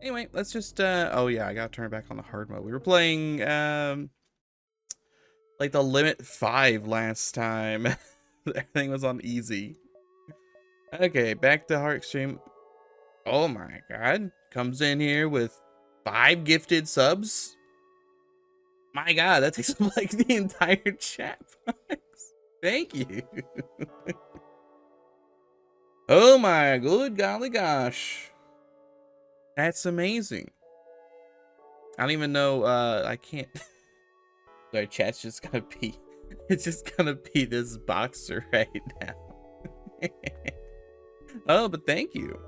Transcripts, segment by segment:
Anyway, let's just, oh yeah, I gotta turn it back on the hard mode. We were playing, like the limit 5 last time. Everything was on easy. Okay, back to hard extreme. Oh my god. Comes in here with 5 gifted subs. My god, that takes up like the entire chat box. Thank you. Oh my good golly gosh. That's amazing. I don't even know, I can't. Sorry, chat's just gonna be, it's just gonna be this boxer right now. Oh, but thank you.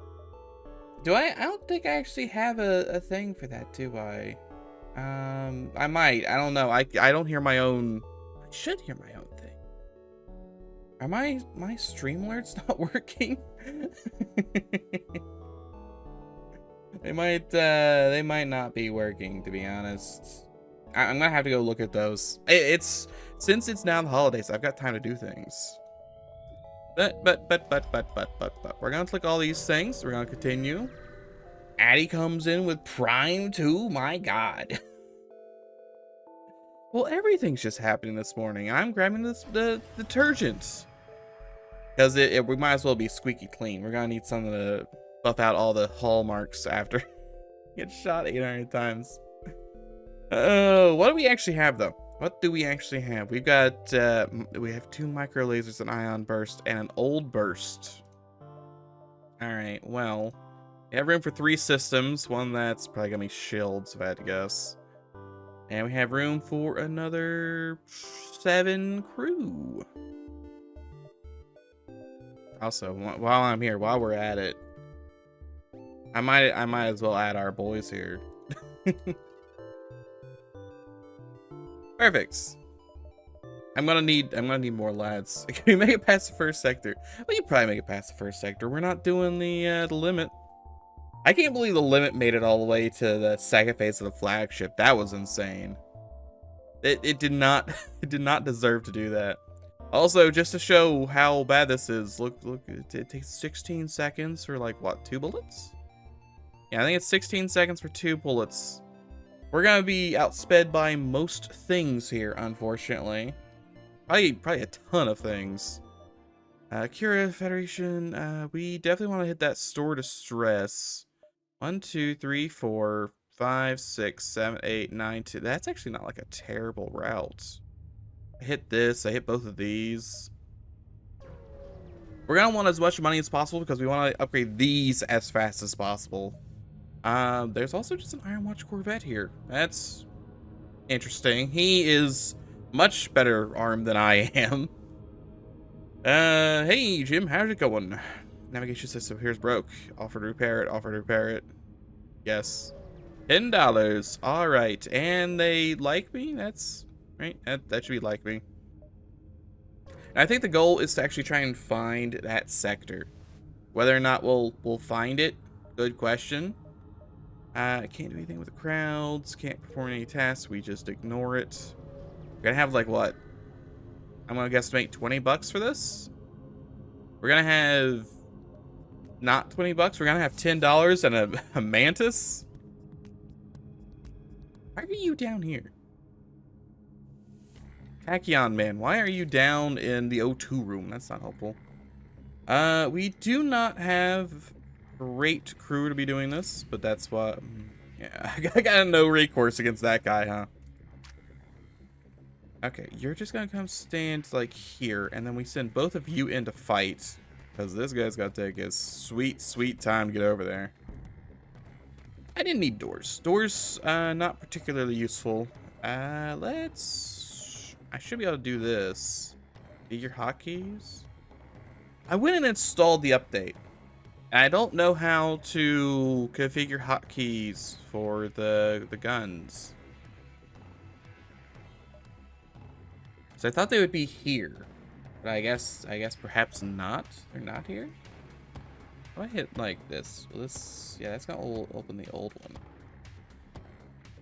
I don't think I actually have a thing for that, do I? I might, I don't know. I don't hear my own, I should hear my own thing. Are my stream alerts not working? They might not be working, to be honest. I'm gonna have to go look at those. It's since it's now the holidays, I've got time to do things. But we're gonna click all these things. We're gonna continue. Addy comes in with Prime 2. My god. Well, everything's just happening this morning. I'm grabbing the detergent because we might as well be squeaky clean. We're gonna need something to buff out all the hallmarks after get shot 800 times. Oh, what do we actually have though? What do we actually have? We've got we have 2 micro lasers, an ion burst, and an old burst. All right, well, we have room for 3 systems. One that's probably gonna be shields, if I had to guess. And we have room for another 7 crew. Also, while I'm here, while we're at it, I might as well add our boys here. Perfect. I'm gonna need more lads. Can we make it past the first sector? Well, you probably make it past the first sector. We're not doing the limit. I can't believe the limit made it all the way to the second phase of the flagship. That was insane. It did not it did not deserve to do that. Also, just to show how bad this is, look, it takes 16 seconds for like what, 2 bullets? Yeah, I think it's 16 seconds for 2 bullets. We're gonna be outsped by most things here, unfortunately. Probably a ton of things. Kira Federation, we definitely want to hit that store to stress. 1, 2, 3, 4, 5, 6, 7, 8, 9, 2. That's actually not like a terrible route. I hit this, I hit both of these. We're gonna want as much money as possible because we want to upgrade these as fast as possible. There's also just an Iron Watch Corvette here. That's interesting. He is much better armed than I am. Hey Jim, how's it going? Navigation system here's broke. Offer to repair it, offer to repair it. Yes. $10. Alright, and they like me? That's right. That should be like me. And I think the goal is to actually try and find that sector. Whether or not we'll find it, good question. Can't do anything with the crowds, can't perform any tasks, we just ignore it. We're gonna have like what? I'm gonna guesstimate $20 for this. We're gonna have not $20, we're gonna have $10 and a mantis. Why are you down here? Tachyon man, why are you down in the O2 room? That's not helpful. We do not have great crew to be doing this, but that's what, yeah, I got no recourse against that guy, huh? Okay, you're just gonna come stand like here, and then we send both of you in to fight, because this guy's got to take his sweet time to get over there. I didn't need doors. Doors, not particularly useful. I should be able to do this. Get your hotkeys. I went and installed the update. And I don't know how to configure hotkeys for the guns. So I thought they would be here, but I guess perhaps not. They're not here. If I hit like this, will this, yeah, that's gonna open the old one.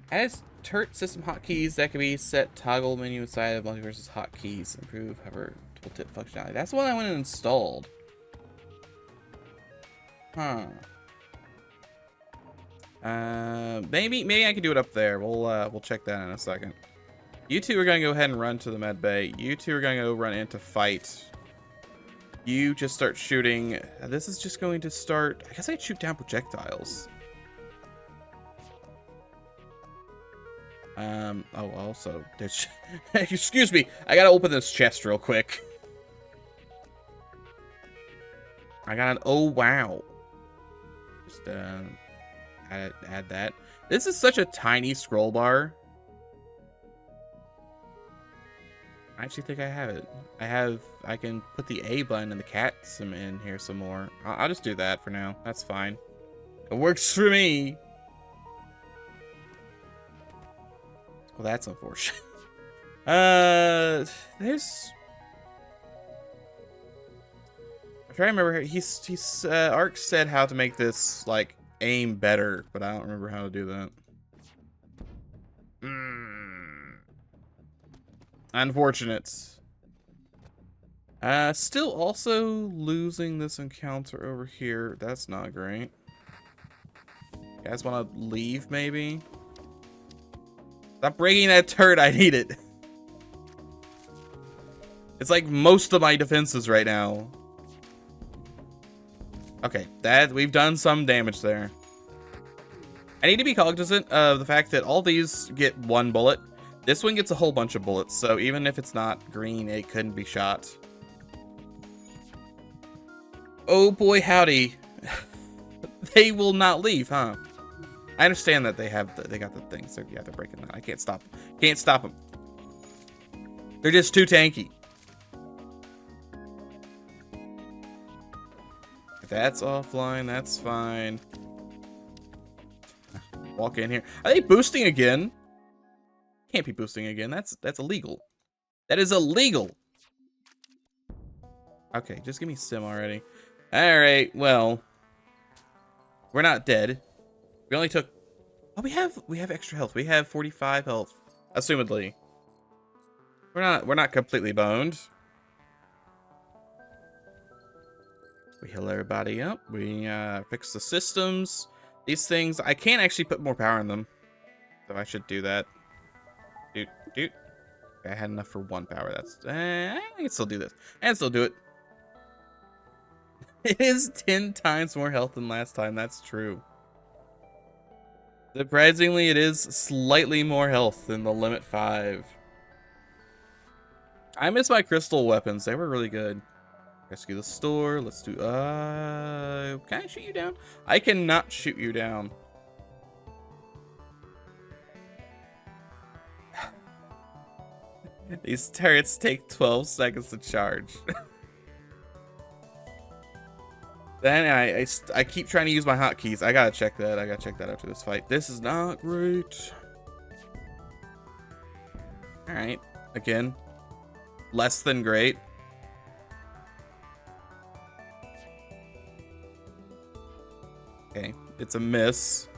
As turret system hotkeys that can be set toggle menu inside of Multiverse's hotkeys, improve hover tooltip functionality. That's the one I went and installed. Huh. Maybe I can do it up there. We'll check that in a second. You two are gonna go ahead and run to the med bay. You two are gonna go run into fight. You just start shooting. This is just going to start. I guess I'd shoot down projectiles. Oh, also, there's. Excuse me. I gotta open this chest real quick. I got an. Oh wow. Just add that. This is such a tiny scroll bar. I actually think I have it. I can put the A button and the cat in here some more. I'll just do that for now. That's fine. It works for me. Well, that's unfortunate. There's. I'm trying to remember. Ark said how to make this like aim better, but I don't remember how to do that. Unfortunate. Still also losing this encounter over here. That's not great. You guys want to leave, maybe? Stop breaking that turret. I need it. It's like most of my defenses right now. Okay, we've done some damage there. I need to be cognizant of the fact that all these get one bullet. This one gets a whole bunch of bullets, so even if it's not green, it couldn't be shot. Oh boy, howdy. They will not leave, huh? I understand that they got the things. They're breaking that. I can't stop them. Can't stop them. They're just too tanky. If that's offline, that's fine. Walk in here. Are they boosting again? Can't be boosting again. That's illegal. That is illegal. Okay, just give me sim already. All right, well, we're not dead. We only took. Oh, we have extra health. We have 45 health, assumedly. We're not completely boned. We heal everybody up. We fix the systems. These things, I can't actually put more power in them, so I should do that. Dude. I had enough for one power. That's I can still do this. And still do it. It is 10 times more health than last time. That's true. Surprisingly, it is slightly more health than the limit 5. I miss my crystal weapons. They were really good. Rescue the store. Let's do can I shoot you down? I cannot shoot you down. These turrets take 12 seconds to charge. Then I keep trying to use my hotkeys. I gotta check that. I gotta check that after this fight. This is not great. All right, again, less than great. Okay, it's a miss.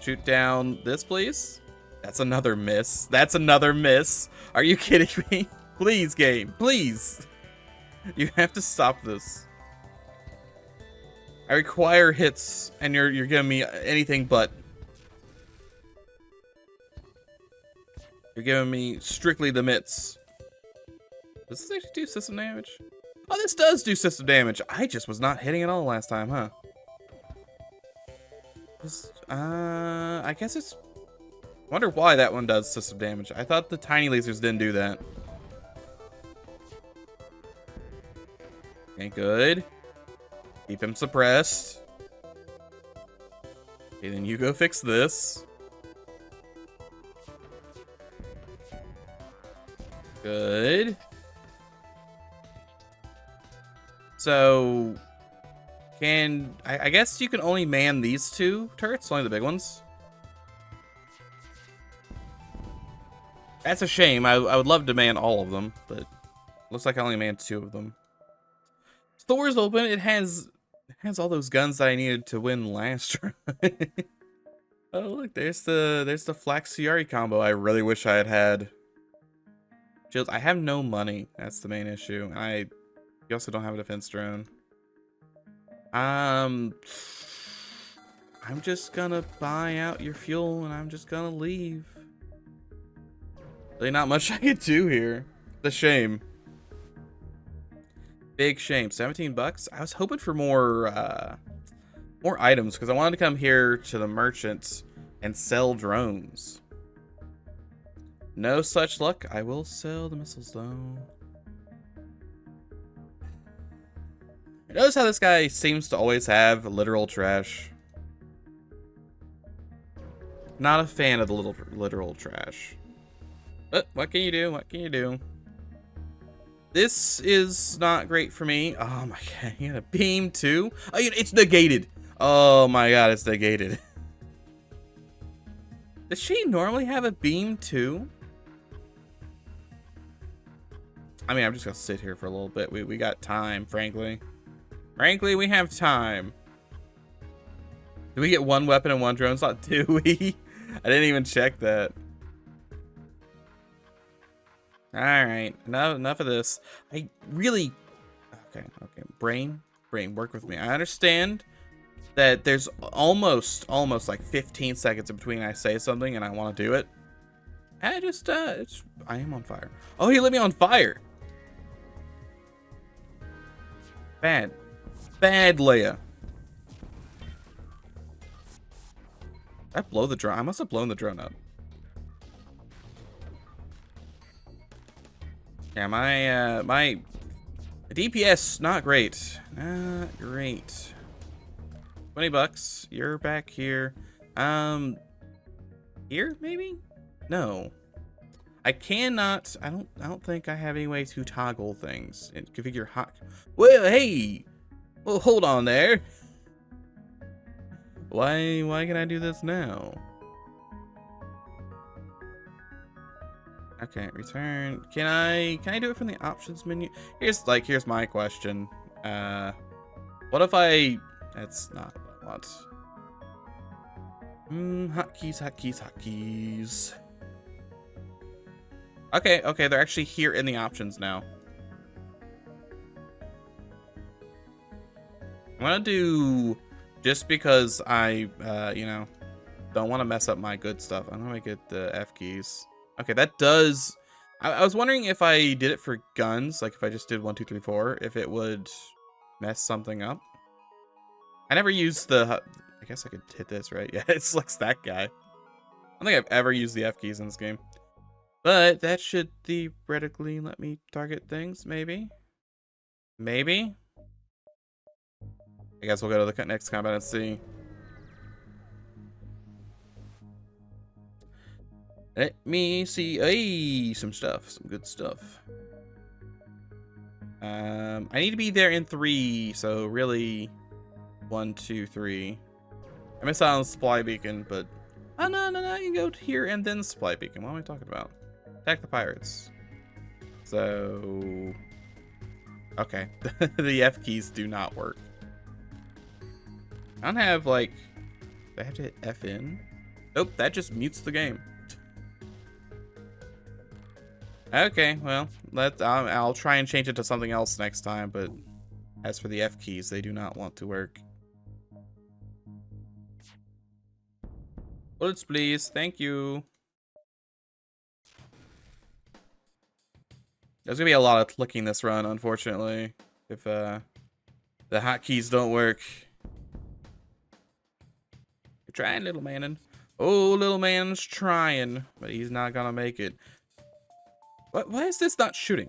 Shoot down this, please. That's another miss. That's another miss. Are you kidding me? Please, game. Please. You have to stop this. I require hits, and you're giving me anything but. You're giving me strictly the mitts. Does this actually do system damage? Oh, this does do system damage. I just was not hitting it all last time, huh? I guess it's. Wonder why that one does system damage. I thought the tiny lasers didn't do that. Okay, good. Keep him suppressed. Okay, then you go fix this. Good. So, I guess you can only man these two turrets, only the big ones. That's a shame. I would love to man all of them, but looks like I only manned 2 of them. Store's open. It has all those guns that I needed to win last round. Oh look, there's the Flax Ciari combo. I really wish I had. I have no money. That's the main issue. I You also don't have a defense drone. I'm just gonna buy out your fuel and I'm just gonna leave. Really not much I could do here. The shame. Big shame. 17 bucks. I was hoping for more items because I wanted to come here to the merchants and sell drones. No such luck. I will sell the missiles though. Notice how this guy seems to always have literal trash. Not a fan of the literal trash. But what can you do? What can you do? This is not great for me. Oh my god, you got a beam too? Oh, it's negated. Oh my god, it's negated. Does she normally have a beam too? I mean, I'm just gonna sit here for a little bit. We got time, frankly. Frankly, we have time. Do we get one weapon and one drone slot? Do we? I didn't even check that. Alright, no, enough of this. I really... Okay. Brain, work with me. I understand that there's almost like 15 seconds in between I say something and I want to do it. I just, I am on fire. Oh, he lit me on fire. Bad Leia. Did I blow the drone? I must have blown the drone up. Yeah, my DPS not great. Not great. 20 bucks. You're back here. Here maybe? No. I cannot. I don't think I have any way to toggle things and configure hot. Well, hey. Well, hold on there. Why can I do this now? Okay, return. Can I do it from the options menu? Here's my question. What if that's not what I want. Hotkeys. Okay, they're actually here in the options now. I'm gonna do, just because I don't want to mess up my good stuff, I'm gonna make it the F keys. Okay, that does. I was wondering if I did it for guns, like if I just did 1, 2, 3, 4, if it would mess something up. I never used the. I guess I could hit this, right? Yeah, it selects that guy. I don't think I've ever used the F keys in this game, but that should theoretically let me target things. Maybe. I guess we'll go to the next combat and see. Let me see. Hey, some good stuff. I need to be there in 3, so really 1, 2, 3. I missed out on supply beacon, but oh no, you can go to here and then supply beacon. What am I talking about? Attack the pirates. So okay, the F keys do not work. I don't have I have to hit F in. Nope, that just mutes the game. Okay, well, I'll try and change it to something else next time, but as for the F keys, they do not want to work. Bullets, please. Thank you. There's gonna be a lot of clicking this run, unfortunately, if the hotkeys don't work. You're trying, little manin. Oh, little man's trying, but he's not gonna make it. Why is this not shooting?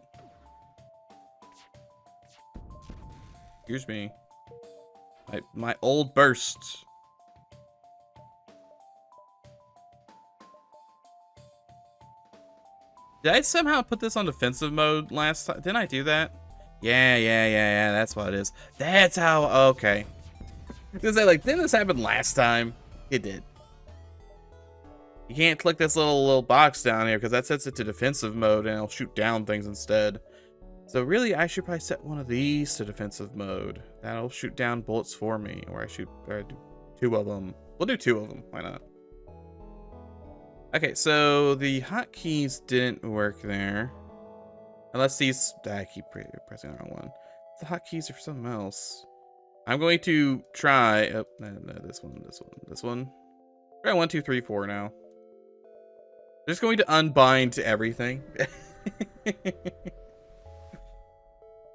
Excuse me. My old bursts. Did I somehow put this on defensive mode last time? Didn't I do that? Yeah, that's what it is. That's how, okay. Because didn't this happen last time? It did. You can't click this little box down here because that sets it to defensive mode and it'll shoot down things instead. So really, I should probably set one of these to defensive mode. That'll shoot down bullets for me, or I do 2 of them. We'll do 2 of them. Why not? Okay, so the hotkeys didn't work there. Unless these, I keep pressing the wrong one. The hotkeys are for something else. I'm going to try. Oh, no, this one. Try 1, 2, 3, 4 now. Just going to unbind to everything.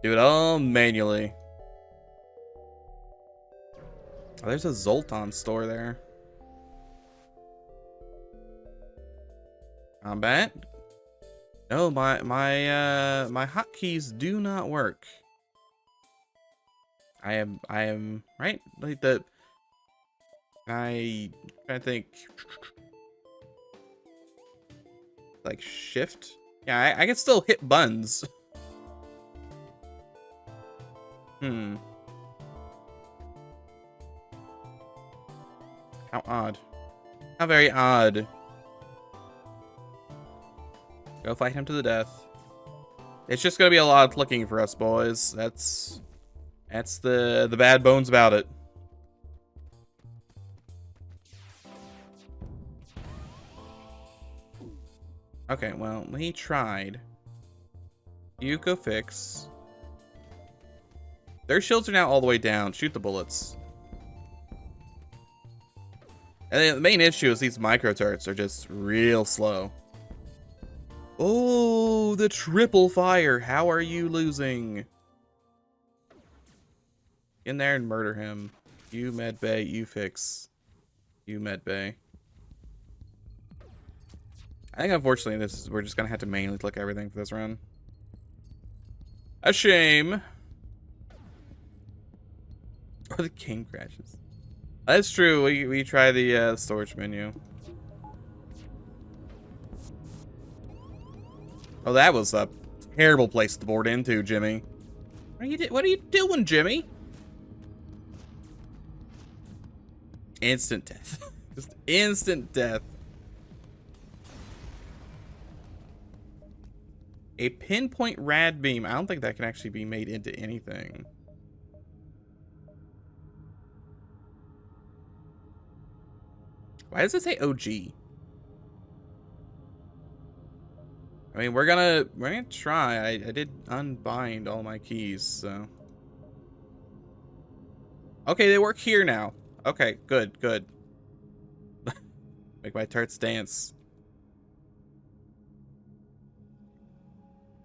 Do it all manually. Oh, there's a Zoltan store there. Combat. No, my hotkeys do not work. I am right. Like I think like shift. Yeah, I can still hit buttons. How odd. How very odd. Go fight him to the death. It's just gonna be a lot of clicking for us, boys. That's the bad bones about it. Okay, well, he tried. You go fix. Their shields are now all the way down. Shoot the bullets. And the main issue is these micro turrets are just real slow. Oh, the triple fire. How are you losing? In there and murder him. You medbay, you fix. You medbay. I think unfortunately we're just gonna have to manually click everything for this run. A shame. Or the king crashes. That's true. We try the storage menu. Oh, that was a terrible place to board into, Jimmy. What are you doing, Jimmy? Instant death. Just instant death. A pinpoint rad beam. I don't think that can actually be made into anything. Why does it say OG? I mean, we're gonna try. I did unbind all my keys, so. Okay, they work here now. Okay, good. Make my turrets dance.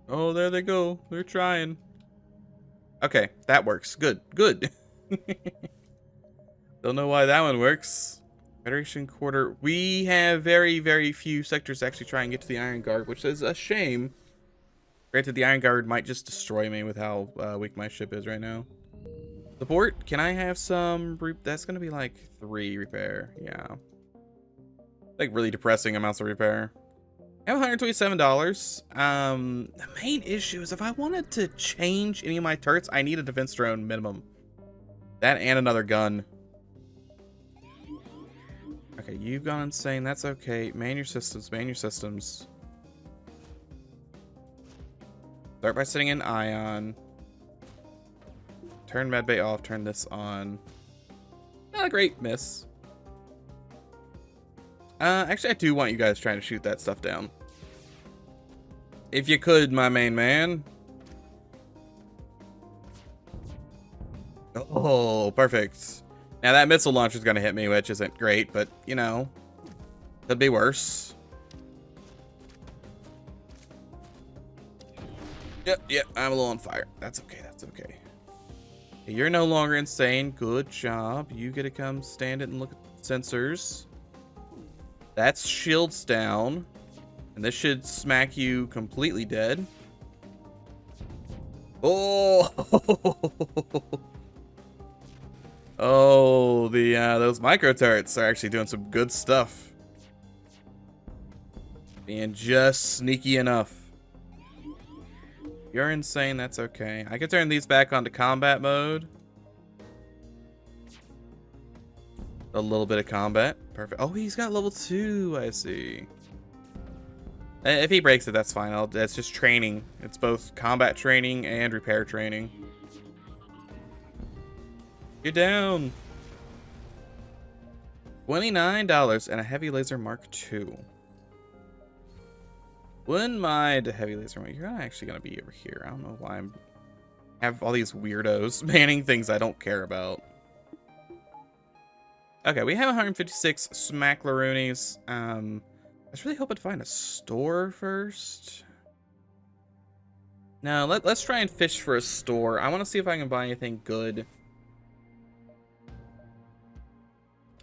Oh, there they go. They're trying. Okay, that works. Good. Don't know why that one works. Federation Quarter. We have very, very few sectors actually try and get to the Iron Guard, which is a shame. Granted, the Iron Guard might just destroy me with how weak my ship is right now. Support, can I have some... That's going to be like 3 repair. Yeah. Like really depressing amounts of repair. I have $127. The main issue is if I wanted to change any of my turrets, I need a defense drone minimum. That and another gun. Okay, you've gone insane. That's okay. Man your systems. Start by setting an ion. Turn medbay off. Turn this on. Not a great miss. Actually, I do want you guys trying to shoot that stuff down. If you could, my main man. Oh, perfect. Now that missile launcher is going to hit me, which isn't great, but, you know, could be worse. Yep, I'm a little on fire. That's okay. You're no longer insane. Good job. You get to come stand it and look at the sensors. That's shields down. And this should smack you completely dead. Oh! Oh, those micro turrets are actually doing some good stuff. Being just sneaky enough. You're insane, that's okay. I can turn these back onto combat mode. A little bit of combat. Perfect. Oh, he's got level 2, I see. If he breaks it, that's fine. That's just training. It's both combat training and repair training. You're down. $29 and a heavy laser Mark II. Wouldn't mind a heavy laser. You're actually gonna be over here. I don't know why have all these weirdos banning things I don't care about. Okay, we have 156 smackleroonies. I was really hoping to find a store first. No, let's try and fish for a store. I want to see if I can buy anything good.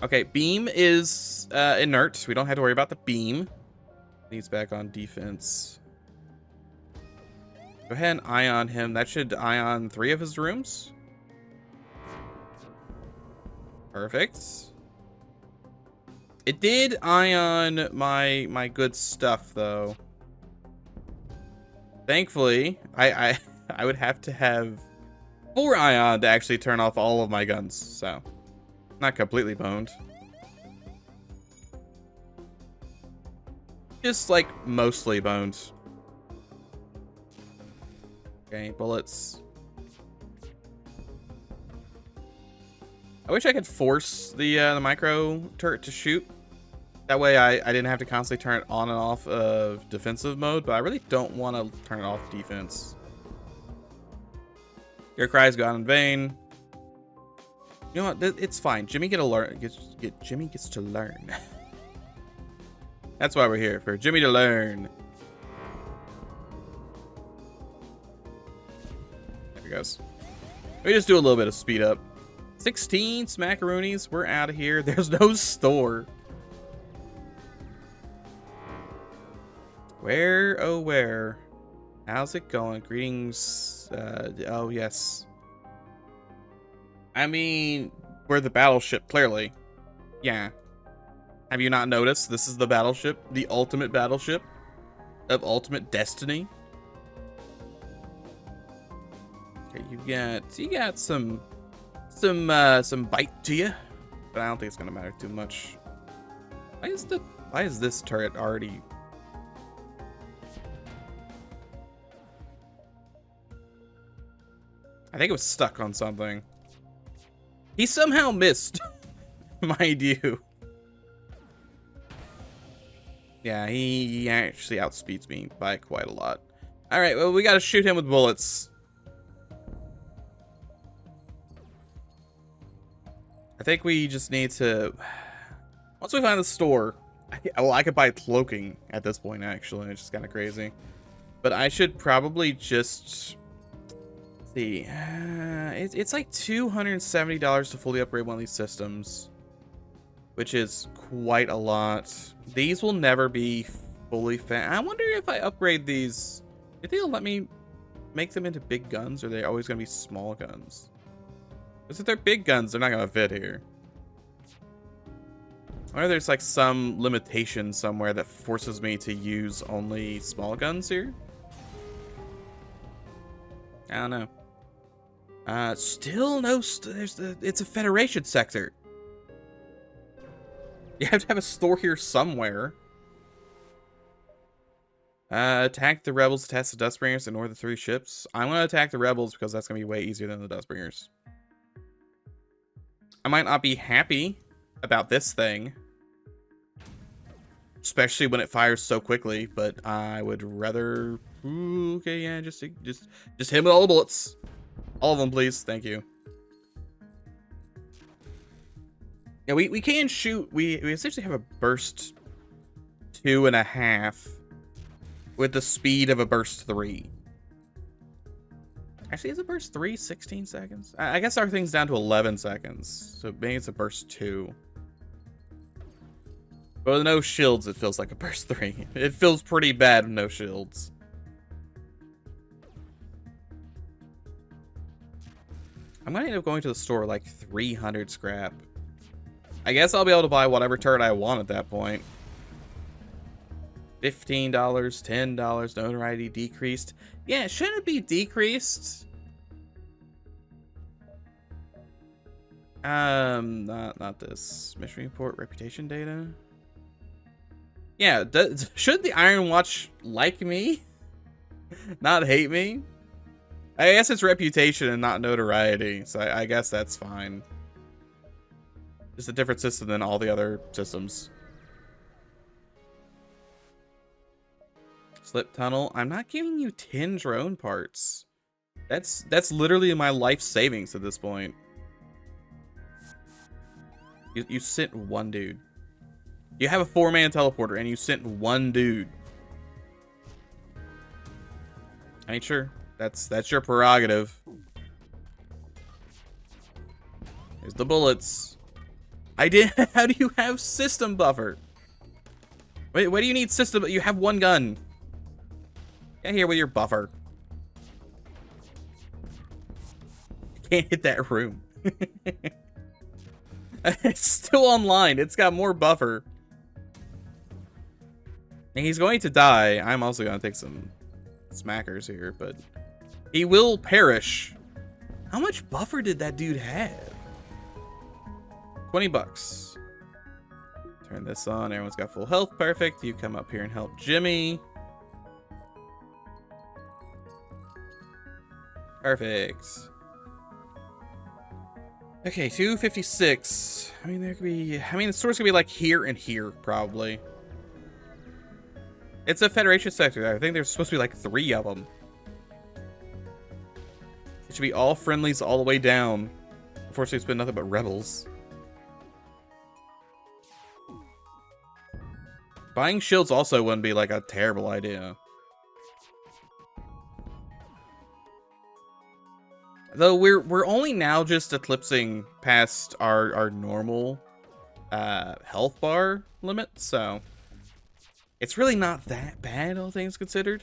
Okay, beam is inert. We don't have to worry about the beam. He's back on defense. Go ahead and ion him. That should ion 3 of his rooms. Perfect. It did ion my good stuff though. Thankfully, I would have to have 4 ion to actually turn off all of my guns, so not completely boned. Just like mostly boned. Okay, bullets. I wish I could force the micro turret to shoot. That way I didn't have to constantly turn it on and off of defensive mode, but I really don't want to turn it off defense. Your cries gone in vain. You know what? It's fine. Jimmy Jimmy gets to learn. That's why we're here, for Jimmy to learn. There he goes. We just do a little bit of speed up. 16 smackaroonies. We're out of here. There's no store. Where, oh where? How's it going? Greetings. Oh yes. I mean, we're the battleship, clearly. Yeah. Have you not noticed? This is the battleship, the ultimate battleship of ultimate destiny. Okay, you got some bite to you, but I don't think it's gonna matter too much. Why is this turret already? I think it was stuck on something. He somehow missed, mind you. Yeah, he actually outspeeds me by quite a lot. All right, well, we got to shoot him with bullets. I think we just need to... Once we find the store... I could buy cloaking at this point, actually. It's just kind of crazy. But I should probably just... see. It's like $270 to fully upgrade one of these systems. Which is quite a lot. These will never be fully fat. I wonder if I upgrade these... Do you think they'll let me make them into big guns? Or are they always going to be small guns? Because if they're big guns, they're not going to fit here. I wonder if there's like some limitation somewhere that forces me to use only small guns here. I don't know. Still no... it's a Federation sector. You have to have a store here somewhere. Attack the rebels, test the Dustbringers, ignore the 3 ships. I'm going to attack the rebels because that's going to be way easier than the Dustbringers. I might not be happy about this thing. Especially when it fires so quickly, but I would rather... Ooh, okay, yeah, just hit him with all the bullets. All of them, please. Thank you. Yeah, we can shoot. We essentially have a burst 2.5 with the speed of a burst 3. Actually, is a burst 3 16 seconds? I guess our thing's down to 11 seconds, so maybe it's a burst 2. But with no shields, it feels like a burst 3. It feels pretty bad with no shields. I'm gonna end up going to the store like 300 scrap. I guess I'll be able to buy whatever turret I want at that point. $15, $10, notoriety decreased. Yeah, shouldn't it be decreased? Not this. Mission report, reputation data. Yeah, should the Iron Watch like me? Not hate me? I guess it's reputation and not notoriety, so I guess that's fine. Just a different system than all the other systems. Slip tunnel. I'm not giving you 10 drone parts. That's literally my life savings at this point. You sent one dude. You have a 4-man teleporter and you sent one dude. I mean, sure, that's your prerogative. Here's the bullets. How do you have system buffer? Wait, why do you need system? You have one gun. Get here with your buffer. Can't hit that room. It's still online. It's got more buffer. And he's going to die. I'm also going to take some smackers here, but he will perish. How much buffer did that dude have? 20 bucks. Turn this on. Everyone's got full health. Perfect. You come up here and help Jimmy. Perfect. Okay, 256. I mean, the store's gonna be like here and here, probably. It's a Federation sector. I think there's supposed to be like 3 of them. It should be all friendlies all the way down. Unfortunately, it's been nothing but rebels. Buying shields also wouldn't be like a terrible idea. Though we're only now just eclipsing past our normal health bar limit, so it's really not that bad, all things considered.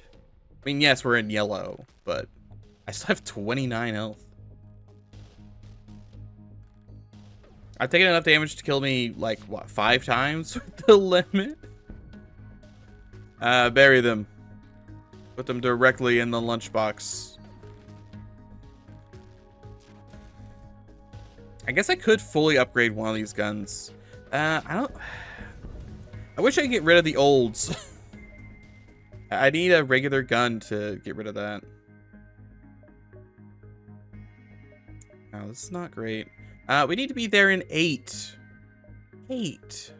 I mean, yes, we're in yellow, but I still have 29 health. I've taken enough damage to kill me, like, what, 5 times with the limit? Bury them. Put them directly in the lunchbox. I guess I could fully upgrade one of these guns. I wish I could get rid of the olds. I need a regular gun to get rid of that. Oh, this is not great. We need to be there in 8. 8.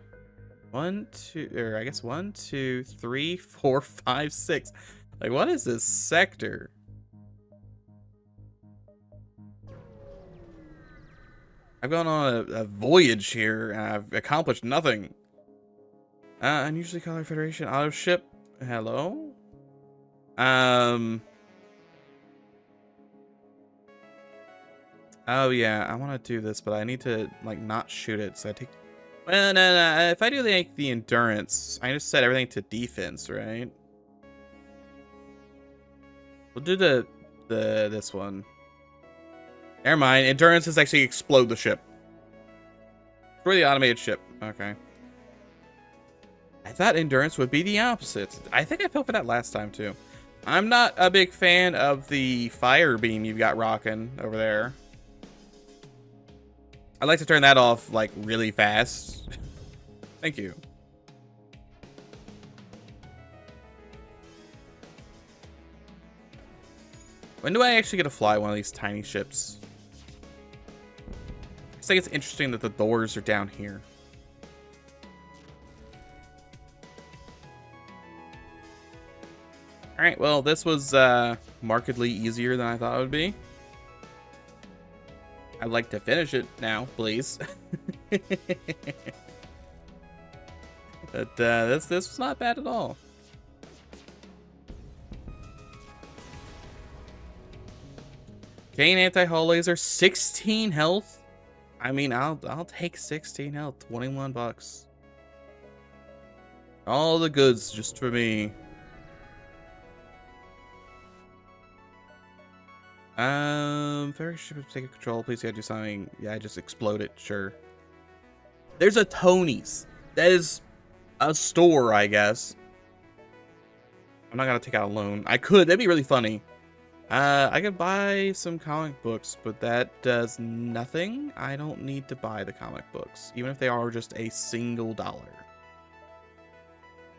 1, 2, or I guess 1, 2, 3, 4, 5, 6. Like, what is this sector? I've gone on a voyage here, and I've accomplished nothing. Unusually colored Federation auto ship. Hello? Oh yeah, I want to do this, but I need to, like, not shoot it, so I take... Well, no. If I do the endurance, I just set everything to defense, right? We'll do this one. Never mind. Endurance is actually explode the ship. Destroy the automated ship. Okay. I thought endurance would be the opposite. I think I fell for that last time too. I'm not a big fan of the fire beam you've got rocking over there. I'd like to turn that off, like, really fast. Thank you. When do I actually get to fly one of these tiny ships? I think it's interesting that the doors are down here. Alright, well, this was markedly easier than I thought it would be. I'd like to finish it now, please. But this was not bad at all. Gain anti-hull laser, 16 health. I mean, I'll take 16 health, 21 bucks. All the goods just for me. Very ship take control. Please gotta do something. Yeah, just explode it. Sure. There's a Tony's. That is a store, I guess. I'm not gonna take out a loan. I could. That'd be really funny. I could buy some comic books, but that does nothing. I don't need to buy the comic books, even if they are just a single $1.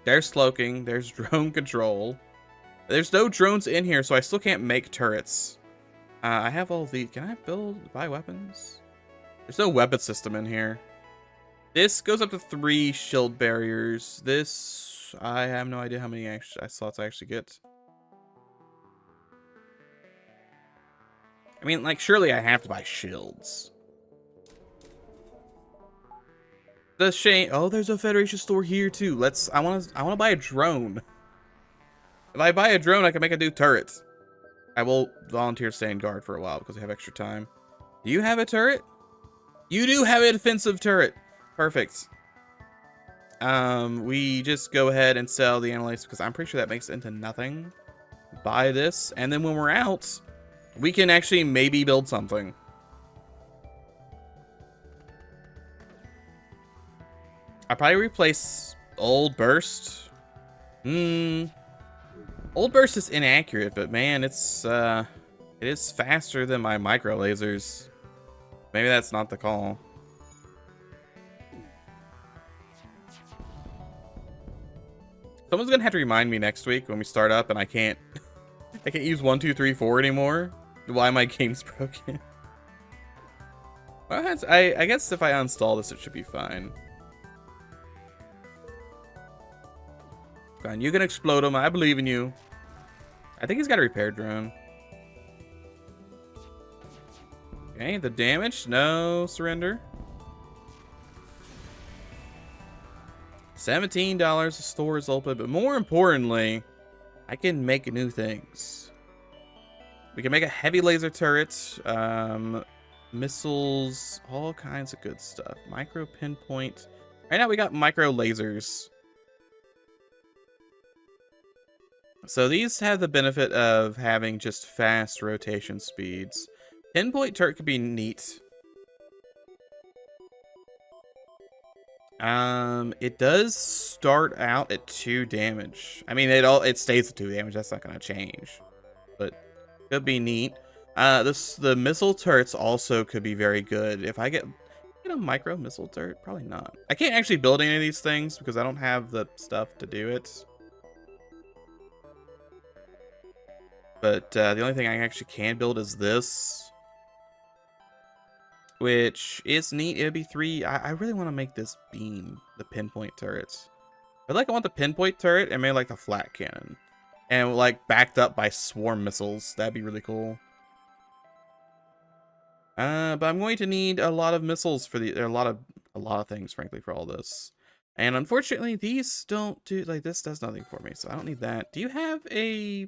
There's cloaking. There's drone control. There's no drones in here, so I still can't make turrets. I have all the... Can I buy weapons? There's no weapon system in here. This goes up to 3 shield barriers. This... I have no idea how many slots I actually get. I mean, like, surely I have to buy shields. The shame. Oh, there's a Federation store here too. I want to buy a drone. If I buy a drone, I can make a new turret. I will volunteer staying guard for a while because I have extra time. Do you have a turret? You do have a defensive turret. Perfect. We just go ahead and sell the analytes because I'm pretty sure that makes it into nothing. Buy this, and then when we're out, we can actually maybe build something. I probably replace old burst. Old burst is inaccurate, but man, it is faster than my micro lasers. Maybe that's not the call. Someone's gonna have to remind me next week when we start up, and I can't use 1, 2, 3, 4 anymore. Why my game's broken. I guess if I uninstall this, it should be fine. Fine, you can explode him. I believe in you. I think he's got a repair drone. Okay, the damage, no surrender. $17, the store is open, but more importantly, I can make new things. We can make a heavy laser turret, missiles, all kinds of good stuff. Micro pinpoint. Right now we got micro lasers. So these have the benefit of having just fast rotation speeds. Pinpoint turret could be neat. It does start out at 2 damage. I mean, it stays at 2 damage. That's not gonna change, but could be neat. The missile turrets also could be very good. If I get a micro missile turret, probably not. I can't actually build any of these things because I don't have the stuff to do it. But the only thing I actually can build is this, which is neat. It would be 3. I really want to make this beam, the pinpoint turrets. I want the pinpoint turret and maybe like the flat cannon, and like backed up by swarm missiles. That'd be really cool. But I'm going to need a lot of missiles for a lot of things, frankly, for all this. And unfortunately, these don't do, like, this does nothing for me, so I don't need that. Do you have a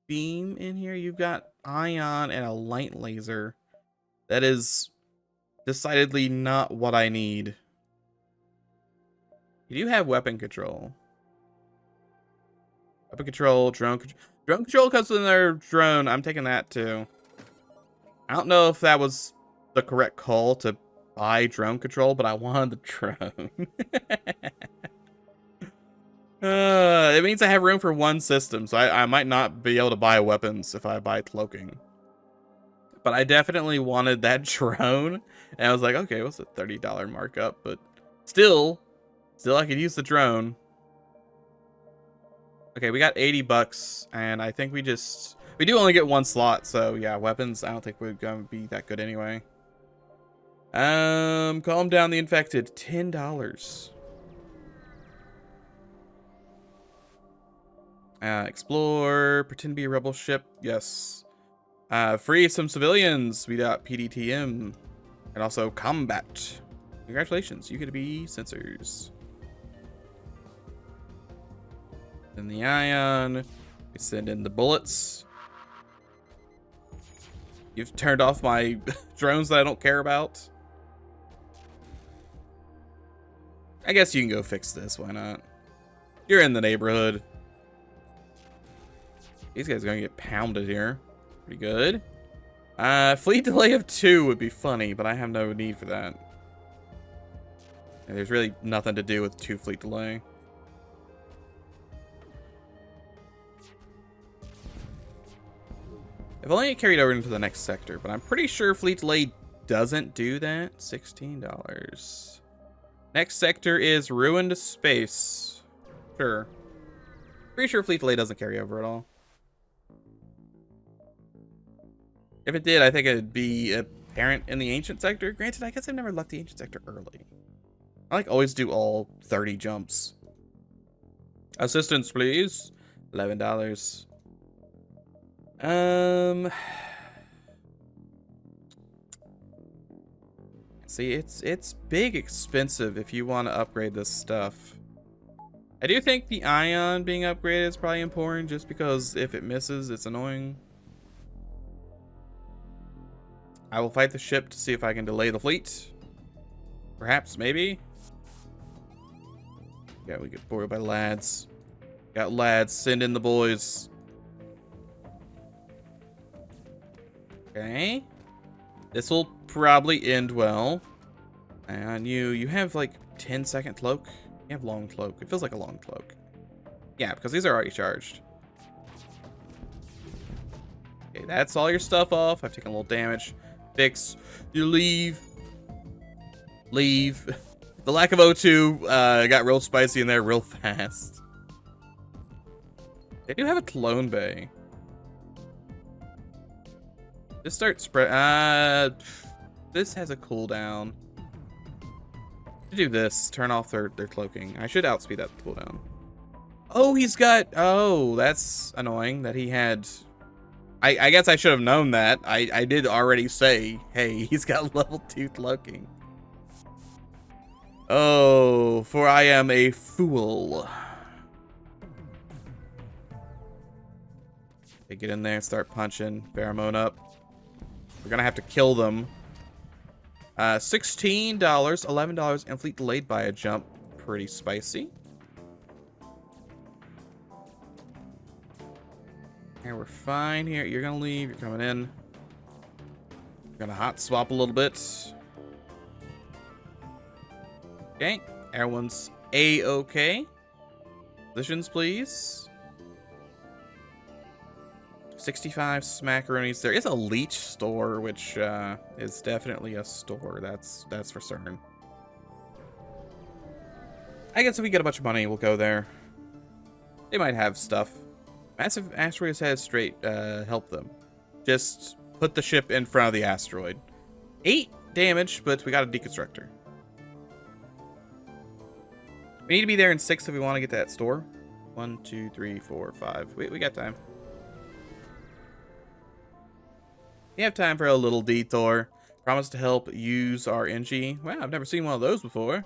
beam in here? You've got ion and a light laser. That is decidedly not what I need. You do have weapon control. Weapon control, drone control. Drone control comes with another drone. I'm taking that too. I don't know if that was the correct call to buy drone control, but I wanted the drone. It means I have room for 1 system, so I might not be able to buy weapons if I buy cloaking. But I definitely wanted that drone, and I was like, okay, what's a $30 markup? But still I could use the drone. Okay, we got 80 bucks, and I think we do only get 1 slot, so yeah, weapons, I don't think we're gonna be that good anyway. Calm down the infected, $10. Explore, pretend to be a rebel ship, yes. Free some civilians, we got PDTM, and also combat. Congratulations, you get to be sensors. Then the ion, we send in the bullets. You've turned off my drones that I don't care about. I guess you can go fix this, why not? You're in the neighborhood. These guys are gonna get pounded here. Pretty good. Fleet delay of 2 would be funny, but I have no need for that. And there's really nothing to do with 2 fleet delay. If only it carried over into the next sector, but I'm pretty sure fleet delay doesn't do that. $16. Next sector is ruined space. Sure. Pretty sure fleet delay doesn't carry over at all. If it did, I think it'd be apparent in the ancient sector. Granted, I guess I've never left the ancient sector early. I always do all 30 jumps. Assistance, please. $11. See, it's big expensive if you want to upgrade this stuff. I do think the ion being upgraded is probably important, just because if it misses, it's annoying. I will fight the ship to see if I can delay the fleet. Perhaps, maybe. Yeah, we get bored by lads. Got lads, send in the boys. Okay. This will probably end well. And you have like 10-second cloak. You have long cloak. It feels like a long cloak. Yeah, because these are already charged. Okay, that's all your stuff off. I've taken a little damage. Fix. You leave. Leave. The lack of O2 got real spicy in there real fast. They do have a clone bay. Just start spread. This has a cooldown. To do this, turn off their cloaking. I should outspeed that cooldown. Oh, he's got. Oh, that's annoying that he had. I guess I should have known that. I did already say, hey, he's got level 2 cloaking. Oh, for I am a fool. Okay, get in there and start punching. Pheromone up. We're gonna have to kill them. $16, $11, and fleet delayed by a jump. Pretty spicy. And we're fine here. You're gonna leave. You're coming in. We're gonna hot swap a little bit. Okay. Everyone's A-okay. Positions, please. 65 smackaroonies. There is a leech store, which is definitely a store. That's for certain. I guess if we get a bunch of money, we'll go there. They might have stuff. Massive asteroids has straight help them. Just put the ship in front of the asteroid. 8 damage, but we got a deconstructor. We need to be there in 6 if we want to get to that store. 1, 2, 3, 4, 5. We got time. We have time for a little detour. Promise to help use our NG. Wow, I've never seen one of those before.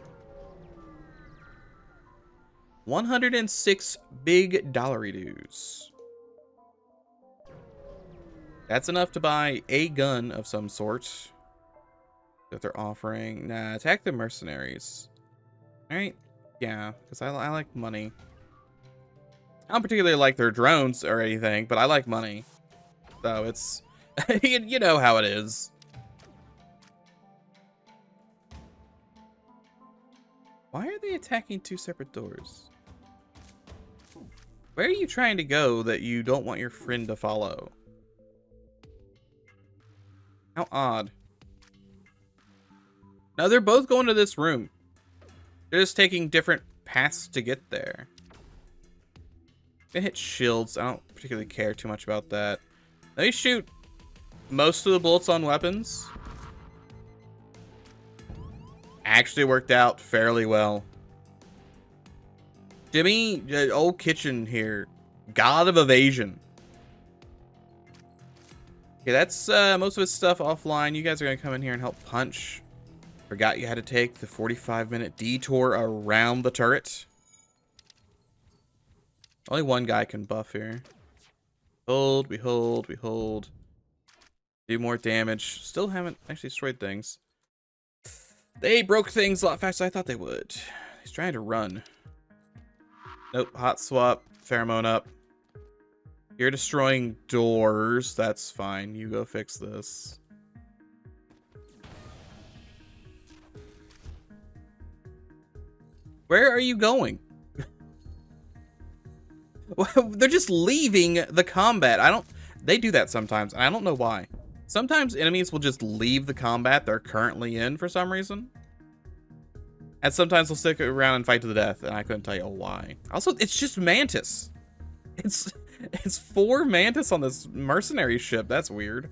106 big dollary dues. That's enough to buy a gun of some sort that they're offering. Nah, attack the mercenaries. Alright, yeah, because I like money. I don't particularly like their drones or anything, but I like money. So it's... you know how it is. Why are they attacking 2 separate doors? Where are you trying to go that you don't want your friend to follow? How odd. No, they're both going to this room. They're just taking different paths to get there. They hit shields. I don't particularly care too much about that. They shoot most of the bullets on weapons. Actually worked out fairly well. Jimmy, old kitchen here. God of evasion. Okay, that's most of his stuff offline. You guys are going to come in here and help punch. Forgot you had to take the 45-minute detour around the turret. Only one guy can buff here. Hold, we hold, we hold. Do more damage. Still haven't actually destroyed things. They broke things a lot faster than I thought they would. He's trying to run. Nope. Hot swap. Pheromone up. You're destroying doors. That's fine. You go fix this. Where are you going? They're just leaving the combat. They do that sometimes, and I don't know why. Sometimes enemies will just leave the combat they're currently in for some reason. And sometimes they'll stick around and fight to the death, and I couldn't tell you why. Also, it's just Mantis. It's 4 Mantis on this mercenary ship. That's weird.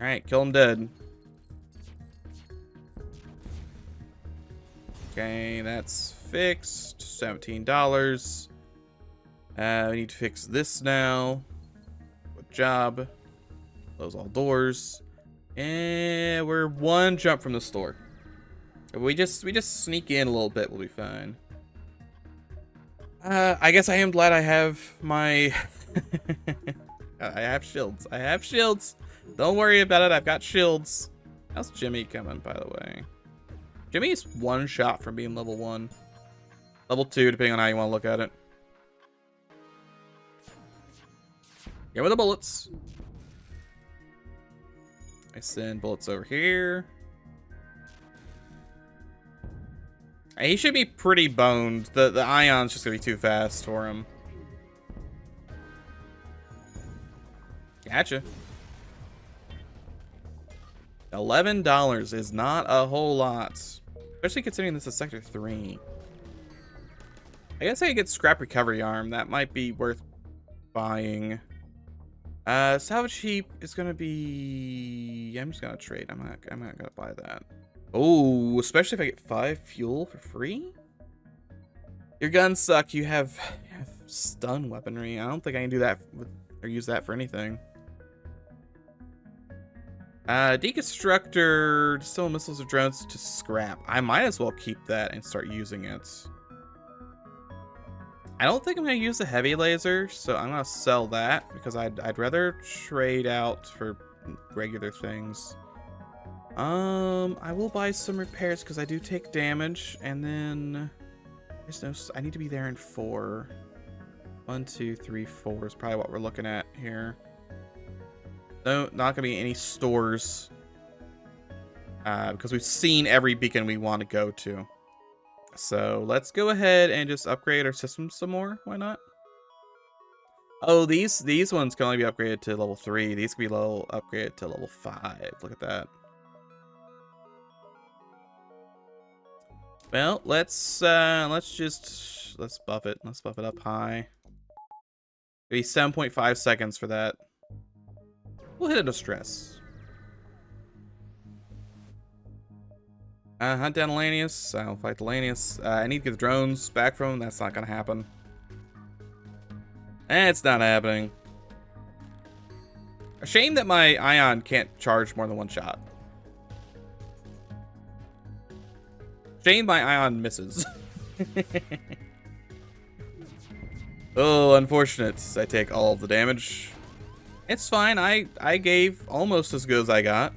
Alright, kill him dead. Okay, that's fixed. $17. We need to fix this now. Good job. Close all doors. And we're one jump from the store. If we just sneak in a little bit, we'll be fine. I guess I am glad I have my... I have shields. I have shields. Don't worry about it. I've got shields. How's Jimmy coming, by the way? Jimmy's one shot from being level 1. Level 2, depending on how you want to look at it. Get with the bullets. I send bullets over here. He should be pretty boned. The ion's just gonna be too fast for him. Gotcha. $11 is not a whole lot. Especially considering this is Sector 3. I guess I could get Scrap Recovery Arm. That might be worth buying. Salvage Heap is gonna be... I'm just gonna trade. I'm not gonna buy that. Oh, especially if I get 5 fuel for free? Your guns suck. You have stun weaponry. I don't think I can do that or use that for anything. Deconstructor, distill missiles or drones to scrap. I might as well keep that and start using it. I don't think I'm going to use the heavy laser, so I'm going to sell that because I'd rather trade out for regular things. I will buy some repairs because I do take damage, and then there's no... I need to be there in 4. 1, 2, 3, 4 is probably what we're looking at here. No, not gonna be any stores because we've seen every beacon we want to go to. So let's go ahead and just upgrade our system some more. Why not? Oh, these ones can only be upgraded to level 3. These can be upgraded to level 5. Look at that. Well, let's buff it. Let's buff it up high. Maybe 7.5 seconds for that. We'll hit it with stress. Hunt down Lanius. I'll fight the Lanius. I need to get the drones back from him. That's not gonna happen. It's not happening. A shame that my ion can't charge more than 1 shot. Shame my ion misses. Oh, unfortunate. I take all of the damage. It's fine. I gave almost as good as I got.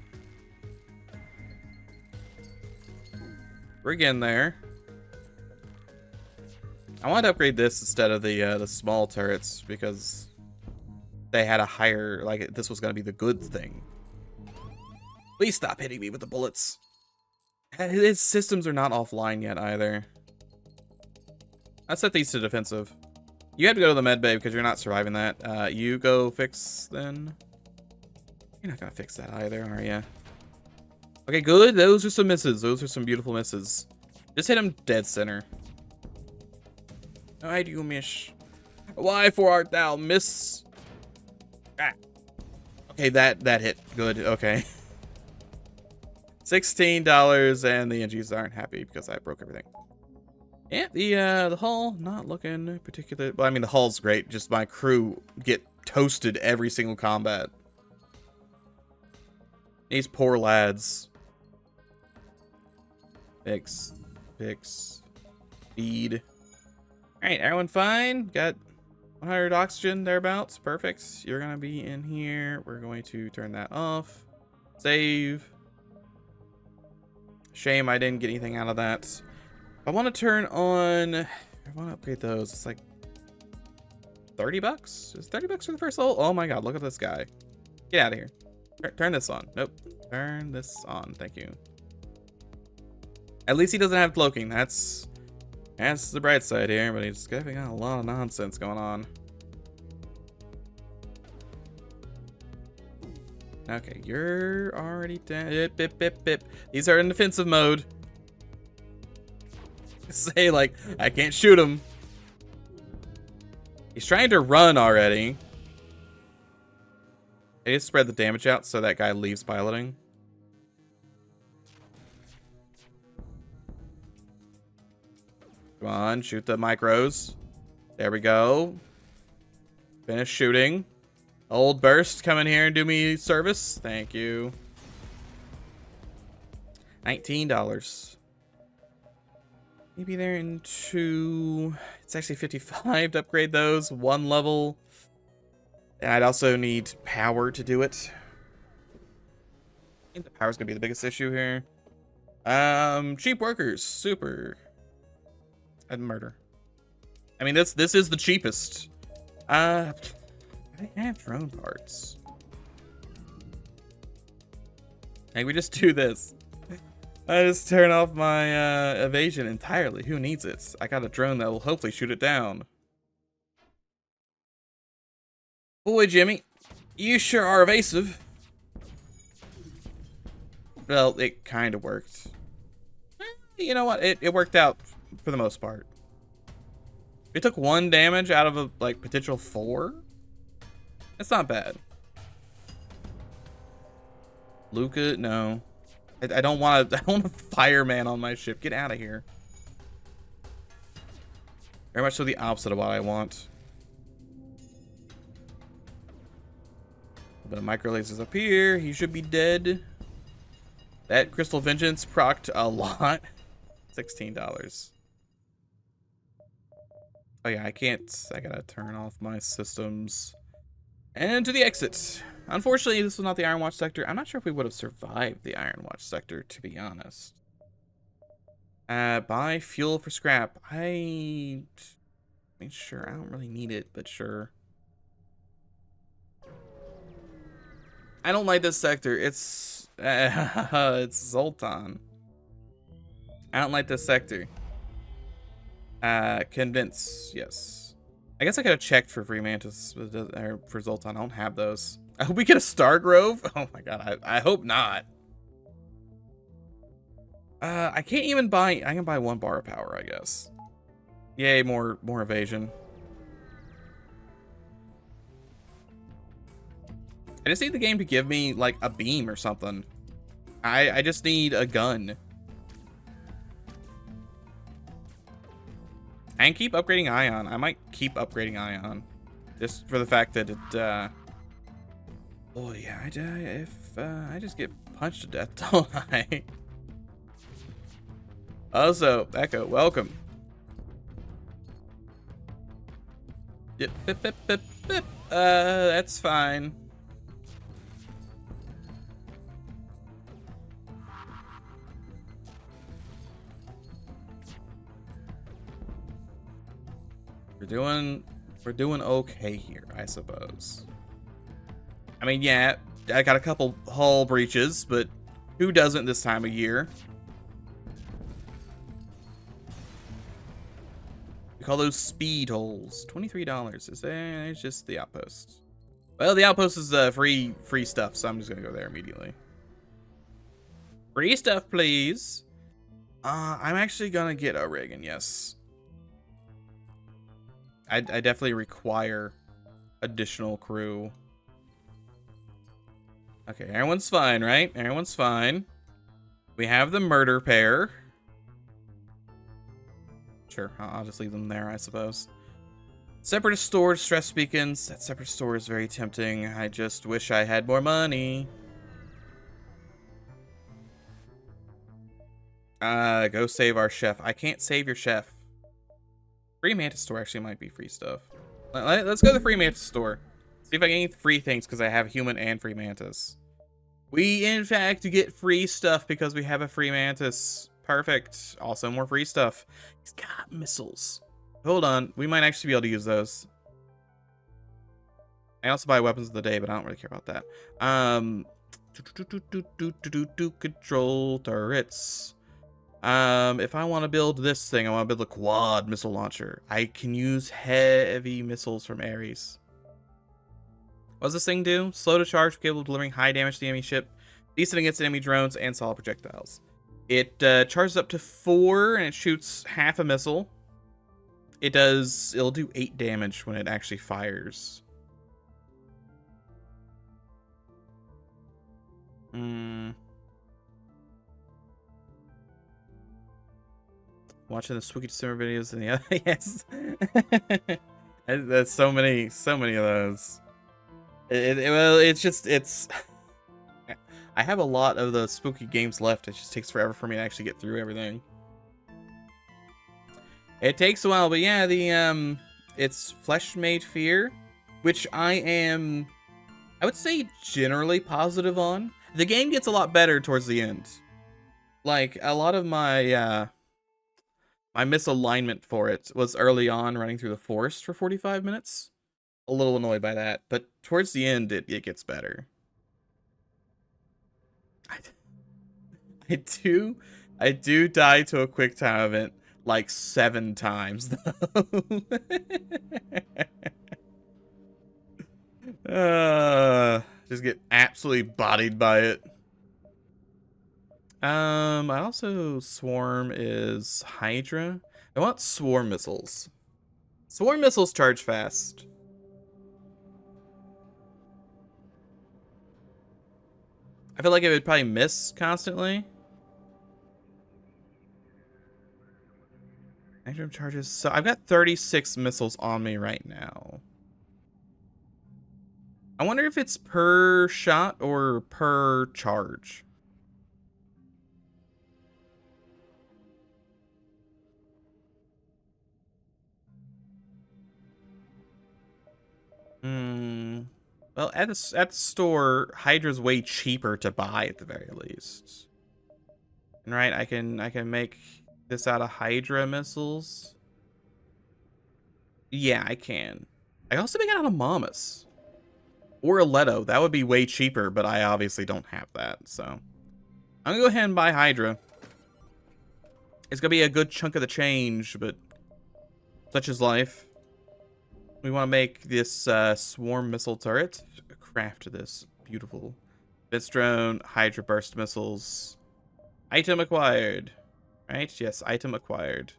We're getting there. I wanted to upgrade this instead of the small turrets because they had a higher, like, this was going to be the good thing. Please stop hitting me with the bullets. His systems are not offline yet either. I set these to defensive. You have to go to the med bay because you're not surviving that. You go fix then. You're not gonna fix that either, are you? Okay, good. Those are some misses. Those are some beautiful misses. Just hit him dead center. Why do you miss? Why for art thou miss? Ah. Okay, that hit. Good. Okay. $16 and the NGs aren't happy because I broke everything. Yeah, the hull not looking particular. Well, I mean the hull's great. Just my crew get toasted every single combat. These poor lads. Fix, feed. All right, everyone fine? Got 100 oxygen thereabouts. Perfect. You're gonna be in here. We're going to turn that off. Save. Shame I didn't get anything out of that. I want to turn on... I want to upgrade those. It's like 30 bucks? Is 30 bucks for the first level? Oh my god, look at this guy. Get out of here. Turn this on. Nope. Turn this on. Thank you. At least he doesn't have cloaking. That's the bright side here, but he's got a lot of nonsense going on. Okay, you're already dead. Bip. These are in defensive mode. Say, like, I can't shoot him. He's trying to run already. I need to spread the damage out so that guy leaves piloting. Come on, shoot the micros. There we go. Finish shooting. Old Burst, come in here and do me service. Thank you. $19. Maybe they're into... It's actually 55 to upgrade those. 1 level. And I'd also need power to do it. I think the power's gonna be the biggest issue here. Cheap workers. Super. And murder. I mean, this is the cheapest. I have drone parts. Hey, we just do this. I just turn off my evasion entirely. Who needs it? I got a drone that will hopefully shoot it down. Boy, Jimmy, you sure are evasive. Well, it kind of worked. You know what? It worked out for the most part. It took 1 damage out of a like potential 4. That's not bad. Luca, no. I don't want to. I don't want a fireman on my ship. Get out of here. Very much so the opposite of what I want. A bit of micro lasers up here. He should be dead. That crystal vengeance procced a lot. $16. Oh yeah, I can't. I gotta turn off my systems. And to the exit. Unfortunately, this was not the Iron Watch sector. I'm not sure if we would have survived the Iron Watch sector, to be honest. Buy fuel for scrap. I mean, sure, I don't really need it, but sure. I don't like this sector. It's it's Zoltan. I don't like this sector. Convince, yes. I guess I could have checked for free mantis or for Zoltan. I don't have those. I hope we get a Star Grove. Oh my god, I hope not. I can't even buy. I can buy 1 bar of power, I guess. Yay, more evasion. I just need the game to give me like a beam or something. I just need a gun. I can keep upgrading Ion. I might keep upgrading Ion. Just for the fact that it, oh yeah, if I just get punched to death, don't I? Also, Echo, welcome. Yep, bip, bip, bip, bip. That's fine. We're doing okay here, I suppose. I mean, yeah, I got a couple hull breaches, but who doesn't this time of year? We call those speed holes. $23. Is there? It's just the outpost. Well, the outpost is free stuff, so I'm just gonna go there immediately. Free stuff, please. I'm actually gonna get a Reagan, yes. I definitely require additional crew. Okay, everyone's fine, right? Everyone's fine. We have the murder pair. Sure, I'll just leave them there, I suppose. Separatist storage stress beacons. That separatist store is very tempting. I just wish I had more money. Go save our chef. I can't save your chef. Free mantis store actually might be free stuff. Let's go to the free mantis store. See if I can get free things because I have human and free mantis. We, in fact, get free stuff because we have a free mantis. Perfect. Also, more free stuff. He's got missiles. Hold on. We might actually be able to use those. I also buy weapons of the day, but I don't really care about that. Control turrets. If I want to build this thing, I want to build a quad missile launcher. I can use heavy missiles from Ares. What does this thing do? Slow to charge, capable of delivering high damage to the enemy ship, decent against enemy drones, and solid projectiles. It charges up to 4, and it shoots half a missile. It'll do 8 damage when it actually fires. Watching the Swiki Simmer videos and the other, yes. That's so many of those. Well, it's I have a lot of the spooky games left. It just takes forever for me to actually get through everything. It takes a while, but yeah, the it's Flesh Made Fear, which I would say generally positive on. The game gets a lot better towards the end. Like, a lot of my my misalignment for it was early on running through the forest for 45 minutes. A little annoyed by that, but towards the end it gets better. I do die to a quick time event like 7 times though. Just get absolutely bodied by it. I also Swarm is Hydra. I want Swarm missiles. Swarm missiles charge fast. I feel like it would probably miss constantly. Hydra charges. So I've got 36 missiles on me right now. I wonder if it's per shot or per charge. Well, at the store, Hydra's way cheaper to buy at the very least. And right, I can make this out of Hydra missiles. Yeah, I can. I can also make it out of Mamas. Or a Leto. That would be way cheaper, but I obviously don't have that, so. I'm gonna go ahead and buy Hydra. It's gonna be a good chunk of the change, but such is life. We want to make this swarm missile turret. Craft this beautiful Fist drone, Hydra burst missiles. Item acquired. Right? Yes, item acquired.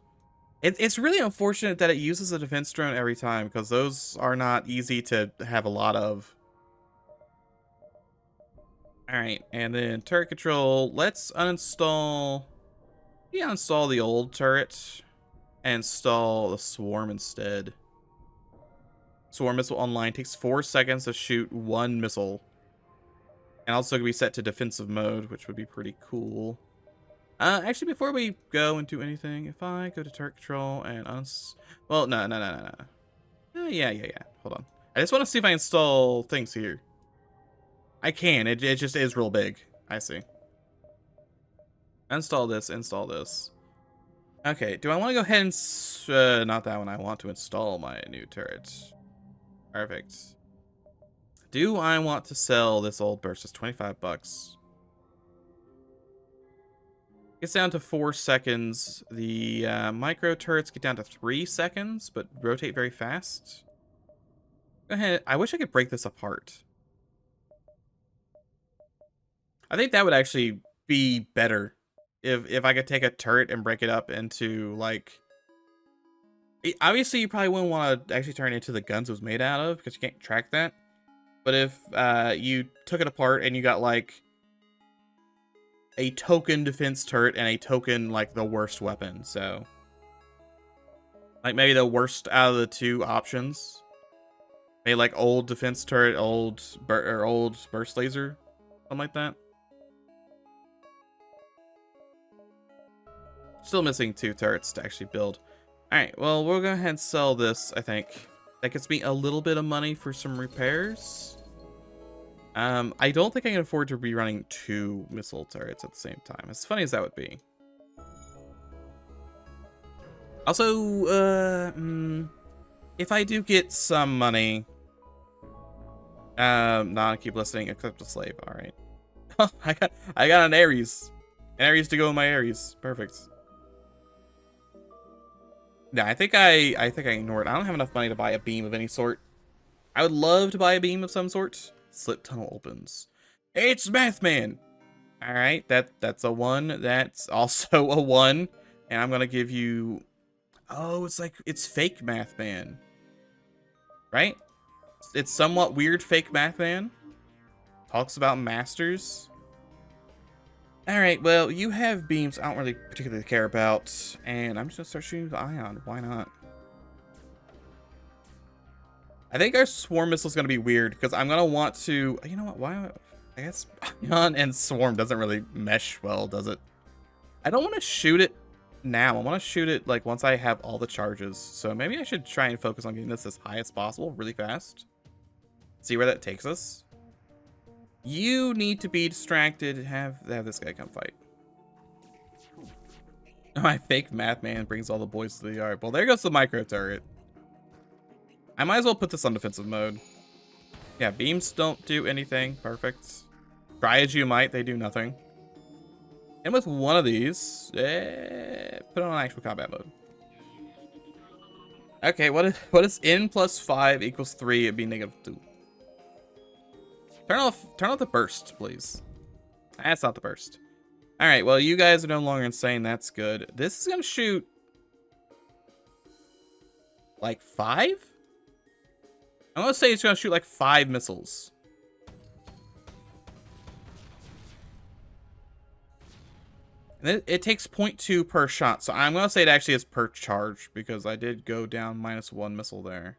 It's really unfortunate that it uses a defense drone every time, because those are not easy to have a lot of. Alright, and then turret control. Let's uninstall. Yeah, uninstall the old turret and install the swarm instead. Swarm missile online takes 4 seconds to shoot 1 missile. And also can be set to defensive mode, which would be pretty cool. Actually, before we go and do anything, if I go to turret control and well, no. Yeah. Hold on. I just want to see if I install things here. I can. It just is real big. I see. Install this. Okay, do I want to go ahead and... not that one. I want to install my new turret. Perfect. Do I want to sell this old burst? It's 25 bucks. Gets down to 4 seconds. The micro turrets get down to 3 seconds, but rotate very fast. Go ahead. I wish I could break this apart. I think that would actually be better if I could take a turret and break it up into, like... Obviously, you probably wouldn't want to actually turn it into the guns it was made out of, because you can't track that. But if you took it apart and you got, like, a token defense turret and a token, like, the worst weapon, so... like, maybe the worst out of the 2 options. Maybe, like, old defense turret, old burst laser. Something like that. Still missing 2 turrets to actually build. Alright, well, we'll go ahead and sell this, I think. That gets me a little bit of money for some repairs. I don't think I can afford to be running 2 missile turrets at the same time, as funny as that would be. Also, if I do get some money... no, keep listening, accept a slave, alright. I got an Ares. An Ares to go in my Ares. Perfect. Yeah, I think I ignored. I don't have enough money to buy a beam of any sort. I would love to buy a beam of some sort. Slip tunnel opens. It's Mathman. All right, that's a 1. That's also a 1. And I'm gonna give you. Oh, it's fake Mathman. Right? It's somewhat weird fake Mathman. Talks about masters. Alright, well, you have beams I don't really particularly care about, and I'm just gonna start shooting the ion. Why not? I think our swarm missile is gonna be weird, because I'm gonna want to... You know what? Why? I guess Ion and Swarm doesn't really mesh well, does it? I don't want to shoot it now. I want to shoot it like once I have all the charges. So maybe I should try and focus on getting this as high as possible really fast. See where that takes us. You need to be distracted. Have this guy come fight. My fake math man brings all the boys to the yard. Well, there goes the micro turret. I might as well put this on defensive mode. Yeah, beams don't do anything. Perfect. Try as you might, they do nothing. And with one of these, put it on actual combat mode. Okay, what is n plus 5 equals 3? It'd be -2. Turn off the burst, please. That's not the burst. All right, well, you guys are no longer insane. That's good. This is gonna shoot like 5. I'm gonna say it's gonna shoot like 5 missiles. And it takes 0.2 per shot, so I'm gonna say it actually is per charge because I did go down -1 missile there.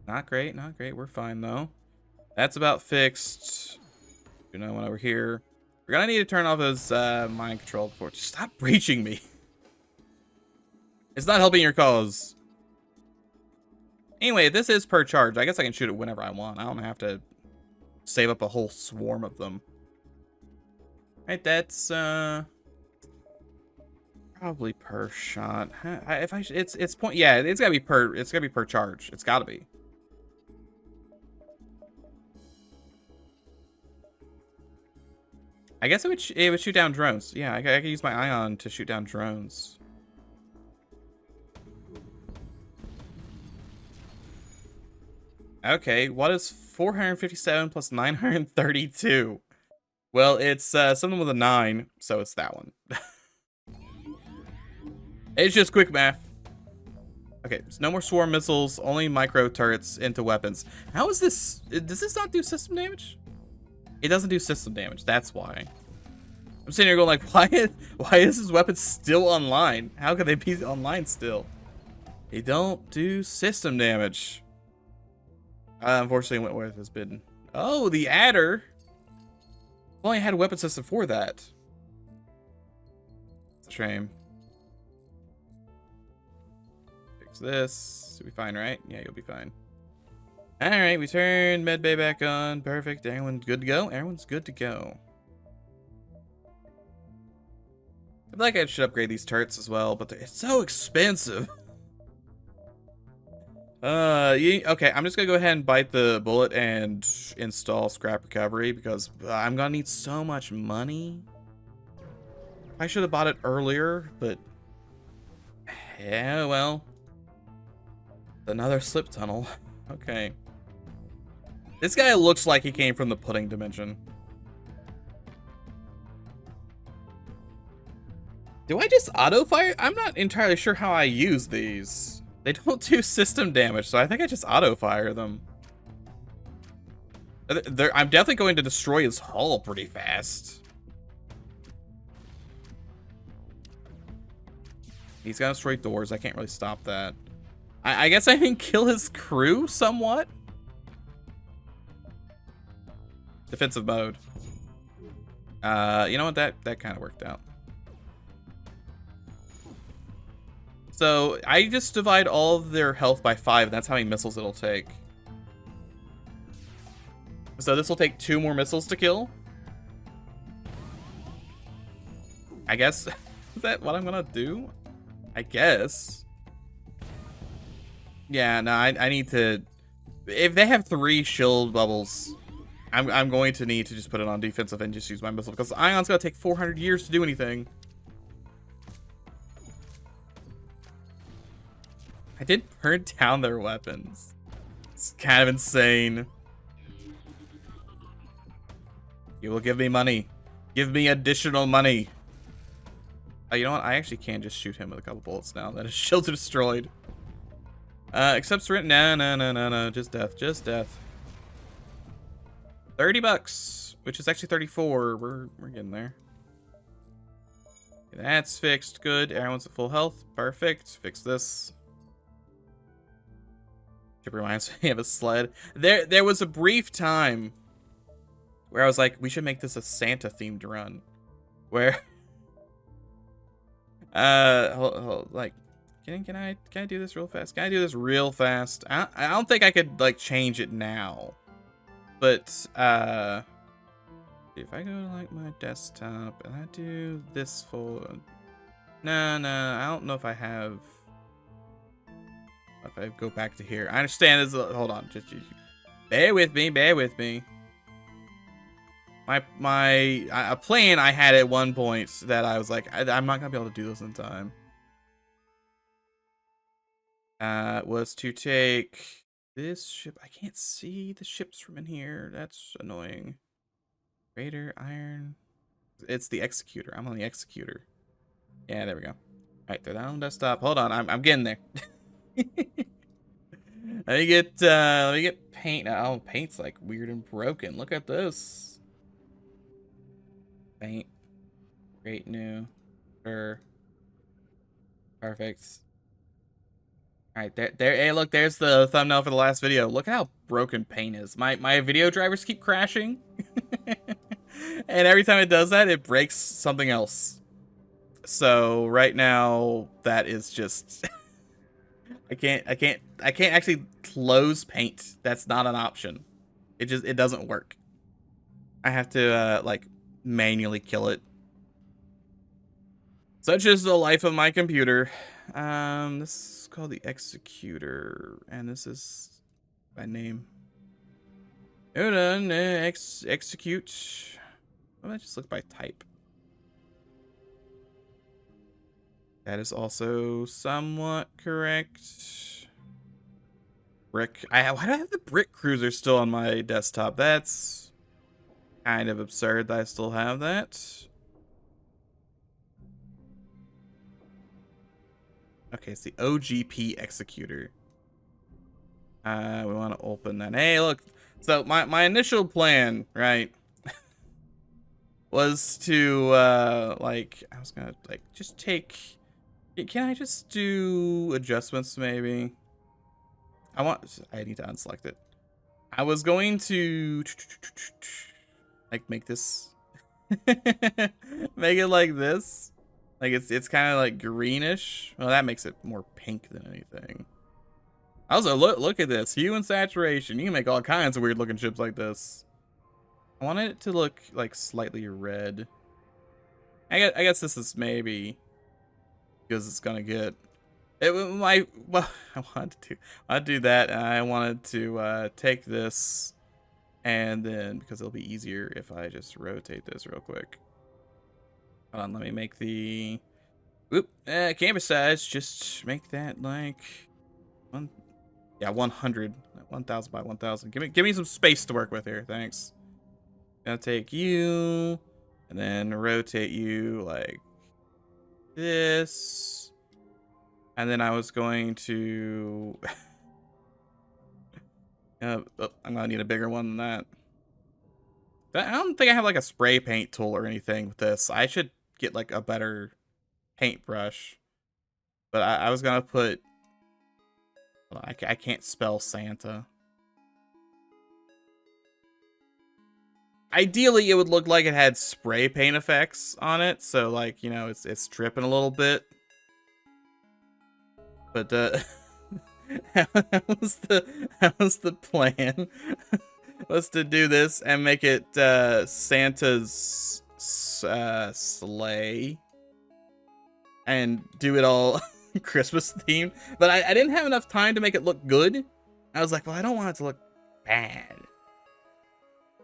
Not great, not great. We're fine though. That's about fixed. You know, when over here, we're gonna need to turn off his mind control before. Just stop breaching me. It's not helping your cause. Anyway, this is per charge. I guess I can shoot it whenever I want. I don't have to save up a whole swarm of them. Right, that's probably per shot. It's point. Yeah, it's gotta be per charge. It's gotta be. I guess it would shoot down drones. Yeah, I could use my ion to shoot down drones. Okay, what is 457 plus 932? Well, it's something with a 9, so it's that one. It's just quick math. Okay, so no more swarm missiles, only micro turrets into weapons. How is this? Does this not do system damage? It doesn't do system damage, that's why. I'm sitting here going like, why is this weapon still online? How could they be online still? They don't do system damage. Unfortunately, Wentworth has been... Oh, the adder! I only had a weapon system for that. It's a shame. Fix this. You'll be fine, right? Yeah, you'll be fine. Alright, we turned medbay back on. Perfect. Everyone's good to go? Everyone's good to go. I feel like I should upgrade these turrets as well, but it's so expensive. Okay, I'm just gonna go ahead and bite the bullet and install scrap recovery because I'm gonna need so much money. I should have bought it earlier, but yeah, well, another slip tunnel. Okay, this guy looks like he came from the pudding dimension. Do I just auto fire? I'm not entirely sure how I use these. They don't do system damage, so I think I just auto-fire them. I'm definitely going to destroy his hull pretty fast. He's gonna destroy doors. I can't really stop that. I guess I can kill his crew somewhat. Defensive mode. You know what? That kind of worked out. So I just divide all of their health by 5, and that's how many missiles it'll take. So this will take 2 more missiles to kill. I guess. Is that what I'm gonna do? I guess. Yeah, no, I need to... If they have 3 shield bubbles, I'm going to need to just put it on defensive and just use my missile, because Ion's gonna take 400 years to do anything. I did burn down their weapons. It's kind of insane. You will give me money. Give me additional money. You know what? I actually can just shoot him with a couple bullets now. That his shields are destroyed. Except surrender. No. Just death. Just death. $30, which is actually 34. We're getting there. Okay, that's fixed. Good. Everyone's at full health. Perfect. Fix this. It reminds me of a sled. There was a brief time where I was like, we should make this a Santa themed run. Where like can I do this real fast? Can I do this real fast? I don't think I could like change it now. But if I go to like my desktop and I do this for no, I don't know if I have. If I go back to here, I understand this. Hold on, just bear with me. A plan I had at one point that I was like, I'm not gonna be able to do this in time. Was to take this ship. I can't see the ships from in here. That's annoying. Raider, Iron. It's the Executor. I'm on the Executor. Yeah, there we go. All right, throw that on the desktop. Hold on, I'm getting there. let me get paint. Oh, paint's like weird and broken. Look at this. Paint. Great new. Sure. Perfect. All right, there. Hey, look, there's the thumbnail for the last video. Look at how broken paint is. My video drivers keep crashing, and every time it does that, it breaks something else. So right now, that is just I can't actually close paint. That's not an option. It doesn't work. I have to like manually kill it. Such is the life of my computer. This is called the Executor, and this is my name. Addon, execute. Well, I just look by type. That is also somewhat correct. Brick. Why do I have the brick cruiser still on my desktop? That's kind of absurd that I still have that. Okay, it's the OGP Executor. We want to open that. Hey, look. So my initial plan, right, was to like I was gonna like just take. Can I just do adjustments maybe? I need to unselect it. I was going to like make this make it like this. Like it's kind of like greenish. Well, that makes it more pink than anything. Also, look at this. Hue and saturation. You can make all kinds of weird looking ships like this. I want it to look like slightly red. I guess this is maybe because it's gonna get well, I wanted to do that, and I wanted to take this, and then because it'll be easier if I just rotate this real quick. Hold on, let me make the canvas size. Just make that like 100, 1,000 by 1,000. Give me some space to work with here. Thanks. Gonna take you, and then rotate you like this, and then I was going to I'm gonna need a bigger one than that. I don't think I have like a spray paint tool or anything with this. I should get like a better paintbrush, but I was gonna put I can't spell Santa. Ideally, it would look like it had spray paint effects on it, so like, you know, it's dripping a little bit. But that was the plan. Was to do this and make it Santa's sleigh and do it all Christmas themed. But I didn't have enough time to make it look good. I was like, well, I don't want it to look bad.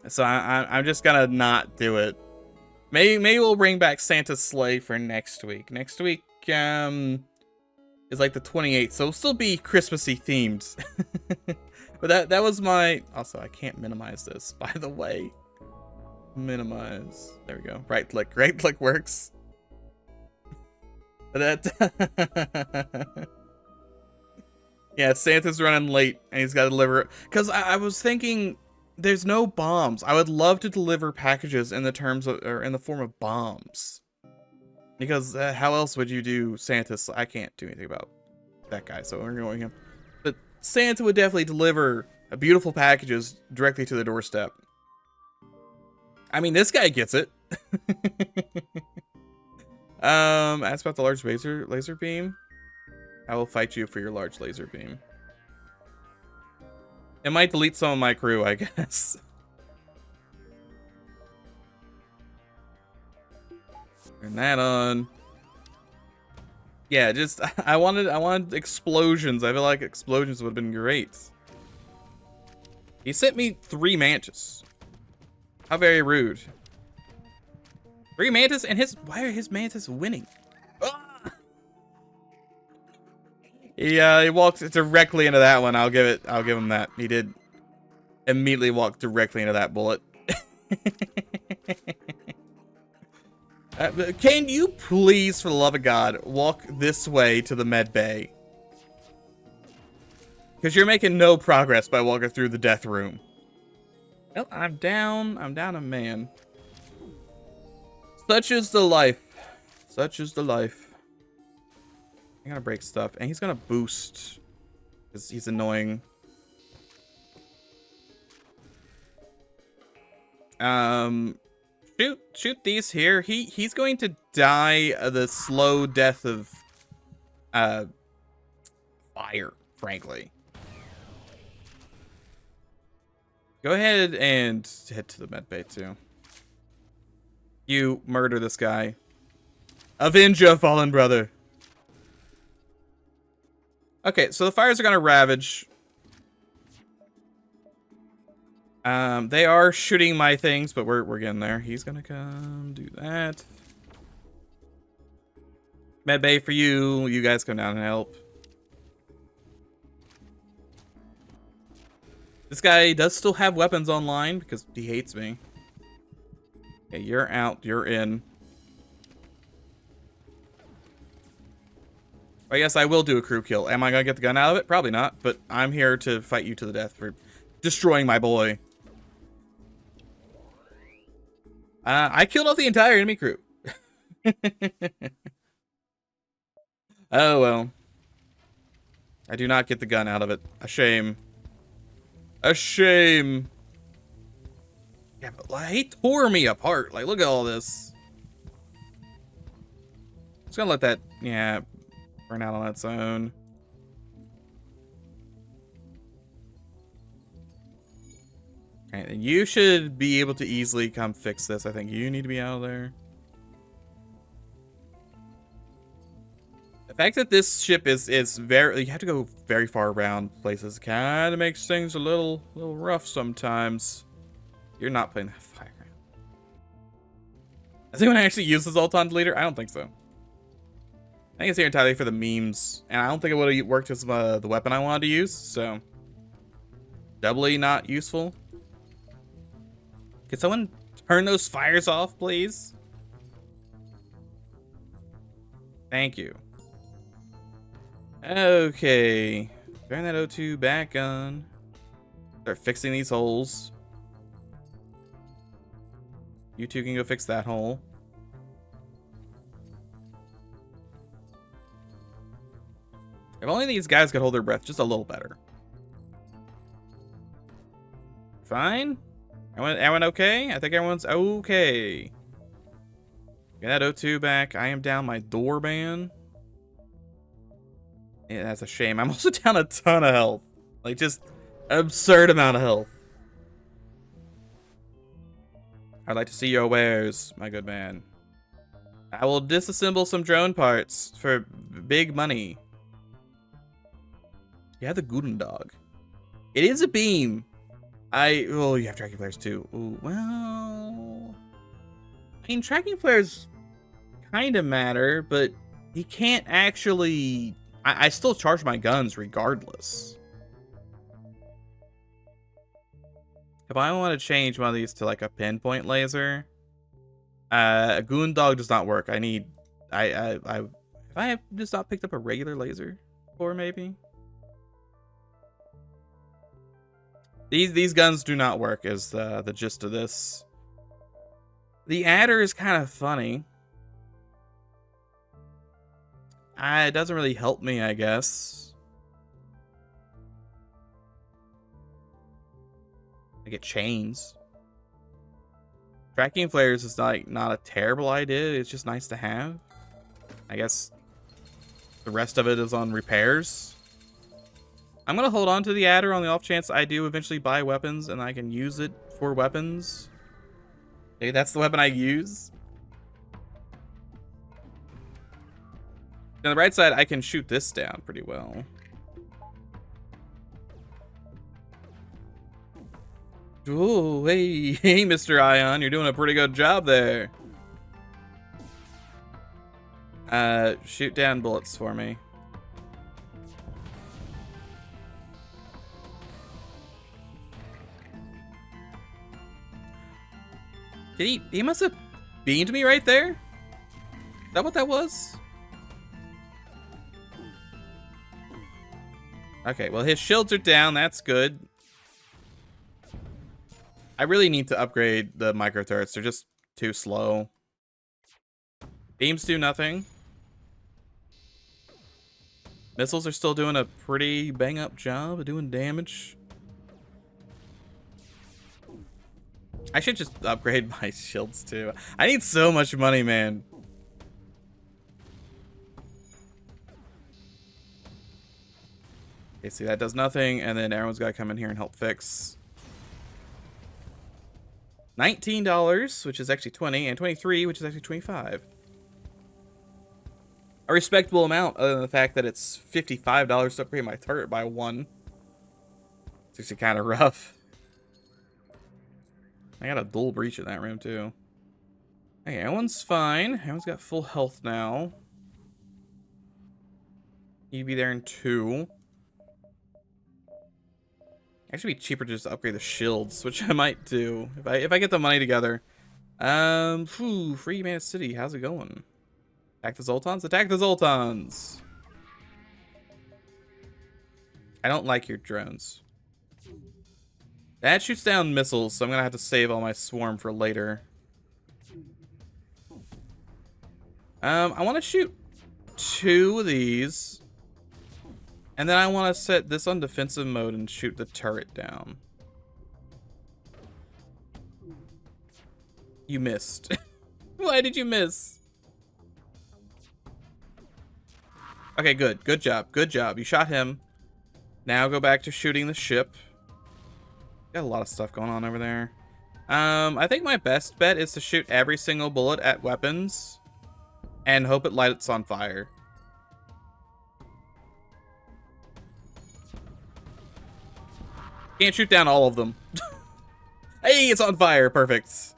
So I'm just gonna not do it. Maybe we'll bring back Santa's sleigh for next week. Next week is like the 28th, so it'll still be Christmassy themed. But that was my. Also, I can't minimize this, by the way. Minimize. There we go. Right click works. That. Yeah, Santa's running late and he's got to deliver. Because I was thinking. There's no bombs. I would love to deliver packages in the terms of, or in the form of bombs. Because how else would you do Santa's? I can't do anything about that guy, so we're going him. But Santa would definitely deliver beautiful packages directly to the doorstep. I mean, this guy gets it. Ask about the large laser beam. I will fight you for your large laser beam. It might delete some of my crew, I guess. Turn that on. Yeah, just I wanted explosions. I feel like explosions would have been great. He sent me 3 mantis. How very rude. 3 mantis and why are his mantis winning? Ah! He walked directly into that one. I'll give him that. He did immediately walk directly into that bullet. Can you please, for the love of God, walk this way to the med bay? Because you're making no progress by walking through the death room. Well, I'm down a man. Such is the life. Such is the life. I'm gonna break stuff, and he's gonna boost. Because he's annoying. Shoot these here. He's going to die the slow death of fire, frankly. Go ahead and head to the med bay too. You murder this guy. Avenge your fallen brother. Okay, so the fires are gonna ravage. They are shooting my things, but we're getting there. He's gonna come do that. Med bay for you. You guys come down and help. This guy does still have weapons online because he hates me. Okay, you're out. You're in. I guess I will do a crew kill. Am I gonna get the gun out of it? Probably not, but I'm here to fight you to the death for destroying my boy. I killed off the entire enemy crew. Oh, well. I do not get the gun out of it. A shame. A shame. Yeah, but he tore me apart. Like, look at all this. Just gonna let that, yeah, burn out on its own. Okay, you should be able to easily come fix this. I think you need to be out of there. The fact that this ship is very, you have to go very far around places kind of makes things a little rough sometimes. You're not putting that fire out. Does anyone actually use this Ulton deleter? I don't think so. I think it's here entirely for the memes, and I don't think it would have worked as the weapon I wanted to use, so doubly not useful. Could someone turn those fires off, please? Thank you. Okay. Turn that O2 back on. Start fixing these holes. You two can go fix that hole. If only these guys could hold their breath just a little better. Fine? Everyone okay? I think everyone's okay. Get that O2 back. I am down my door ban. Yeah, that's a shame. I'm also down a ton of health. Like, just an absurd amount of health. I'd like to see your wares, my good man. I will disassemble some drone parts for big money. Yeah, the Guten Dog. It is a beam. Oh, you have tracking flares too. Ooh, well, I mean, tracking flares kind of matter, but he can't actually. I still charge my guns regardless. If I want to change one of these to like a pinpoint laser, a Goon Dog does not work. I need. If I have just not picked up a regular laser, or maybe. These guns do not work is the gist of this. The adder is kind of funny. It doesn't really help me, I guess. I get chains. Tracking flares is like not a terrible idea. It's just nice to have. I guess the rest of it is on repairs. I'm gonna hold on to the adder on the off chance I do eventually buy weapons and I can use it for weapons. Okay, that's the weapon I use. On the right side, I can shoot this down pretty well. Oh, hey, Mr. Ion, you're doing a pretty good job there. Shoot down bullets for me. He must have beamed me right there? Is that what that was? Okay, well his shields are down, that's good. I really need to upgrade the micro turrets, they're just too slow. Beams do nothing. Missiles are still doing a pretty bang up job of doing damage. I should just upgrade my shields too. I need so much money, man. Okay, see, that does nothing, and then everyone's got to come in here and help fix. $19, which is actually 20, and 23, which is actually 25. A respectable amount, other than the fact that it's $55 to upgrade my turret by one. It's actually kind of rough. I got a dual breach in that room, too. Okay, everyone's fine. Everyone's got full health now. You'd be there in 2. Actually, be cheaper to just upgrade the shields, which I might do if I get the money together. Free Man City, how's it going? Attack the Zoltans? Attack the Zoltans! I don't like your drones. That shoots down missiles, so I'm gonna have to save all my swarm for later. I want to shoot 2 of these. And then I want to set this on defensive mode and shoot the turret down. You missed. Why did you miss? Okay, good. Good job. Good job. You shot him. Now go back to shooting the ship. Got a lot of stuff going on over there. I think my best bet is to shoot every single bullet at weapons and hope it lights on fire. Can't shoot down all of them. Hey, it's on fire. Perfect.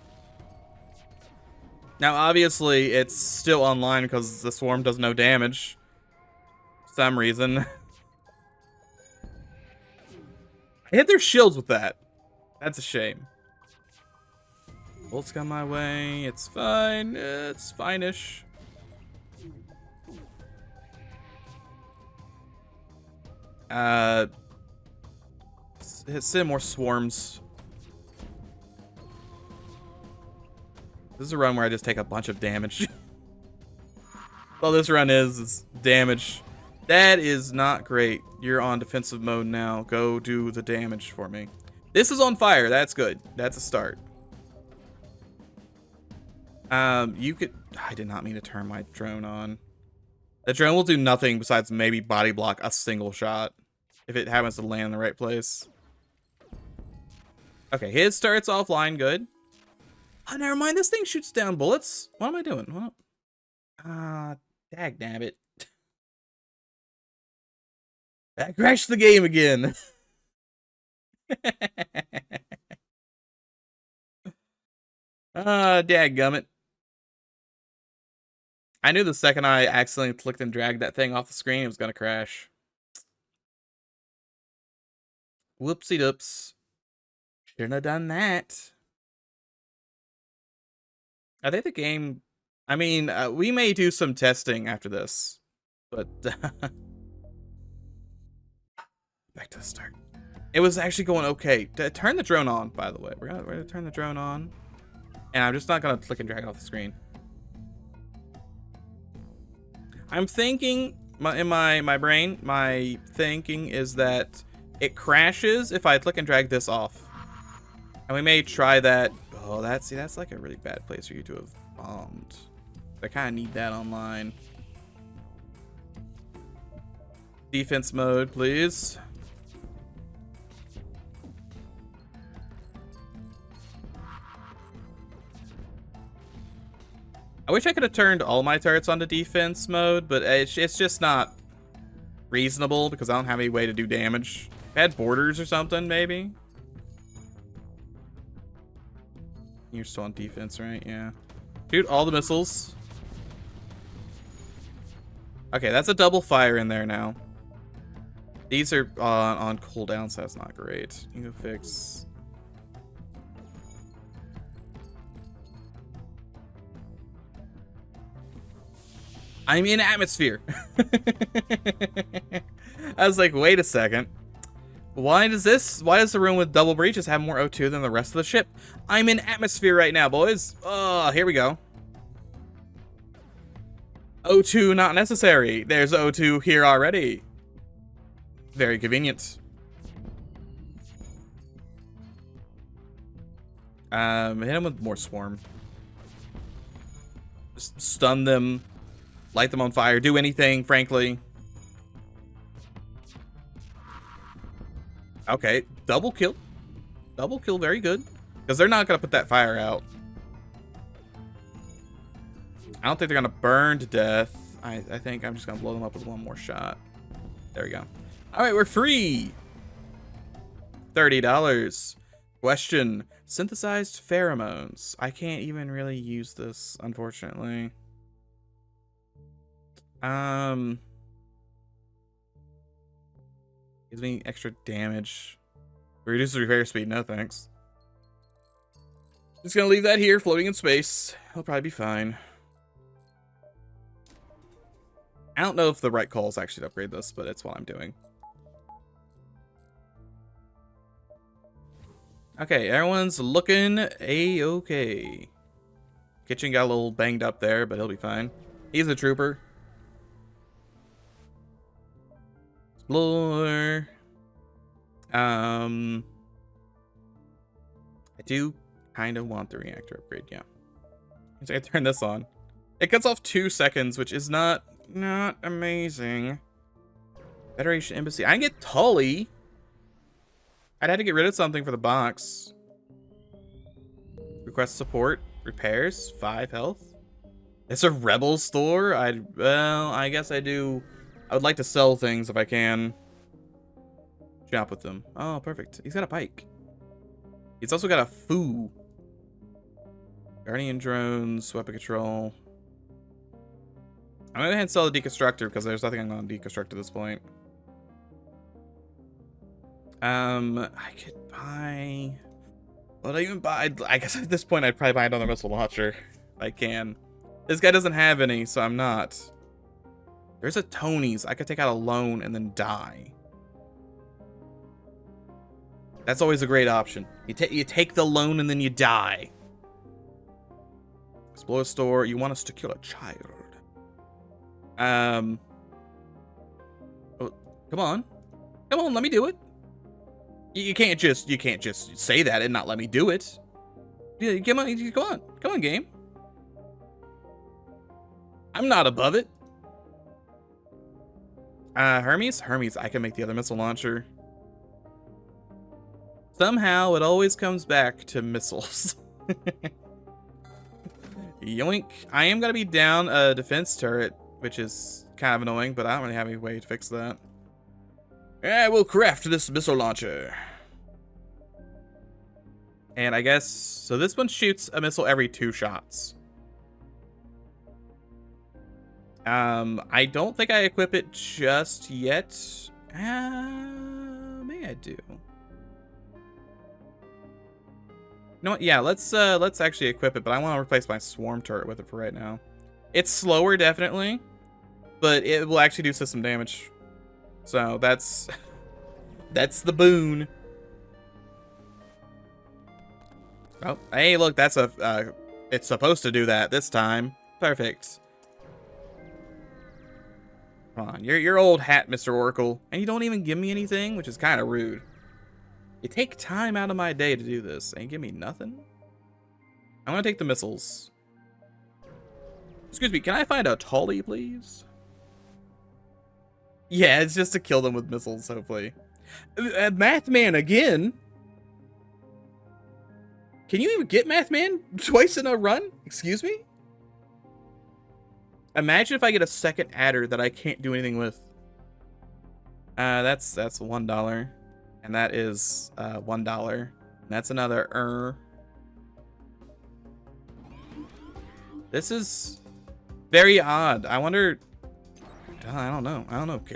Now, obviously, it's still online because the swarm does no damage. For some reason. I hit their shields with that. That's a shame. Bullets got my way. It's fine. It's fine-ish. Send more swarms. This is a run where I just take a bunch of damage. All this run is damage. That is not great. You're on defensive mode now. Go do the damage for me. This is on fire. That's good. That's a start. You could... I did not mean to turn my drone on. The drone will do nothing besides maybe body block a single shot. If it happens to land in the right place. Okay, his starts offline. Good. Oh, never mind. This thing shoots down bullets. What am I doing? Dagnabbit. That crashed the game again. Dadgummit. I knew the second I accidentally clicked and dragged that thing off the screen, it was gonna crash. Whoopsie doops. Shouldn't have done that. I think the game... I mean, we may do some testing after this. But... back to the start. It was actually going okay. Turn the drone on, by the way. We're gonna turn the drone on. And I'm just not gonna click and drag it off the screen. I'm thinking... in my brain, my thinking is that it crashes if I click and drag this off. And we may try that. Oh, that's like a really bad place for you to have bombed. I kind of need that online. Defense mode, please. I wish I could have turned all my turrets onto defense mode, but it's just not reasonable because I don't have any way to do damage. If I had borders or something, maybe. You're still on defense, right? Yeah. Shoot all the missiles. Okay, that's a double fire in there now. These are on cooldown, so that's not great. You can fix. I'm in atmosphere. I was like, wait a second. Why does the room with double breaches have more O2 than the rest of the ship? I'm in atmosphere right now, boys. Oh, here we go. O2 not necessary. There's O2 here already. Very convenient. Hit him with more swarm. Just stun them. Light them on fire. Do anything, frankly. Okay, double kill. Double kill, very good. Because they're not going to put that fire out. I don't think they're going to burn to death. I think I'm just going to blow them up with one more shot. There we go. All right, we're free. $30. Question. Synthesized pheromones. I can't even really use this, unfortunately. Gives me extra damage. Reduces repair speed. No thanks. Just gonna leave that here, floating in space. He'll probably be fine. I don't know if the right call is actually to upgrade this, but it's what I'm doing. Okay, everyone's looking a-okay. Kitchen got a little banged up there, but he'll be fine. He's a trooper. Explore. I do kind of want the reactor upgrade, yeah. So I turn this on. It cuts off 2 seconds, which is not amazing. Federation Embassy. I can get Tully. I'd have to get rid of something for the box. Request support. Repairs. 5 health. It's a rebel store. Well, I guess I do. I would like to sell things if I can. Shop with them. Oh, perfect. He's got a pike. He's also got a foo. Guardian drones, weapon control. I'm gonna go ahead and sell the deconstructor because there's nothing I'm gonna deconstruct at this point. I could buy. What would I even buy? I guess at this point I'd probably buy another missile launcher if I can. This guy doesn't have any, so I'm not. There's a Tony's. I could take out a loan and then die. That's always a great option. You take the loan and then you die. Explore store. You want us to kill a child. Oh, come on. Come on, let me do it. You can't just say that and not let me do it. Yeah, come on, game. I'm not above it. Hermes, I can make the other missile launcher. Somehow it always comes back to missiles. Yoink. I am gonna be down a defense turret, which is kind of annoying, but I don't really have any way to fix that. Yeah, we'll craft this missile launcher. And I guess, so this one shoots a missile every 2 shots. I don't think I equip it just yet. May I do? You know what? Yeah, let's actually equip it, but I want to replace my swarm turret with it for right now. It's slower, definitely, but it will actually do system damage. So that's the boon. Oh, hey, look, that's a it's supposed to do that this time. Perfect. Come on, you're old hat, Mr. Oracle, and you don't even give me anything, which is kind of rude. You take time out of my day to do this and give me nothing? I'm gonna take the missiles. Excuse me, can I find a Tully, please? Yeah, it's just to kill them with missiles, hopefully. Mathman again? Can you even get Mathman twice in a run? Excuse me? Imagine if I get a second adder that I can't do anything with. That's $1. And that is $1. And that's another This is very odd. I wonder. I don't know.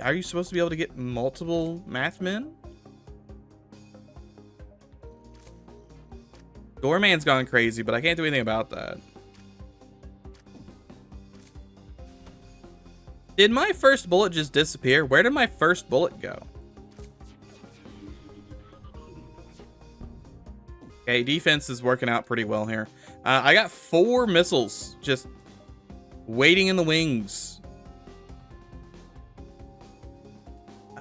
Are you supposed to be able to get multiple Mathmen? Doorman's gone crazy, but I can't do anything about that. Did my first bullet just disappear? Where did my first bullet go? Okay, defense is working out pretty well here. I got 4 missiles just waiting in the wings.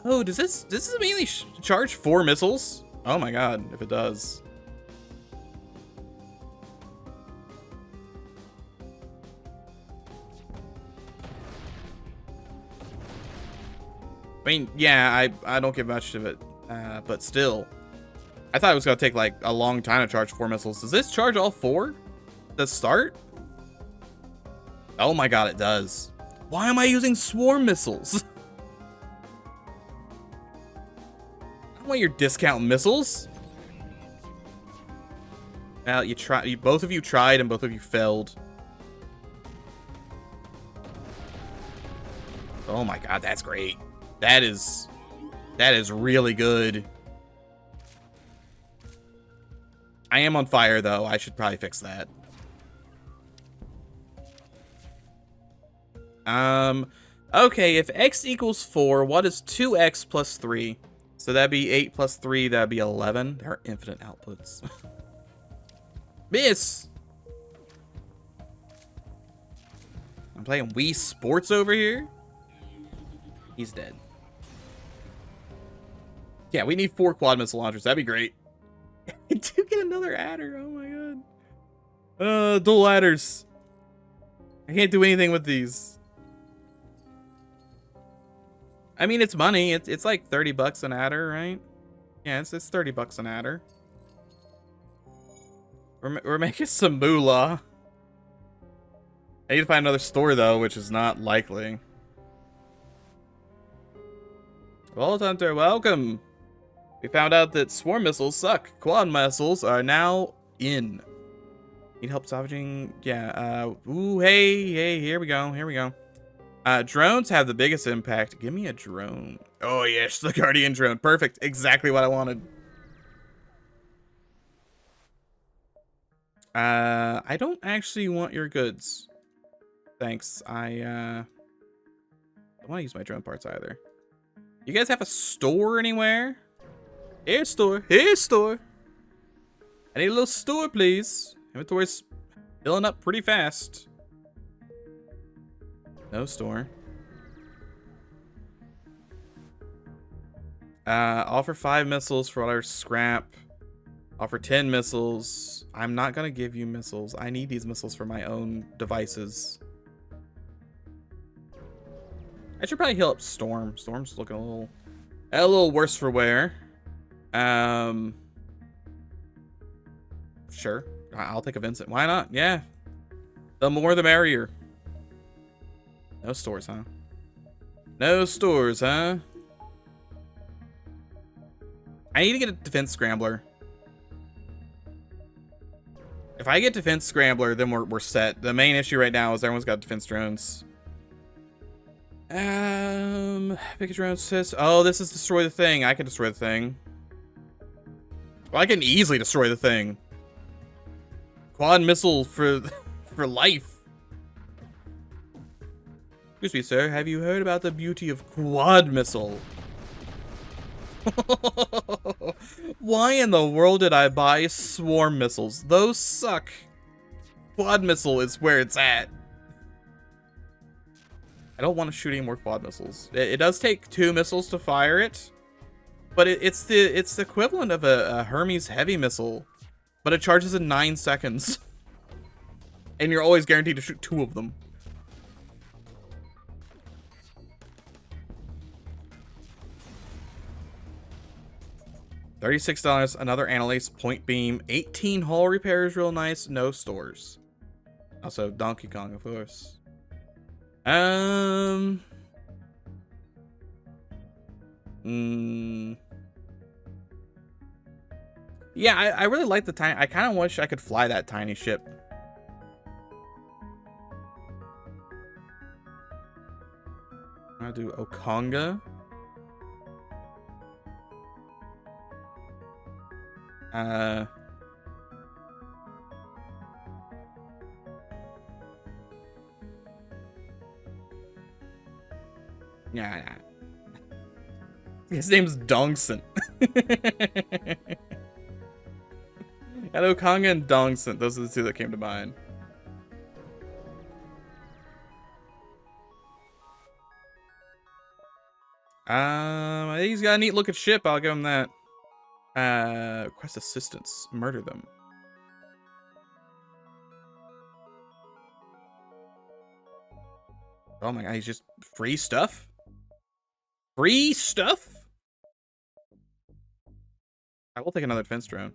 Oh, does this immediately charge 4 missiles? Oh my god, if it does. I mean, yeah, I don't give much of it, but still. I thought it was going to take, like, a long time to charge 4 missiles. Does this charge all 4 to start? Oh my god, it does. Why am I using swarm missiles? I don't want your discount missiles. Well, both of you tried and both of you failed. Oh my god, that's great. That is really good. I am on fire, though. I should probably fix that. Okay, if x equals 4, what is 2x plus 3? So that'd be 8 plus 3, that'd be 11. There are infinite outputs. Miss! I'm playing Wii Sports over here. He's dead. Yeah, we need 4 quad missile launchers. That'd be great. I do get another adder. Oh my god. Dual adders. I can't do anything with these. I mean, it's money. It's like 30 bucks an adder, right? Yeah, it's 30 bucks an adder. We're making some moolah. I need to find another store though, which is not likely. Vault Hunter, welcome. We found out that swarm missiles suck. Quad missiles are now in. Need help salvaging? Yeah. Ooh, hey, here we go. Drones have the biggest impact. Give me a drone. Oh yes, the Guardian drone. Perfect. Exactly what I wanted. I don't actually want your goods. Thanks. I don't want to use my drone parts either. You guys have a store anywhere? Here's store. Here's store. I need a little store, please. Inventory's filling up pretty fast. No store. Offer 5 missiles for our scrap. Offer 10 missiles. I'm not gonna give you missiles. I need these missiles for my own devices. I should probably heal up Storm. Storm's looking a little worse for wear. Sure. I'll take a Vincent. Why not? Yeah. The more the merrier. No stores, huh? No stores, huh? I need to get a defense scrambler. If I get defense scrambler, then we're set. The main issue right now is everyone's got defense drones. Pick a drone says, oh, this is destroy the thing. I can destroy the thing. Well, I can easily destroy the thing. Quad missile for life. Excuse me, sir. Have you heard about the beauty of quad missile? Why in the world did I buy swarm missiles? Those suck. Quad missile is where it's at. I don't want to shoot any more quad missiles. It does take 2 missiles to fire it. But it's the equivalent of a Hermes heavy missile, but it charges in 9 seconds. And you're always guaranteed to shoot 2 of them. $36, another Analyse point beam, 18 hull repair is real nice, no stores. Also Donkey Kong, of course. Yeah, I really like the tiny. I kind of wish I could fly that tiny ship. I'll do Okonga. Yeah. His name's Dongson. And Okonga and Dongson, those are the 2 that came to mind. I think he's got a neat looking ship, I'll give him that. Request assistance. Murder them. Oh my god, he's just free stuff? Free stuff? I will take another defense drone.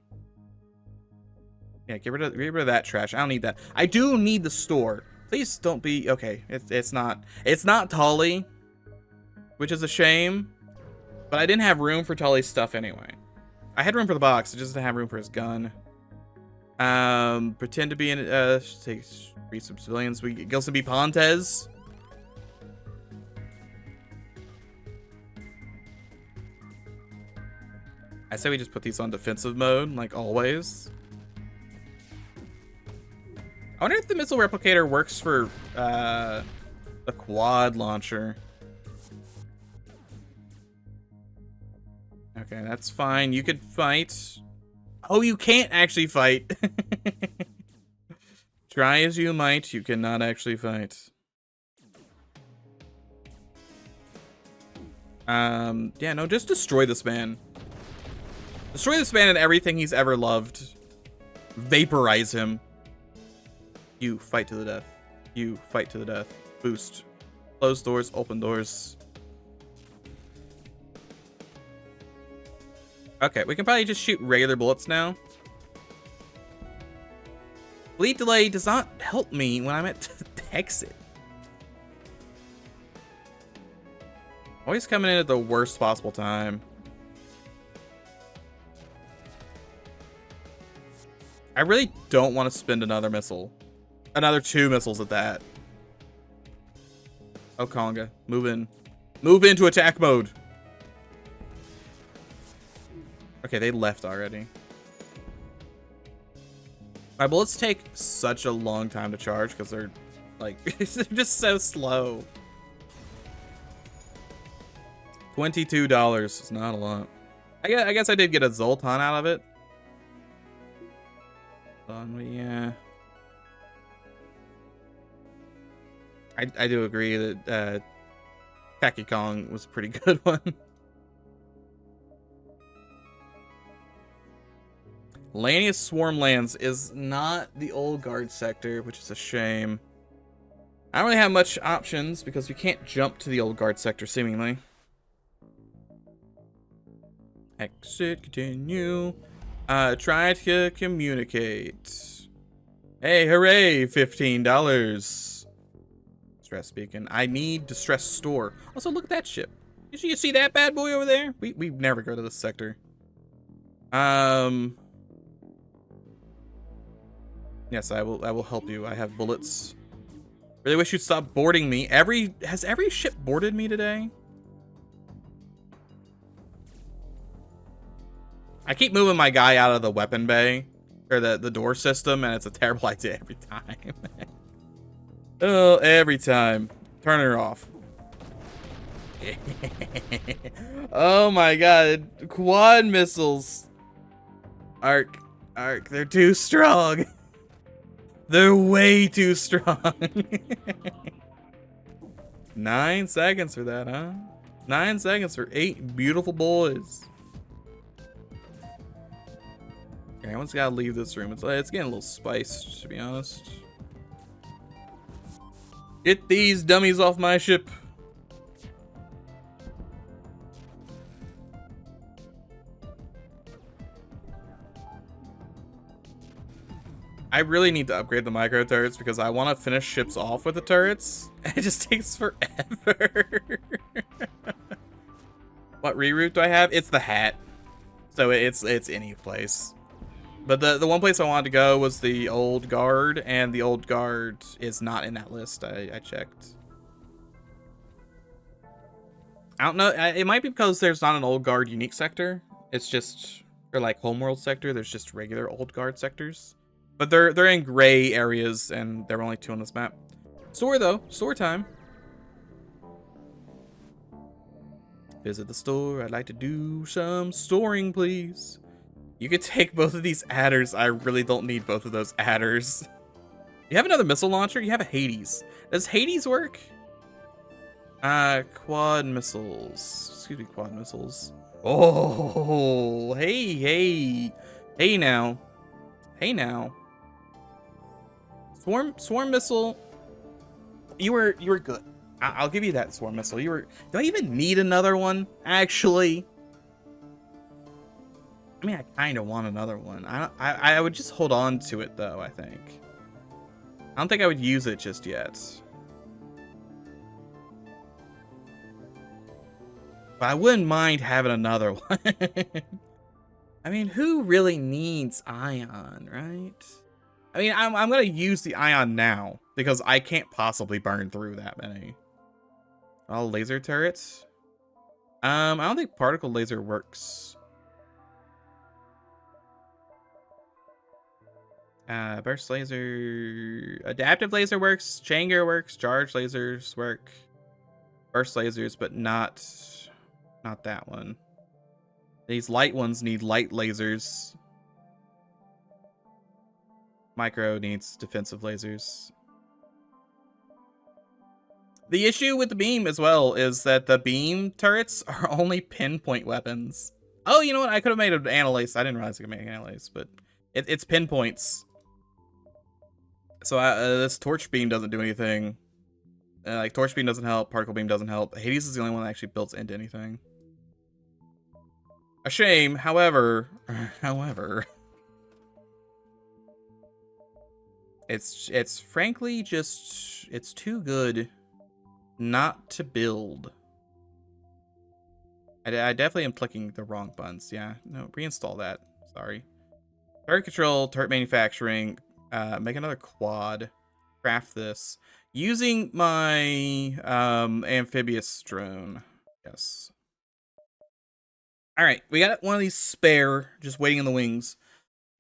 Yeah, get rid of that trash. I don't need that. I do need the store. Please don't be okay. It's not Tully, which is a shame. But I didn't have room for Tully's stuff anyway. I had room for the box. I just didn't have room for his gun. Pretend to be in take free some civilians. We get some be Pontes. I say we just put these on defensive mode, like always. I wonder if the missile replicator works for the quad launcher. Okay, that's fine. You could fight. Oh, you can't actually fight. Try as you might, you cannot actually fight. Yeah, no, just destroy this man. Destroy this man and everything he's ever loved. Vaporize him. You fight to the death. You fight to the death. Boost. Close doors, open doors. Okay, we can probably just shoot regular bullets now. Bleed delay does not help me when I'm at exit. Always coming in at the worst possible time. I really don't want to spend another missile. Another 2 missiles at that. Okonga, move in. Move into attack mode. Okay, they left already. My bullets take such a long time to charge because they're like they're just so slow. $22 is not a lot. I guess I did get a Zoltan out of it. Yeah. I do agree that Kaki Kong was a pretty good one. Lanius Swarmlands is not the old guard sector, which is a shame. I don't really have much options because we can't jump to the old guard sector, seemingly. Exit, continue. Try to communicate. Hey, hooray, $15. Stress beacon. I need distress store. Also, look at that ship. You see that bad boy over there? We never go to this sector. Yes, I will help you. I have bullets. Really wish you'd stop boarding me. Has every ship boarded me today? I keep moving my guy out of the weapon bay or the door system, and it's a terrible idea every time. Oh, every time. Turn her off. Oh my god, quad missiles. Arc, they're too strong. They're way too strong. 9 seconds for that, huh? 9 seconds for 8 beautiful boys. Okay, everyone's gotta leave this room. It's getting a little spiced, to be honest. Get these dummies off my ship. I really need to upgrade the micro turrets because I want to finish ships off with the turrets. It just takes forever. What reroute do I have? It's the hat. So it's any place. But the one place I wanted to go was the old guard, and the old guard is not in that list. I checked. I don't know. It might be because there's not an old guard unique sector. It's just, or like homeworld sector. There's just regular old guard sectors. But they're in gray areas, and there are only 2 on this map. Store though, store time. Visit the store. I'd like to do some storing, please. You could take both of these adders. I really don't need both of those adders. You have another missile launcher? You have a Hades. Does Hades work? Quad missiles. Excuse me, quad missiles. Oh, hey now. Hey now. Swarm missile. You were good. I'll give you that swarm missile. Do I even need another one? Actually, I mean, I kind of want another one. I would just hold on to it though. I don't think I would use it just yet. But I wouldn't mind having another one. I mean, who really needs ion, right? I mean, I'm gonna use the ion now because I can't possibly burn through that many. All laser turrets. I don't think particle laser works. Burst laser, adaptive laser works. Changer works. Charge lasers work. Burst lasers, but not that one. These light ones need light lasers. Micro needs defensive lasers. The issue with the beam as well is that the beam turrets are only pinpoint weapons. Oh, you know what? I could have made an analyze. I didn't realize I could make an analyze, but it's pinpoints. So this torch beam doesn't do anything. Like torch beam doesn't help. Particle beam doesn't help. Hades is the only one that actually builds into anything. A shame. However, it's frankly just, it's too good not to build. I definitely am clicking the wrong buttons. Yeah, no, reinstall that. Sorry. Turret control, turret manufacturing, make another quad, craft this using my amphibious drone. Yes. All right, we got one of these spare, just waiting in the wings.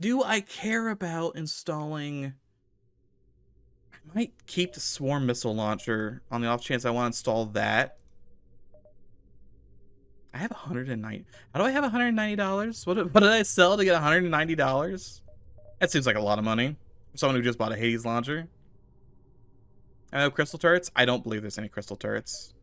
Do I care about installing? I might keep the swarm missile launcher on the off chance I want to install that. I have 190. How do I have $190? What did I sell to get $190? That seems like a lot of money for someone who just bought a Hades launcher. I know crystal turrets. I don't believe there's any crystal turrets.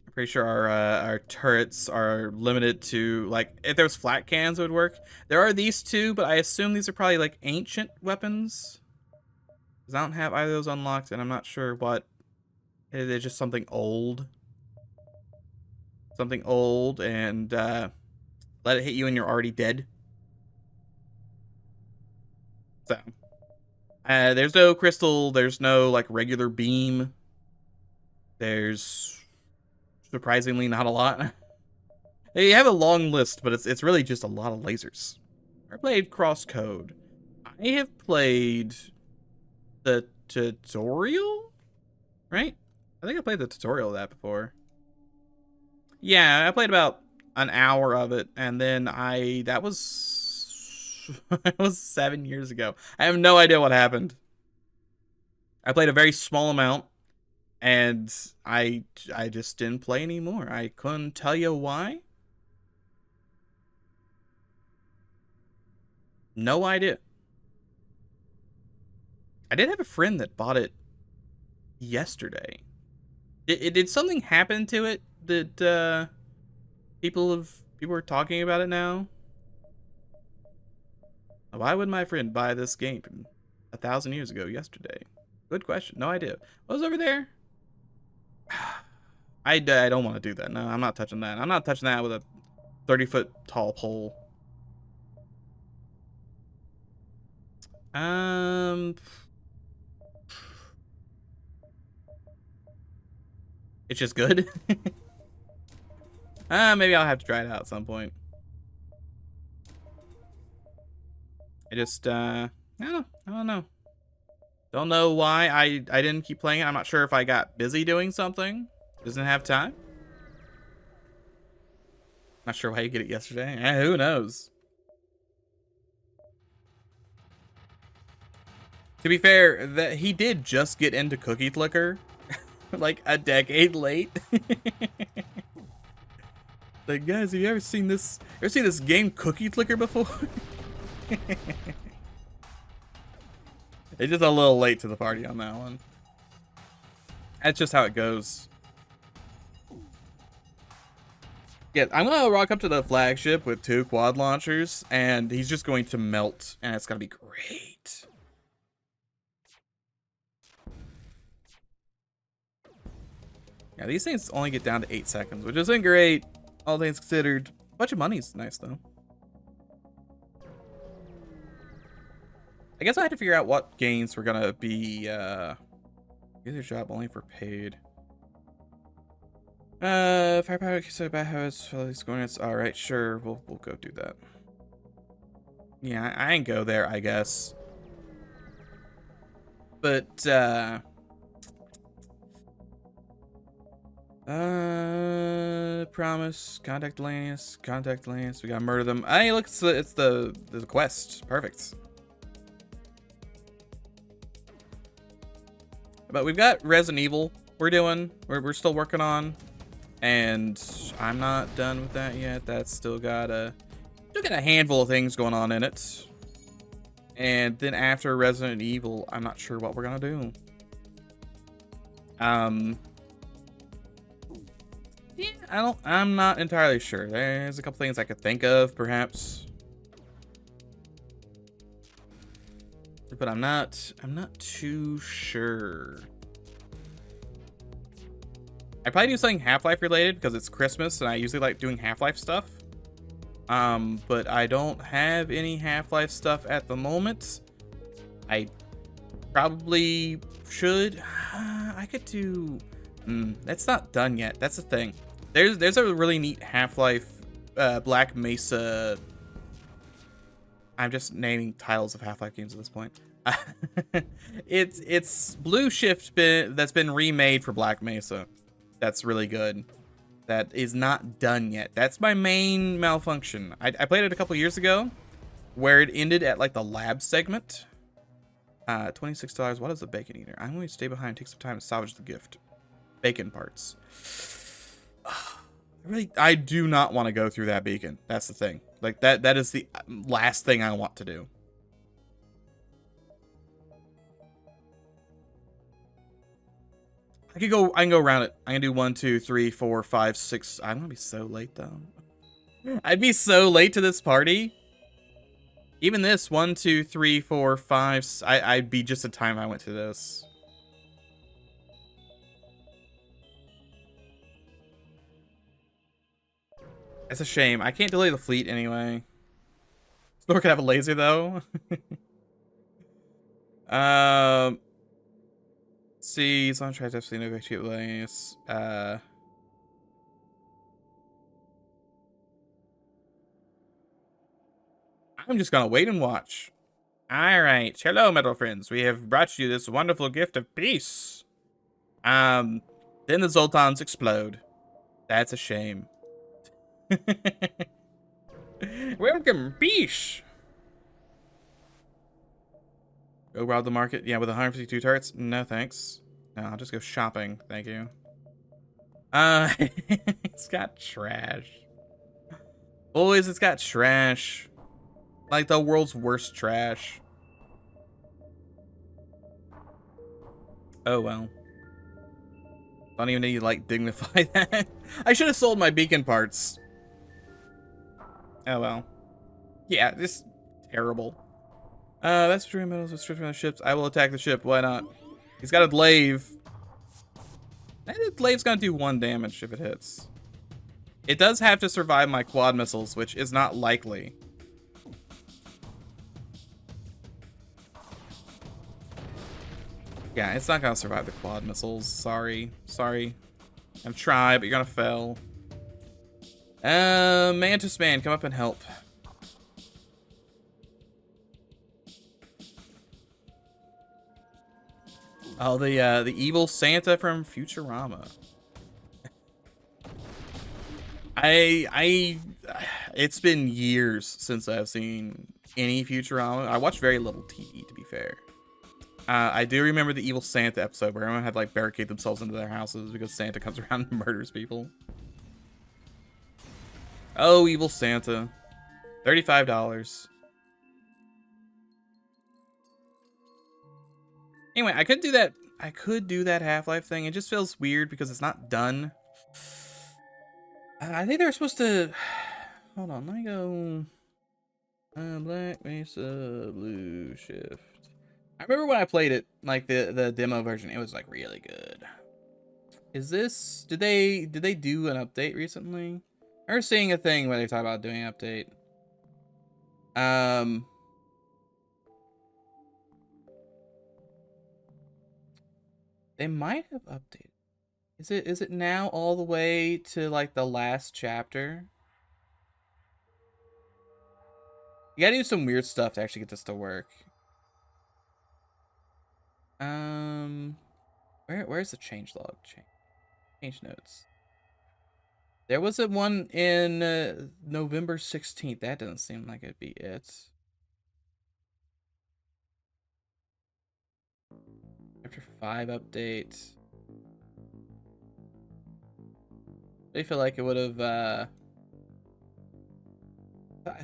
I'm pretty sure our turrets are limited to, like, if there's flat cans, it would work. There are these two, but I assume these are probably like ancient weapons, because I don't have either of those unlocked, and I'm not sure what. It's just something old. Something old, and let it hit you and you're already dead. So there's no crystal, there's no like regular beam. There's surprisingly not a lot. They have a long list, but it's really just a lot of lasers. I played Crosscode. I have played the tutorial, right? I think I played the tutorial of that before. Yeah, I played about an hour of it, and then that was it was 7 years ago. I have no idea what happened. I played a very small amount, and I just didn't play anymore. I couldn't tell you why. No idea. I did have a friend that bought it yesterday. Did something happen to it that People are talking about it now. Why would my friend buy this game from 1,000 years ago yesterday? Good question. No idea. What was over there? I don't want to do that. No, I'm not touching that. I'm not touching that with a 30-foot tall pole. It's just good. Maybe I'll have to try it out at some point. I just, I don't know. Don't know why I didn't keep playing it. I'm not sure if I got busy doing something. Doesn't have time. Not sure why you get it yesterday. Who knows? To be fair, that he did just get into Cookie Clicker, like a decade late. Like, guys, have you ever seen this? Ever seen this game Cookie Clicker before? It's just a little late to the party on that one. That's just how it goes. Yeah, I'm gonna rock up to the flagship with 2 quad launchers, and he's just going to melt, and it's gonna be great. Yeah, these things only get down to 8 seconds, which isn't great, all things considered. A bunch of money's nice, though. I guess I had to figure out what games were gonna be, get your job only for paid. Firepower, so bad habits, these coordinates. Alright, sure, we'll go do that. Yeah, I ain't go there, I guess. But, promise, contact Lanius, we gotta murder them. Hey, look, it's the quest. Perfect. But we've got Resident Evil we're still working on, and I'm not done with that yet. That's still got a handful of things going on in it. And then after Resident Evil, I'm not sure what we're gonna do. Yeah, I'm not entirely sure. There's a couple things I could think of, perhaps. But I'm not too sure. I probably do something Half-Life related because it's Christmas and I usually like doing Half-Life stuff. But I don't have any Half-Life stuff at the moment. I probably should. I could do. That's not done yet. That's the thing. There's a really neat Half-Life Black Mesa. I'm just naming titles of Half-Life games at this point. It's Blue Shift that's been remade for Black Mesa. That's really good. That is not done yet. That's my main malfunction. I played it a couple years ago, where it ended at like the lab segment. $26. What is a bacon eater? I'm going to stay behind and take some time to salvage the gift. Bacon parts. I do not want to go through that beacon. That's the thing. Like that is the last thing I want to do. I can go around it. I can do 1, 2, 3, 4, 5, 6. I'm gonna be so late though. I'd be so late to this party. Even this 1, 2, 3, 4, 5. I'd be just the time I went to this. It's a shame. I can't delay the fleet anyway. Snore could have a laser though. See, someone tries to absolutely negotiate with Lanius. I'm just gonna wait and watch. Alright. Hello, metal friends. We have brought you this wonderful gift of peace. Then the Zoltans explode. That's a shame. Welcome, peace. Go rob the market. Yeah, with 152 turrets. No, thanks. No, I'll just go shopping. Thank you. It's got trash. Boys, it's got trash. Like the world's worst trash. Oh, well. Don't even need to, like, dignify that. I should have sold my beacon parts. Oh well. Yeah, just terrible. That's between metals with stripping on ships. I will attack the ship. Why not? He's got a glaive. And the glaive's gonna do 1 damage if it hits. It does have to survive my quad missiles, which is not likely. Yeah, it's not gonna survive the quad missiles. Sorry. Sorry. I'm trying, but you're gonna fail. Mantis Man, come up and help. Oh, the evil Santa from Futurama. It's been years since I've seen any Futurama. I watched very little TV, to be fair. I do remember the evil Santa episode where everyone had like barricade themselves into their houses because Santa comes around and murders people. Oh, evil Santa. $35. Anyway, I could do that. I could do that Half-Life thing. It just feels weird because it's not done. I think they're supposed to. Hold on, let me go. Black Mesa Blue Shift. I remember when I played it, like the demo version. It was like really good. Is this? Did they do an update recently? I remember seeing a thing where they talk about doing an update. They might have updated. Is it now all the way to like the last chapter? You gotta do some weird stuff to actually get this to work. Where's the changelog? Change notes. There was a one in November 16th. That doesn't seem like it'd be it. Chapter 5 update. I feel like it would have. I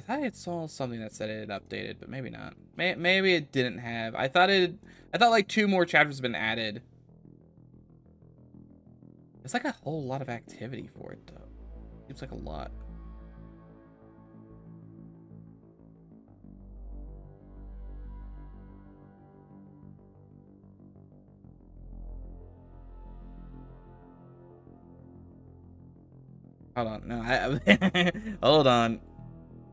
thought I saw something that said it had updated, but maybe not. Maybe it didn't have. I thought like 2 more chapters have been added. It's like a whole lot of activity for it, though. Seems like a lot. Hold on. No, hold on.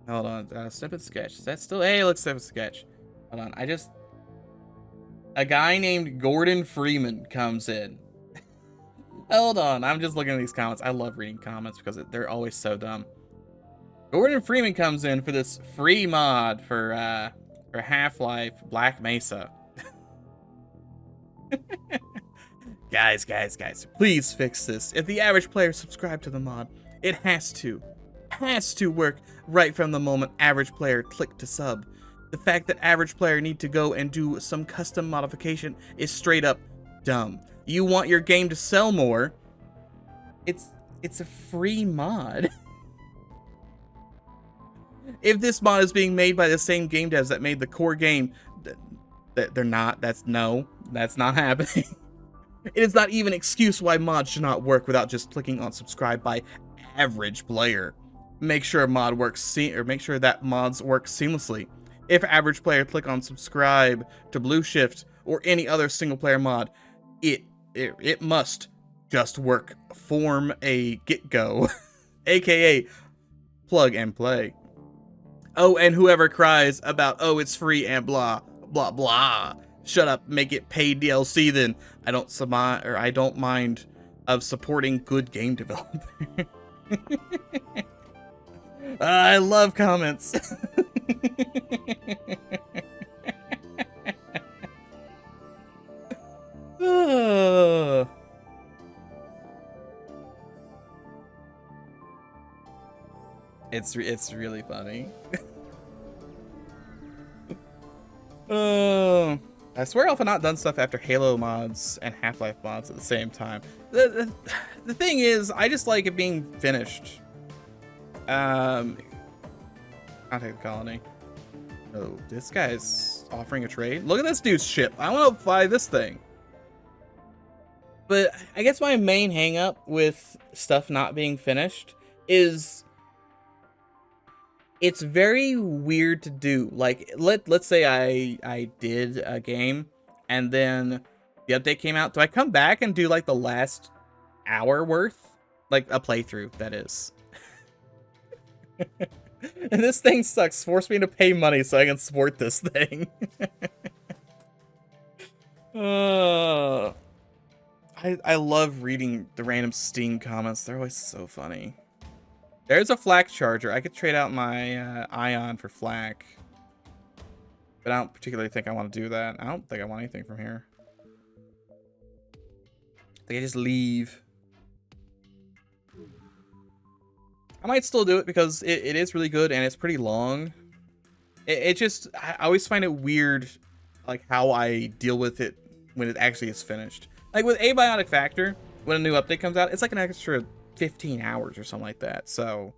Hold on. Snippet sketch. Is that still? Hey, let's snippet sketch. Hold on. A guy named Gordon Freeman comes in. Hold on. I'm just looking at these comments. I love reading comments because they're always so dumb. Gordon Freeman comes in for this free mod for Half-Life Black Mesa. Guys, please fix this. If the average player subscribed to the mod, it has to work right from the moment average player clicked to sub. The fact that average player need to go and do some custom modification is straight up dumb. You want your game to sell more? It's a free mod. If this mod is being made by the same game devs that made the core game, they're not. That's not happening. It is not even an excuse why mods should not work without just clicking on subscribe by average player. Make sure mod works make sure that mods work seamlessly. If average player click on subscribe to Blue Shift or any other single player mod, it must just work from a get-go, aka plug and play. Oh, and whoever cries about, oh, it's free and blah blah blah, shut up, make it paid DLC then. I don't mind of supporting good game development. I love comments. It's really funny. I swear I've not done stuff after Halo mods and Half-Life mods at the same time. The thing is, I just like it being finished. Contact the colony. Oh, this guy's offering a trade. Look at this dude's ship. I want to buy this thing. But I guess my main hang up with stuff not being finished is it's very weird to do. Like, let's say I did a game and then the update came out. Do I come back and do like the last hour worth? Like a playthrough, that is. And this thing sucks. Force me to pay money so I can support this thing. I love reading the random Steam comments. They're always so funny. There's a flak charger. I could trade out my ion for flak. But I don't particularly think I want to do that. I don't think I want anything from here. I think I just leave. I might still do it because it is really good and it's pretty long. It just, I always find it weird, like how I deal with it when it actually is finished. Like with Abiotic Factor, when a new update comes out, it's like an extra 15 hours or something like that. So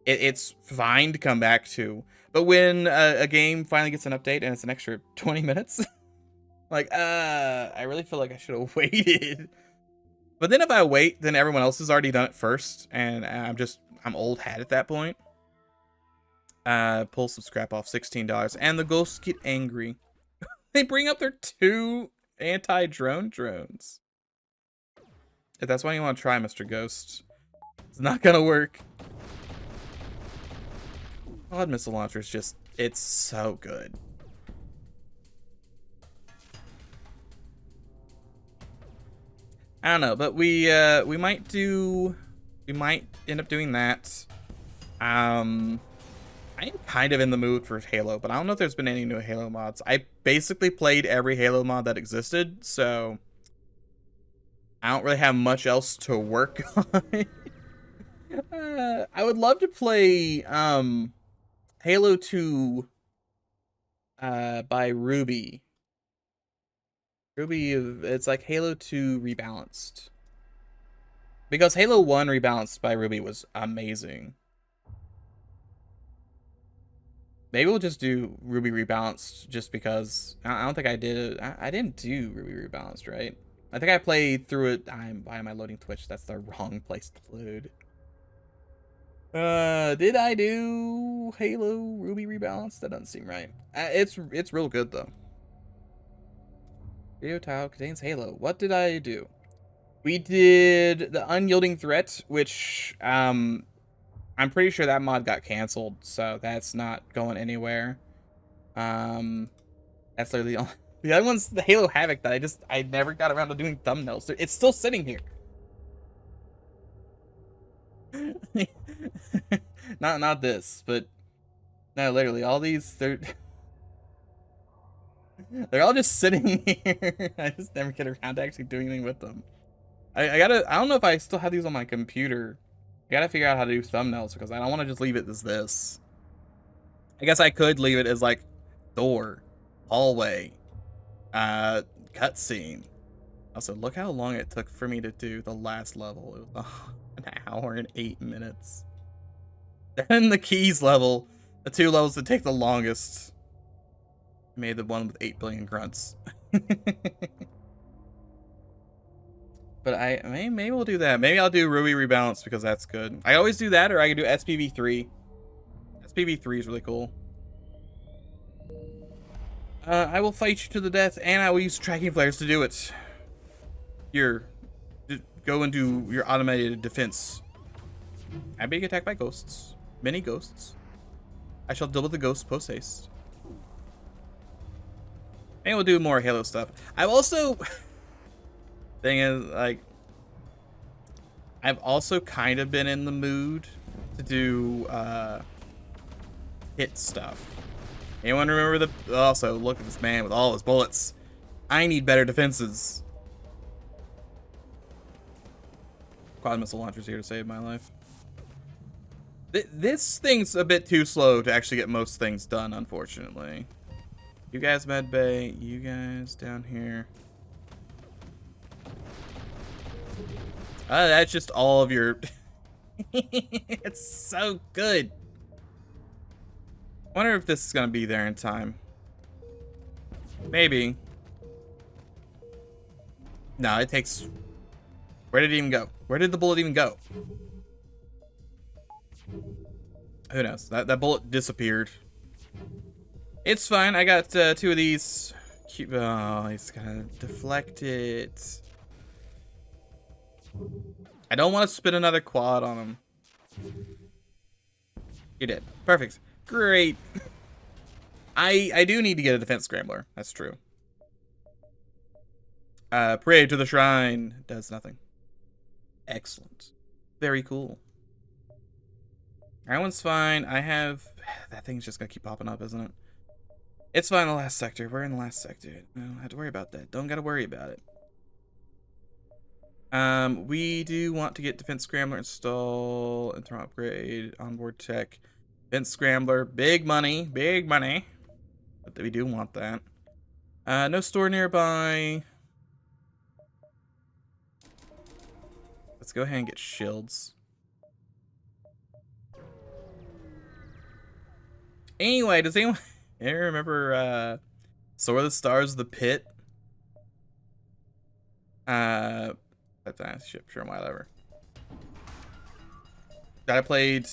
it's fine to come back to. But when a game finally gets an update and it's an extra 20 minutes, like, I really feel like I should have waited. But then if I wait, then everyone else has already done it first. And I'm old hat at that point. Pull some scrap off, $16. And the ghosts get angry. They bring up their 2 anti-drone drones. If that's why you want to try, Mr. Ghost, it's not gonna work. Pod missile launcher is just, it's so good. I don't know, but we might end up doing that. I'm kind of in the mood for Halo, but I don't know if there's been any new Halo mods. I basically played every Halo mod that existed, so I don't really have much else to work on. I would love to play Halo 2 by Ruby. It's like Halo 2 rebalanced. Because Halo 1 rebalanced by Ruby was amazing. Maybe we'll just do Ruby rebalanced just because I don't think I did. I didn't do Ruby rebalanced, right? I think I played through it. Why am I loading Twitch? That's the wrong place to load. Did I do Halo Ruby rebalanced? That doesn't seem right. It's real good though. Video tile contains Halo. What did I do? We did the unyielding threat, which I'm pretty sure that mod got canceled, so that's not going anywhere. That's literally the only. The other one's the Halo Havoc that I never got around to doing thumbnails. It's still sitting here. not this, but no, literally all these they're all just sitting here. I just never get around to actually doing anything with them. I don't know if I still have these on my computer. I gotta figure out how to do thumbnails because I don't want to just leave it as this. I guess I could leave it as like door, hallway, cutscene. Also, look how long it took for me to do the last level. It was an hour and 8 minutes. Then the keys level, the 2 levels that take the longest, made the one with 8 billion grunts. But maybe we'll do that. Maybe I'll do Ruby Rebalance because that's good. I always do that, or I can do SPV3. SPV3 is really cool. I will fight you to the death, and I will use tracking flares to do it. Here, go and do your automated defense. I'm being attacked by ghosts. Many ghosts. I shall deal with the ghosts post haste. And we'll do more Halo stuff. I've also... Thing is, like, I've also kind of been in the mood to do hit stuff. Anyone remember also look at this man with all his bullets. I need better defenses. Quad missile launchers here to save my life. This thing's a bit too slow to actually get most things done, unfortunately. You guys med bay, you guys down here. That's just all of your... It's so good. I wonder if this is going to be there in time. Maybe. No, it takes... Where did it even go? Where did the bullet even go? Who knows? That bullet disappeared. It's fine. I got 2 of these. Oh, he's gonna deflect it. I don't want to spin another quad on him. You did. Perfect. Great. I do need to get a defense scrambler. That's true. Pray to the shrine. Does nothing. Excellent. Very cool. That one's fine. I have... That thing's just gonna keep popping up, isn't it? It's fine, the last sector. We're in the last sector. No, don't have to worry about that. Don't gotta worry about it. We do want to get defense scrambler install, internal upgrade, onboard tech, defense scrambler, big money, but we do want that. No store nearby. Let's go ahead and get shields. Anyway, does anyone remember Sword of the Stars, The Pit? That's ship, sure, whatever. That I played.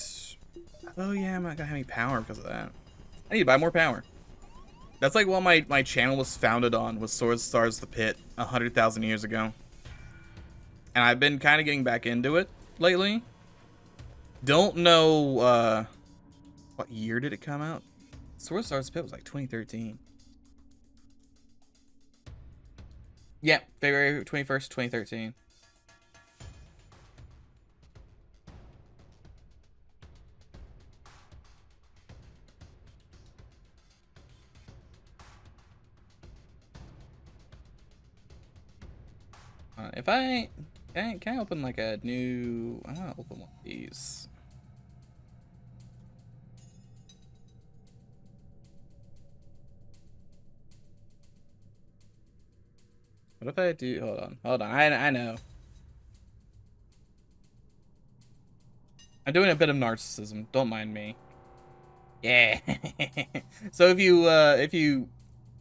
Oh yeah, I'm not gonna have any power because of that. I need to buy more power. That's like what my channel was founded on, was Sword of the Stars, The Pit, 100,000 years ago. And I've been kind of getting back into it lately. Don't know what year did it come out? Sword of the Stars, The Pit was like 2013. Yeah, February 21st, 2013. If can I open like a new... I want to open one of these. What if I do... Hold on. I know. I'm doing a bit of narcissism. Don't mind me. Yeah. So if you,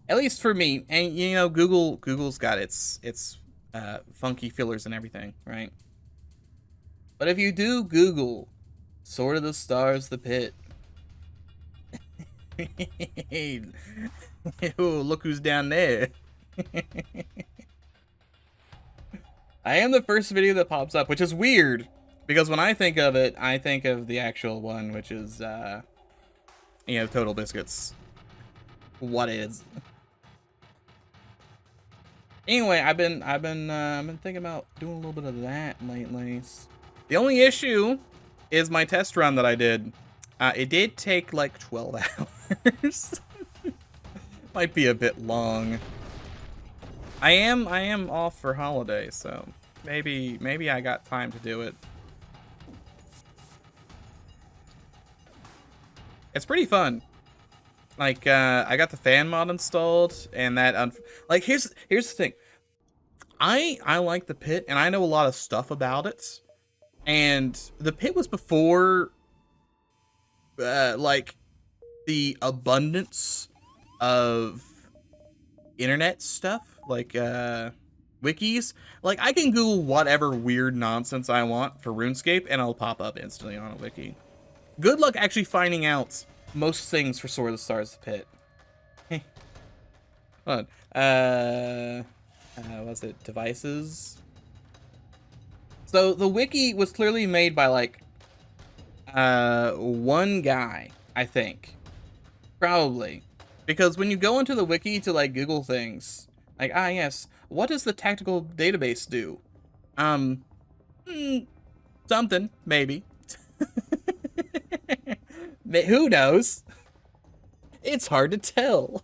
at least for me, and you know, Google's got its funky fillers and everything, right? But if you do Google Sword of the Stars, The Pit. Ooh, look who's down there. I am the first video that pops up, which is weird, because when I think of it, I think of the actual one, which is, you know, Total Biscuits. What is? Anyway, I've been thinking about doing a little bit of that lately. The only issue is my test run that I did. It did take like 12 hours. Might be a bit long. I am off for holiday, so maybe I got time to do it. It's pretty fun. Like, I got the fan mod installed, and that like here's the thing. I like the Pit, and I know a lot of stuff about it. And the Pit was before like the abundance of internet stuff, like wikis. Like, I can Google whatever weird nonsense I want for RuneScape, and it'll pop up instantly on a wiki. Good luck actually finding out most things for Sword of the Stars, The Pit. Hold on. What's it? Devices. So the wiki was clearly made by like one guy, I think. Probably. Because when you go into the wiki to like Google things, like, yes, what does the tactical database do? Something, maybe. Who knows? It's hard to tell.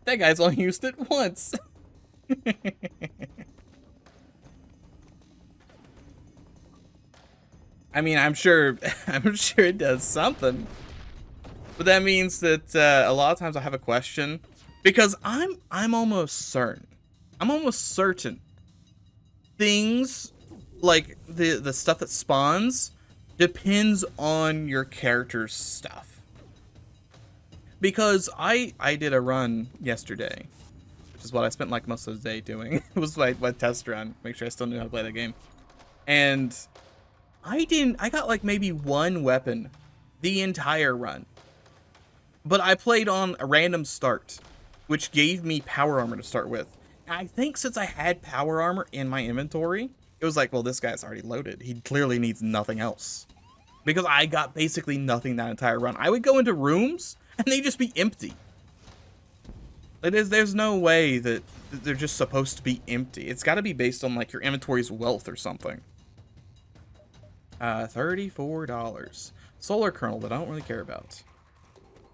That guy's only used it once. I mean, I'm sure it does something. But that means that a lot of times I have a question, because I'm almost certain. I'm almost certain things like the stuff that spawns depends on your character's stuff. Because I did a run yesterday, which is what I spent like most of the day doing. It was my test run, make sure I still knew how to play the game. And I got like maybe one weapon the entire run. But I played on a random start, which gave me power armor to start with. And I think since I had power armor in my inventory, it was like, well, this guy's already loaded. He clearly needs nothing else. Because I got basically nothing that entire run. I would go into rooms and they'd just be empty. There's no way that they're just supposed to be empty. It's got to be based on like your inventory's wealth or something. $34. Solar kernel that I don't really care about.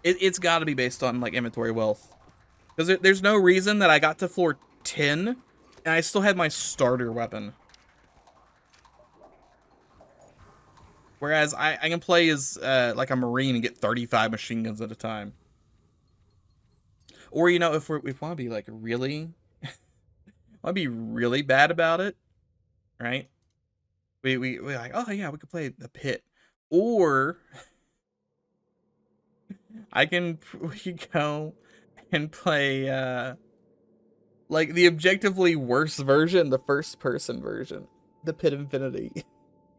It's got to be based on like inventory wealth. Because there's no reason that I got to floor 10 and I still had my starter weapon. Whereas I can play as like a Marine and get 35 machine guns at a time. Or, you know, if we want to be like really, want to be really bad about it, right? We're like, oh yeah, we could play the pit. Or we go and play like the objectively worse version, the first person version, the Pit Infinity,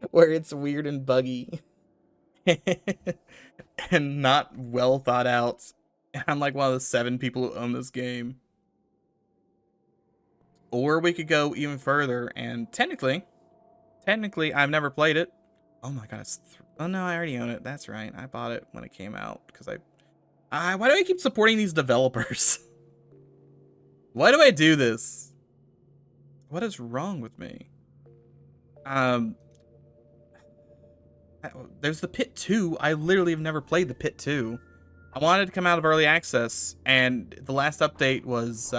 where it's weird and buggy and not well thought out. And I'm like one of the 7 people who own this game. Or we could go even further and technically I've never played it. Oh my god, oh no, I already own it. That's right. I bought it when it came out because why do I keep supporting these developers? Why do I do this? What is wrong with me? There's the Pit 2. I literally have never played the Pit 2. I wanted to come out of early access, and the last update was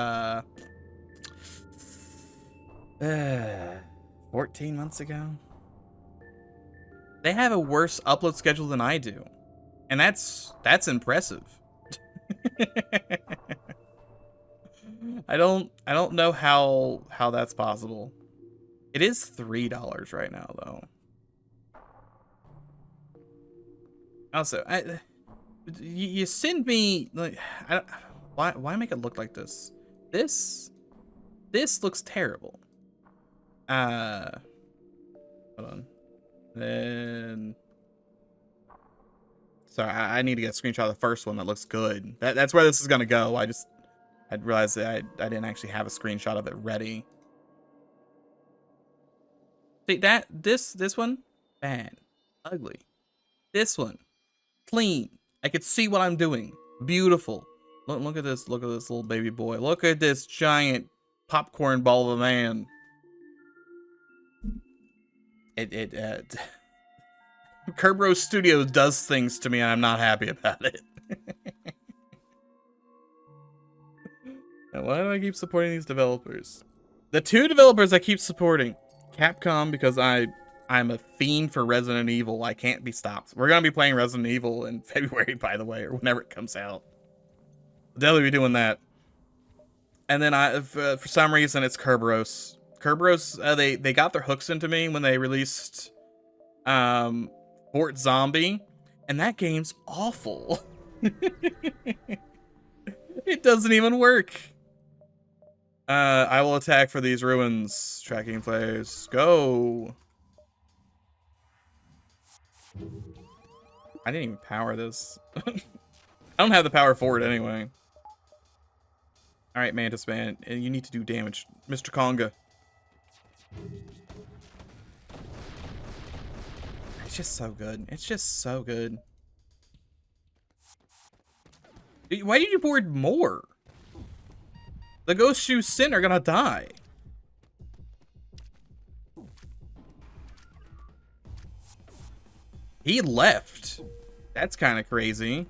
14 months ago. They have a worse upload schedule than I do, and that's impressive. I don't know how that's possible. It is $3 right now though. Also, you send me like why make it look like this? This looks terrible. Hold on. Then sorry, I need to get a screenshot of the first one that looks good. That's where this is gonna go. I realized that I didn't actually have a screenshot of it ready. See this one bad, ugly. This one clean. I could see what I'm doing. Beautiful. Look at this. Look at this little baby boy. Look at this giant popcorn ball of a man. Kerberos Studios does things to me and I'm not happy about it. Why do I keep supporting these developers? The 2 developers I keep supporting. Capcom, because I'm a fiend for Resident Evil. I can't be stopped. We're going to be playing Resident Evil in February, by the way, or whenever it comes out. We'll definitely be doing that. And then for some reason, it's Kerberos. Kerberos, they got their hooks into me when they released Fort Zombie, and that game's awful. It doesn't even work. I will attack for these ruins. Tracking players. Go. I didn't even power this. I don't have the power for it anyway. Alright, Mantis Man. You need to do damage. Mr. Conga. It's just so good. It's just so good. Why did you board more? The Ghost Shoe Sin are gonna die. He left. That's kind of crazy.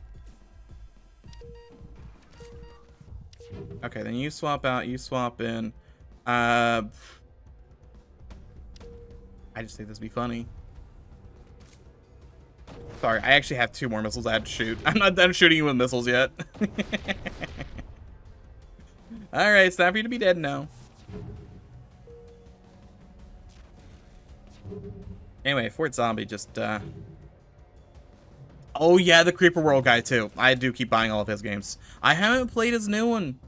Okay, then you swap out, you swap in. I just think this would be funny. Sorry, I actually have 2 more missiles I had to shoot. I'm not done shooting you with missiles yet. Alright, it's time for you to be dead now. Anyway, Fort Zombie just, Oh yeah, the Creeper World guy too. I do keep buying all of his games. I haven't played his new one.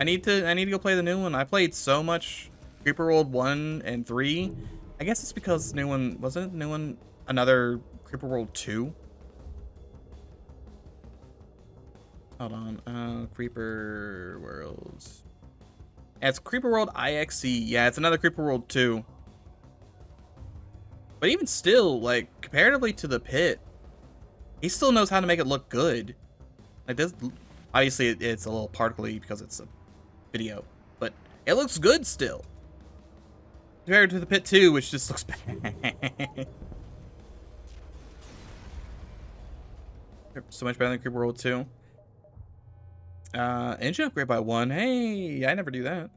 I need to go play the new one. I played so much Creeper World 1 and 3. I guess it's because the new one, wasn't the new one another Creeper World 2? Hold on. Creeper Worlds. Yeah, it's Creeper World IXE. Yeah, it's another Creeper World 2. But even still, like, comparatively to the pit, he still knows how to make it look good. Like this, obviously it's a little particly because it's a video, but it looks good still. Compared to the pit 2, which just looks bad. So much better than Creeper World 2. Engine upgrade by 1. Hey, I never do that.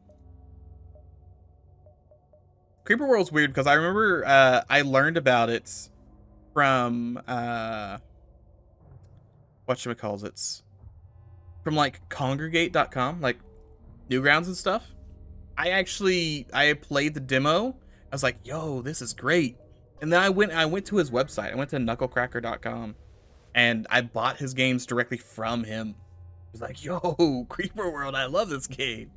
Creeper World's weird because I remember I learned about it from whatchamacallit, from like congregate.com, like Newgrounds and stuff. I played the demo. I was like, yo, this is great. And then I went to his website. I went to knucklecracker.com and I bought his games directly from him. I was like, yo, Creeper World, I love this game.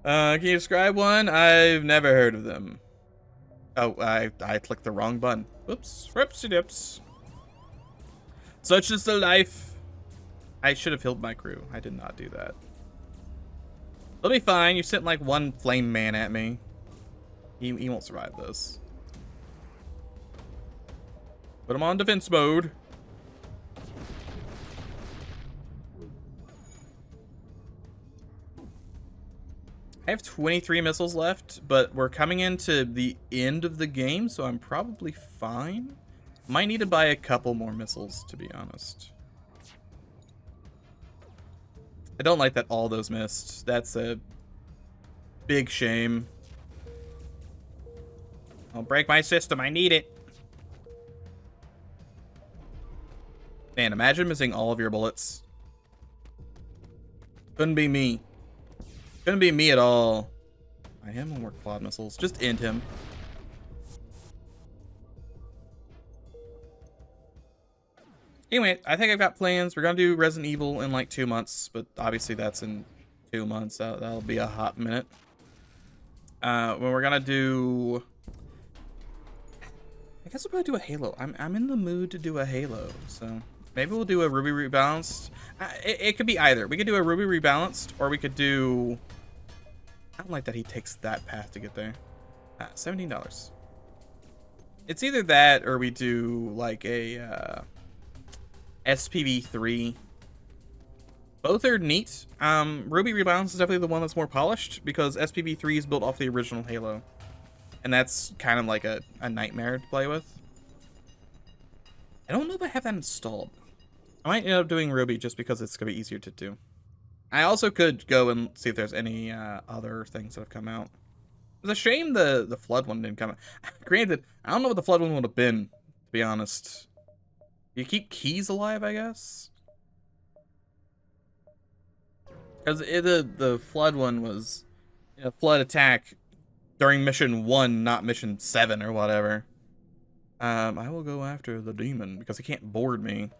Can you describe one? I've never heard of them. Oh, I clicked the wrong button. Whoops. Ripsy dips. Such is the life. I should have healed my crew. I did not do that. It'll be fine. You sent like one flame man at me. He won't survive this. Put him on defense mode. I have 23 missiles left, but we're coming into the end of the game, so I'm probably fine. Might need to buy a couple more missiles, to be honest. I don't like that all those missed. That's a big shame. I'll break my system. I need it. Man, imagine missing all of your bullets. Couldn't be me. Couldn't be me at all. I am gonna work quad missiles. Just end him. Anyway, I think I've got plans. We're gonna do Resident Evil in like 2 months, but obviously that's in 2 months. That'll be a hot minute. When we're gonna do, I guess we'll probably do a Halo. I'm in the mood to do a Halo, so maybe we'll do a Ruby Rebalanced. It could be either. We could do a Ruby Rebalanced, or we could do. I don't like that he takes that path to get there. $17. It's either that, or we do like a SPV3. Both are neat. Ruby Rebalance is definitely the one that's more polished because SPV3 is built off the original Halo. And that's kind of like a nightmare to play with. I don't know if I have that installed. I might end up doing Ruby just because it's going to be easier to do. I also could go and see if there's any other things that have come out. It's a shame the Flood one didn't come out. Granted, I don't know what the Flood one would have been, to be honest. You keep keys alive, I guess? Because the Flood one was a Flood attack during mission 1, not mission 7 or whatever. I will go after the demon because he can't board me.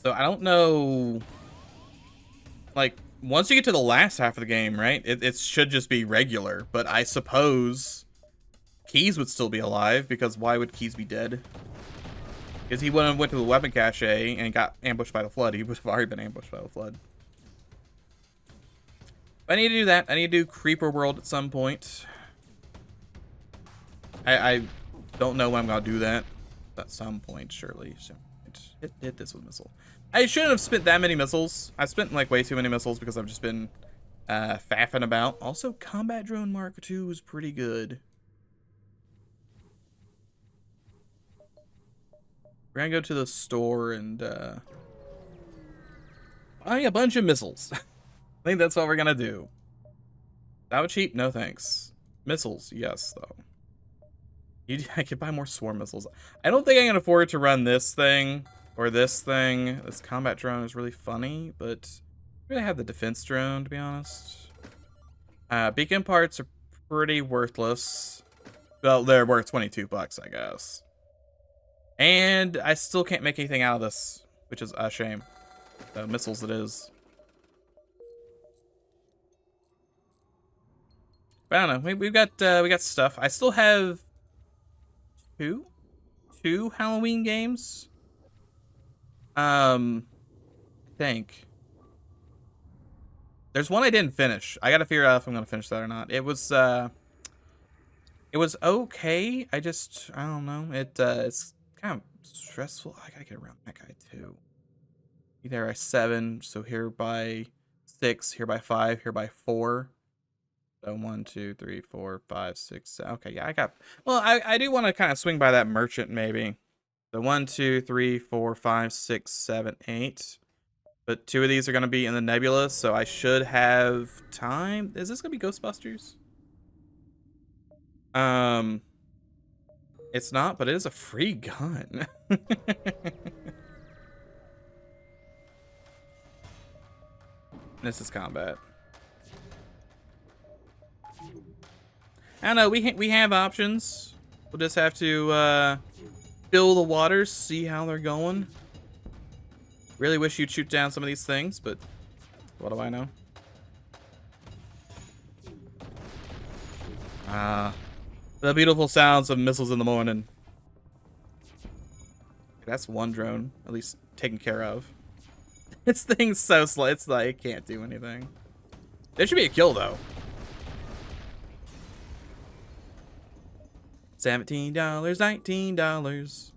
So I don't know. Like, once you get to the last half of the game, right? It should just be regular. But I suppose Keys would still be alive because why would Keys be dead? Because he went to the weapon cache and got ambushed by the Flood. He would have already been ambushed by the Flood. But I need to do that. I need to do Creeper World at some point. I don't know when I'm going to do that. At some point, surely. So hit this with missile. I shouldn't have spent that many missiles. I spent like way too many missiles because I've just been faffing about. Also, Combat Drone Mark II was pretty good. We're gonna go to the store and buy a bunch of missiles. I think that's what we're gonna do. That would cheap? No thanks. Missiles, yes though. I could buy more swarm missiles. I don't think I can afford to run this thing or this thing. This combat drone is really funny, but I really have the defense drone to be honest. Beacon parts are pretty worthless. Well, they're worth $22, I guess. And I still can't make anything out of this, which is a shame. Missiles it is. But I don't know. We got stuff. I still have two Halloween games I think there's one I didn't finish. I gotta figure out if I'm gonna finish that or not. It was okay. I don't know. It's kind of stressful. I gotta get around that guy too. Be there by 7, so here by 6, here by 5, here by 4. So 1, 2, 3, 4, 5, 6, 7. Okay, yeah, I got. Well, I do want to kind of swing by that merchant maybe. So 1, 2, 3, 4, 5, 6, 7, 8. But 2 of these are gonna be in the nebula, so I should have time. Is this gonna be Ghostbusters? It's not, but it is a free gun. This is combat. I don't know. We have options. We'll just have to fill the waters, see how they're going. Really wish you'd shoot down some of these things, but what do I know? The beautiful sounds of missiles in the morning. That's one drone, at least taken care of. This thing's so slow. It's like it can't do anything. There should be a kill though. $17, $19.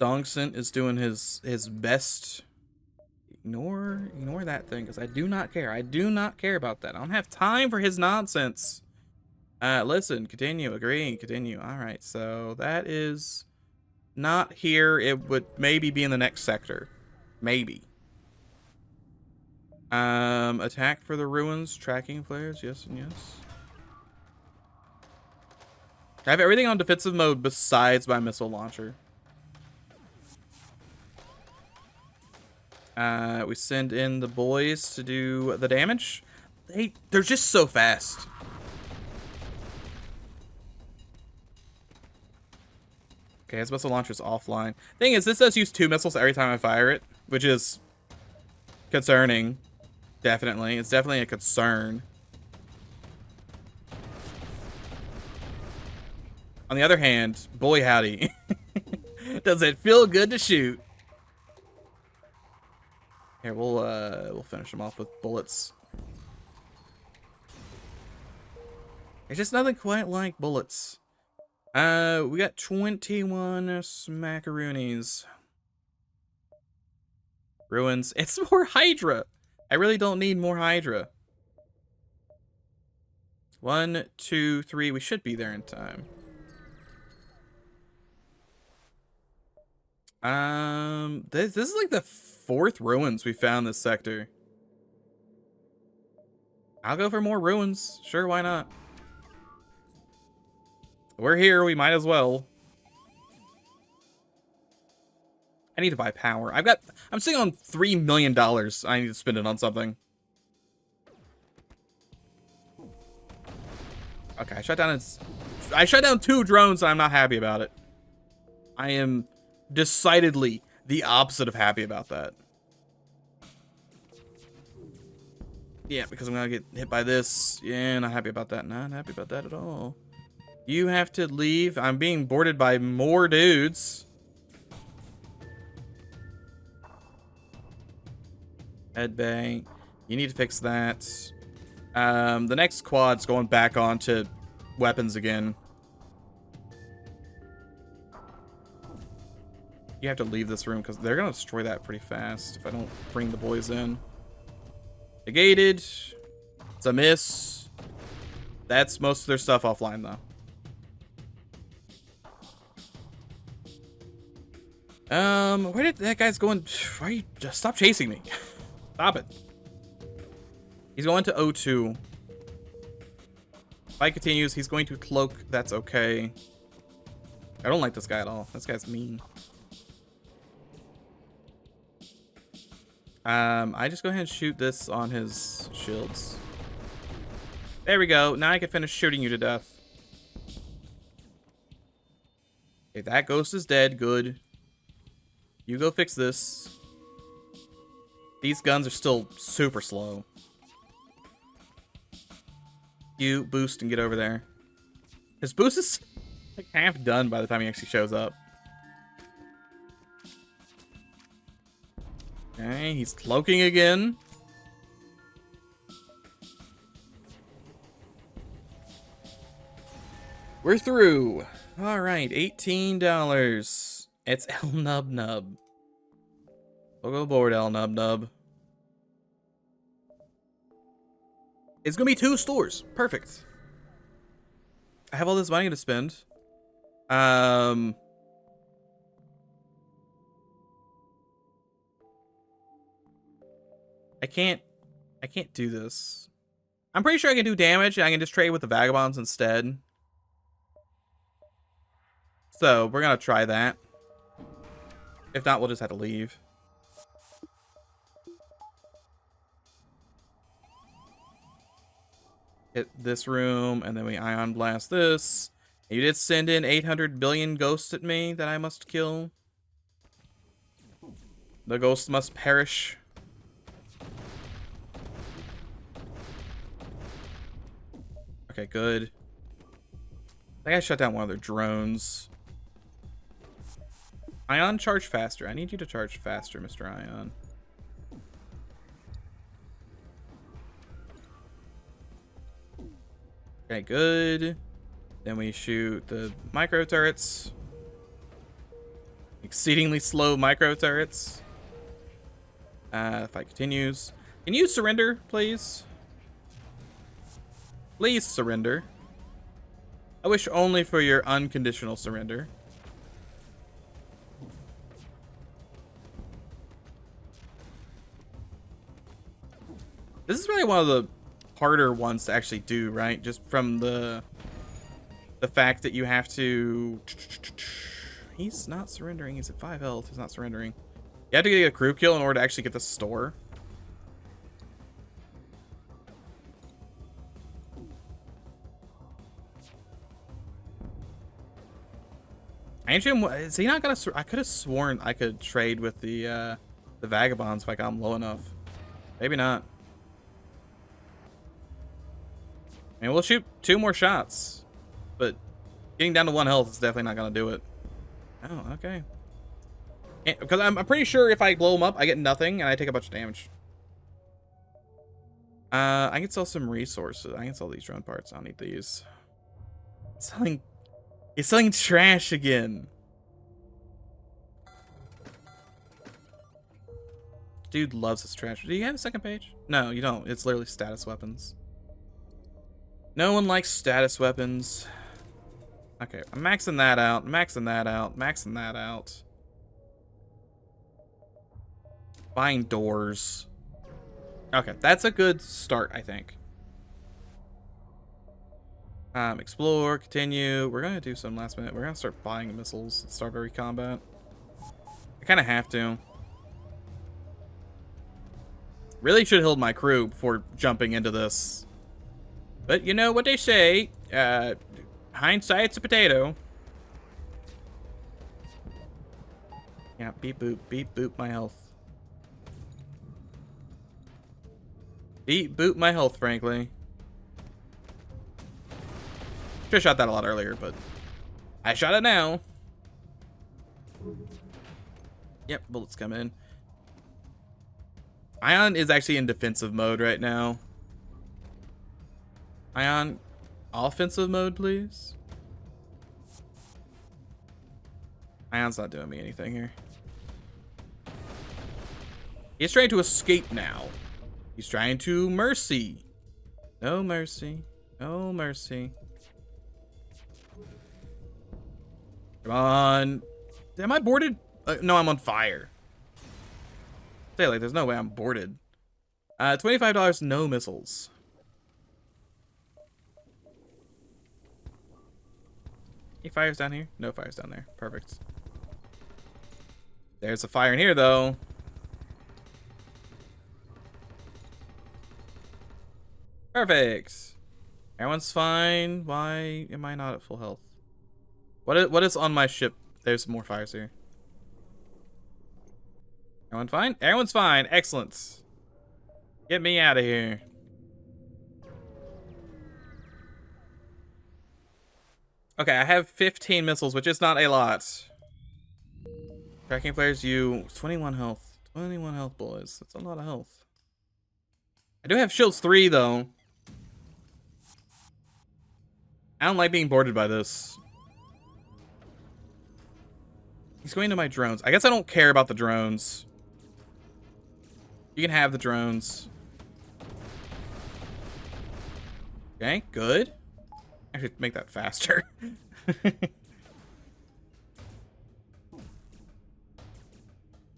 Dongson is doing his best. Ignore that thing, because I do not care. I do not care about that. I don't have time for his nonsense. Listen, continue, agree, continue. All right, so that is not here. It would maybe be in the next sector. Maybe. Attack for the ruins, tracking flares, yes and yes. I have everything on defensive mode besides my missile launcher. We send in the boys to do the damage. They're just so fast. Okay, his missile launcher's offline. Thing is, this does use 2 missiles every time I fire it, which is concerning. Definitely. It's definitely a concern. On the other hand, boy howdy. Does it feel good to shoot? Here, we'll finish them off with bullets. It's just nothing quite like bullets. We got 21 smackaroonies. Ruins. It's more Hydra. I really don't need more Hydra. 1, 2, 3. We should be there in time. This is like the 4th ruins we found this sector. I'll go for more ruins. Sure, why not? We're here, we might as well. I need to buy power. I'm sitting on $3 million. I need to spend it on something. Okay, I shut down 2 drones and I'm not happy about it. I am decidedly the opposite of happy about that. Yeah, because I'm gonna get hit by this. Yeah, not happy about that. Not happy about that at all. You have to leave. I'm being boarded by more dudes. Headbang. You need to fix that. The next quad's going back onto weapons again. You have to leave this room because they're going to destroy that pretty fast if I don't bring the boys in. Negated. It's a miss. That's most of their stuff offline, though. Where did that guy's going? Why are you just stop chasing me? Stop it. He's going to O2. Fight continues. He's going to cloak. That's okay. I don't like this guy at all. This guy's mean. I just go ahead and shoot this on his shields. There we go. Now I can finish shooting you to death. Okay, that ghost is dead. Good. You go fix this. These guns are still super slow. You boost and get over there. His boost is like half done by the time he actually shows up. Okay, he's cloaking again. We're through. All right, $18. It's El Nub Nub. We'll go board El Nub Nub. It's gonna be 2 stores. Perfect. I have all this money to spend. I can't do this. I'm pretty sure I can do damage and I can just trade with the vagabonds instead. So we're gonna try that. If not, we'll just have to leave. Hit this room, and then we ion blast this. You did send in 800 billion ghosts at me that I must kill. The ghosts must perish. Okay, good. I think I shut down one of their drones. Ion, charge faster. I need you to charge faster, Mr. Ion. Okay, good. Then we shoot the micro turrets. Exceedingly slow micro turrets. The fight continues. Can you surrender, please? Please surrender. I wish only for your unconditional surrender. This is really one of the harder ones to actually do, right? Just from the fact that you have to... He's not surrendering. He's at 5 health. He's not surrendering. You have to get a crew kill in order to actually get the store. Ancient, is he not gonna? I could have sworn I could trade with the vagabonds if I got him low enough. Maybe not. I mean, we'll shoot 2 more shots, but getting down to 1 health is definitely not gonna do it. Oh, okay. Because I'm pretty sure if I blow him up, I get nothing and I take a bunch of damage. I can sell some resources. I can sell these drone parts. I don't need these. He's selling trash again. Dude loves his trash. Do you have a second page? No, you don't. It's literally status weapons. No one likes status weapons. Okay, I'm maxing that out, maxing that out, maxing that out. Buying doors. Okay, that's a good start, I think. Explore, continue. We're gonna do some last minute. We're gonna start buying missiles, start every combat. I kind of have to. Really should heal my crew before jumping into this. But you know what they say, hindsight's a potato. Yeah, beep boop my health. Beep boop my health, frankly. Should've shot that a lot earlier, but I shot it now. Yep, bullets come in. Ion is actually in defensive mode right now. Ion, offensive mode, please. Ion's not doing me anything here. He's trying to escape now. He's trying to mercy. No mercy. No mercy. Come on. Am I boarded? No, I'm on fire. Say, like, there's no way I'm boarded. $25, no missiles. Any fires down here? No fires down there. Perfect. There's a fire in here, though. Perfect. Everyone's fine. Why am I not at full health? What is on my ship? There's more fires here. Everyone fine? Everyone's fine. Excellent. Get me out of here. Okay, I have 15 missiles, which is not a lot. Tracking flares, you 21 health. 21 health, boys. That's a lot of health. I do have shields 3, though. I don't like being boarded by this. He's going to my drones. I guess I don't care about the drones. You can have the drones. Okay, good. I should make that faster.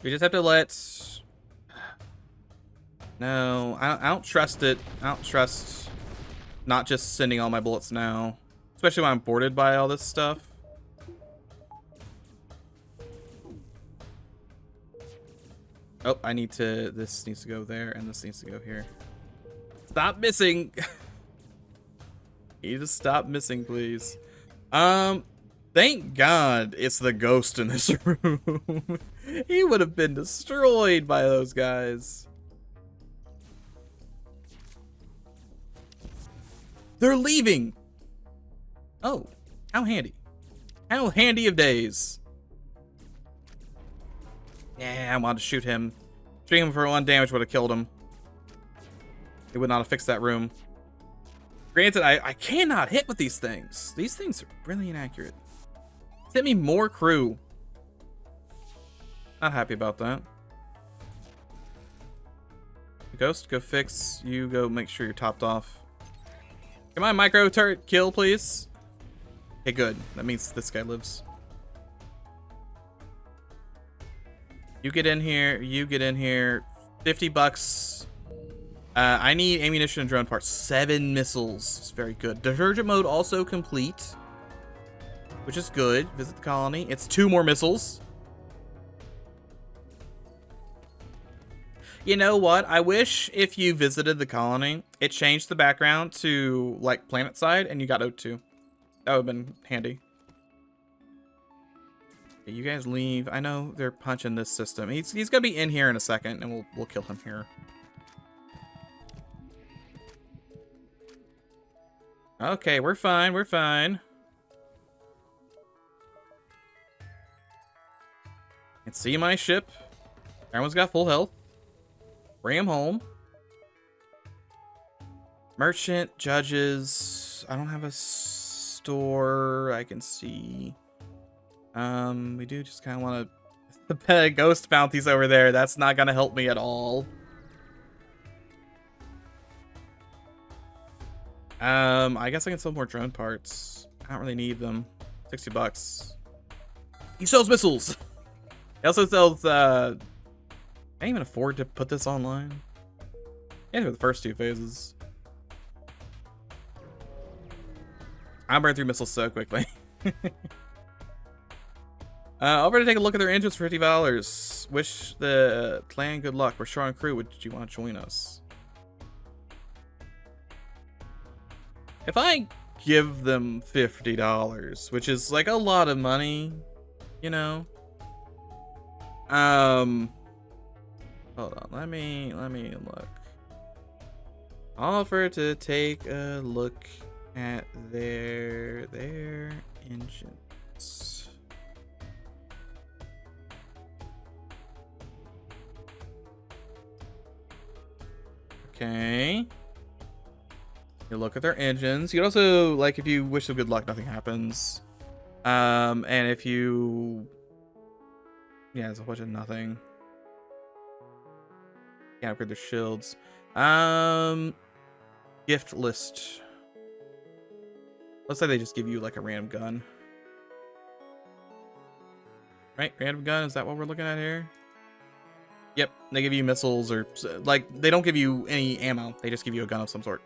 We just have to let... No, I don't trust it. I don't trust not just sending all my bullets now. Especially when I'm boarded by all this stuff. Oh, I need to... This needs to go there, and this needs to go here. Stop missing! You just stop missing, please. Thank God it's the ghost in this room. He would have been destroyed by those guys. They're leaving! Oh, how handy. How handy of days. Yeah, I wanted to shoot him. Shooting him for 1 damage would have killed him. It would not have fixed that room. Granted, I cannot hit with these things. These things are really inaccurate. Hit me more crew. Not happy about that. Ghost, go fix. You go make sure you're topped off. Come on, micro turret kill, please. Okay, good. That means this guy lives. You get in here. You get in here. 50 bucks. I need ammunition and drone parts. 7 missiles. It's very good. Detergent mode also complete, which is good. Visit the colony. It's 2 more missiles. You know what? I wish if you visited the colony, it changed the background to like planet side and you got O2. That would have been handy. Okay, you guys leave. I know they're punching this system. He's gonna be in here in a second, and we'll kill him here. Okay, we're fine. We're fine. Can see my ship. Everyone's got full health. Bring him home. Merchant, judges. I don't have a store I can see. We do just kind of want to... The ghost bounties over there. That's not going to help me at all. I guess I can sell more drone parts. I don't really need them. 60 bucks. He sells missiles. He also sells, can't even afford to put this online. Yeah, for the first 2 phases. I burned through missiles so quickly. Over to take a look at their engines for $50. Wish the clan good luck. We're short on crew. Would you want to join us? If I give them $50, which is like a lot of money, you know. Hold on. Let me look. Offer to take a look at their engines. Okay. You look at their engines. You can also, like, if you wish them good luck, nothing happens. And if you... Yeah, there's a bunch of nothing. Can't upgrade their shields. Gift list. Looks like they just give you, like, a random gun. Right? Random gun? Is that what we're looking at here? Yep. They give you missiles or... Like, they don't give you any ammo. They just give you a gun of some sort.